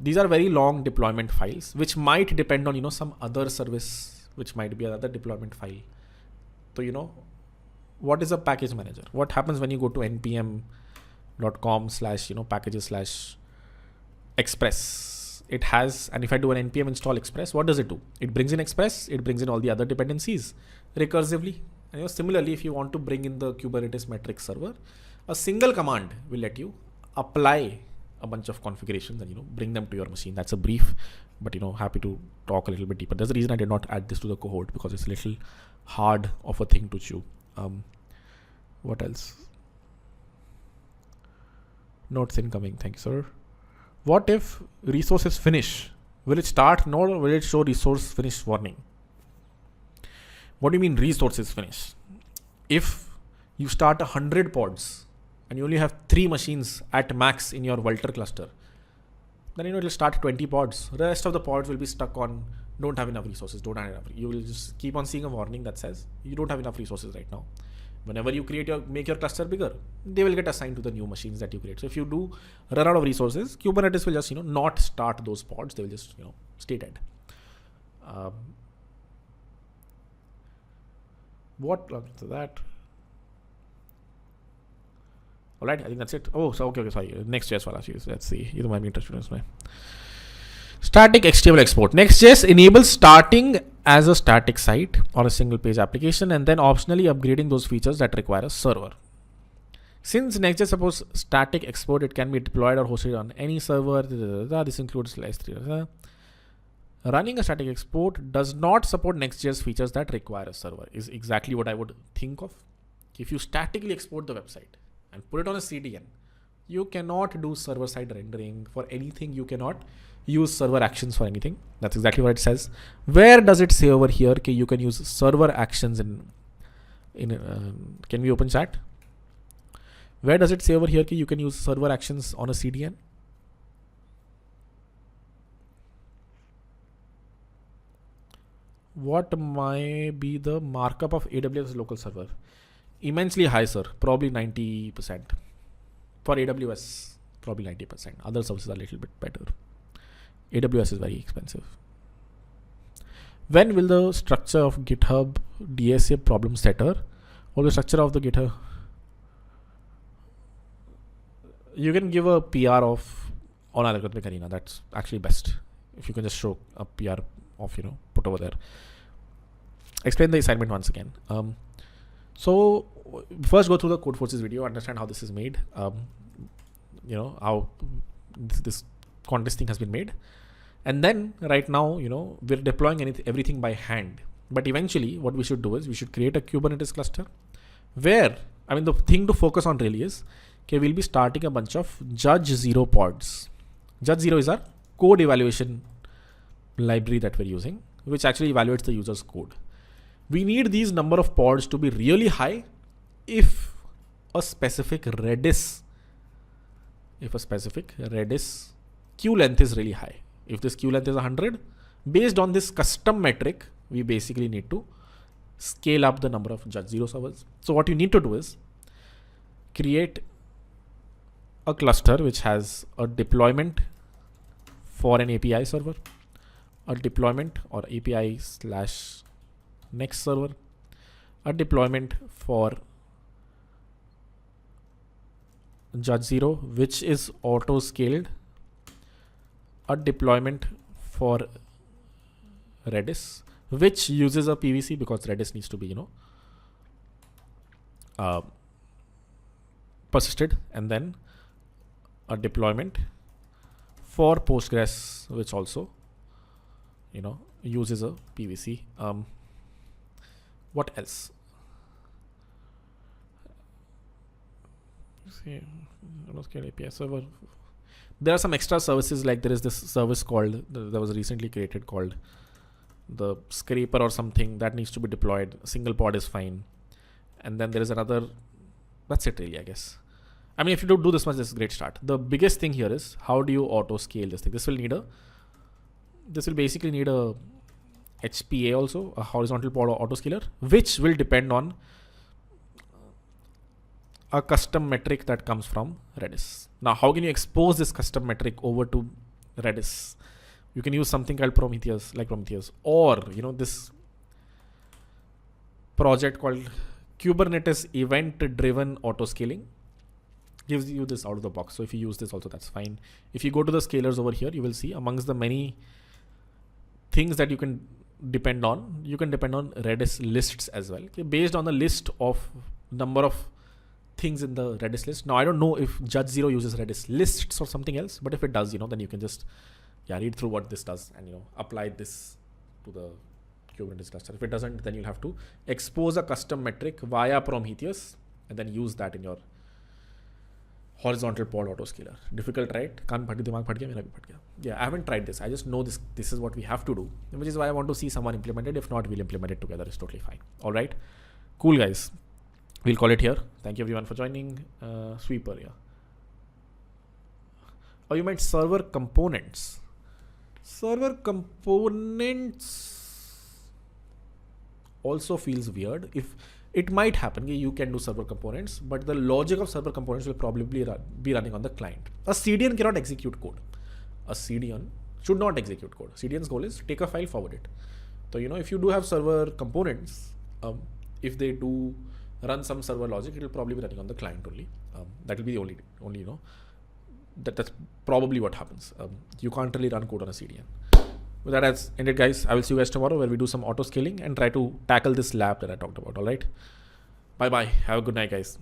these are very long deployment files, which might depend on some other service, which might be another deployment file. So what is a package manager? What happens when you go to npm.com/packages/express? It has, and if I do an npm install express, what does it do? It brings in express, it brings in all the other dependencies recursively. And similarly, if you want to bring in the Kubernetes metrics server, a single command will let you apply a bunch of configurations and bring them to your machine. That's a brief, but happy to talk a little bit deeper. There's a reason I did not add this to the cohort, because it's a little hard of a thing to chew. What else? Notes incoming. Thank you, sir. What if resources finish? Will it start node or will it show resource finish warning? What do you mean resources finish? If you start 100 pods and you only have 3 machines at max in your Vultr cluster, then it'll start 20 pods. The rest of the pods will be stuck on don't have enough resources, don't have enough. You will just keep on seeing a warning that says you don't have enough resources right now. Whenever you make your cluster bigger, they will get assigned to the new machines that you create. So if you do run out of resources, Kubernetes will just not start those pods. They will just stay dead. What after that? All right, I think that's it. Oh, so okay, sorry. Next.js wala cheez. Let's see. You might be interested in this. Static HTML export. Next.js enables starting as a static site or a single page application and then optionally upgrading those features that require a server. Since Next.js supports static export, it can be deployed or hosted on any server. This includes /3. Running a static export does not support Next.js features that require a server is exactly what I would think of. If you statically export the website and put it on a CDN, you cannot do server-side rendering for anything. You cannot use server actions for anything. That's exactly what it says. Where does it say over here? Okay, you can use server actions in can we open chat? Where does it say over here? Okay, you can use server actions on a CDN. What might be the markup of AWS local server? Immensely high, sir. Probably 90%. For AWS, probably 90%. Other services are a little bit better. AWS is very expensive. When will the structure of GitHub DSA problem setter or the structure of the GitHub? You can give a PR of on algorithmic arena. That's actually best. If you can just show a PR of, put over there. Explain the assignment once again. So first go through the code forces video, understand how this is made. How this contest thing has been made. And then right now, we're deploying everything by hand. But eventually what we should do is we should create a Kubernetes cluster where, the thing to focus on really is, we'll be starting a bunch of Judge 0 pods. Judge 0 is our code evaluation library that we're using, which actually evaluates the user's code. We need these number of pods to be really high if a specific Redis queue length is really high. If this queue length is 100, based on this custom metric, we basically need to scale up the number of Judge 0 servers. So what you need to do is create a cluster which has a deployment for an API server, a deployment or API/next server, a deployment for Judge 0, which is auto scaled, a deployment for Redis, which uses a PVC because Redis needs to be, persisted, and then a deployment for Postgres, which also, uses a PVC. What else? API server. There are some extra services, like there is this service called that was recently created called the scraper or something that needs to be deployed. A single pod is fine, and then there is another. That's it, really, I guess. If you don't do this much, this is a great start. The biggest thing here is how do you auto scale this thing? This will basically need a HPA also, a horizontal pod auto scaler, which will depend on a custom metric that comes from Redis. Now, how can you expose this custom metric over to Redis? You can use something called Prometheus, or this project called Kubernetes event-driven auto-scaling gives you this out of the box. So if you use this also, that's fine. If you go to the scalars over here, you will see amongst the many things that you can depend on Redis lists as well. Okay? Based on the list of number of things in the Redis list. Now, I don't know if Judge 0 uses Redis lists or something else, but if it does, then you can just read through what this does and apply this to the Kubernetes cluster. If it doesn't, then you'll have to expose a custom metric via Prometheus and then use that in your horizontal pod autoscaler. Difficult, right? Kaan phat gaya, dimag phat gaya, mera bhi phat gaya. Yeah, I haven't tried this. I just know this is what we have to do, which is why I want to see someone implement it. If not, we'll implement it together. It's totally fine. All right. Cool, guys. We'll call it here. Thank you everyone for joining. Sweeper, yeah. Oh, you meant server components. Server components also feels weird. If it might happen, you can do server components, but the logic of server components will probably be running on the client. A CDN cannot execute code. A CDN should not execute code. CDN's goal is take a file, forward it. So, if you do have server components, if they do run some server logic, it will probably be running on the client only. That will be the only that's probably what happens. You can't really run code on a CDN. With that as ended, guys, I will see you guys tomorrow where we do some auto scaling and try to tackle this lab that I talked about. All right. Bye bye. Have a good night, guys.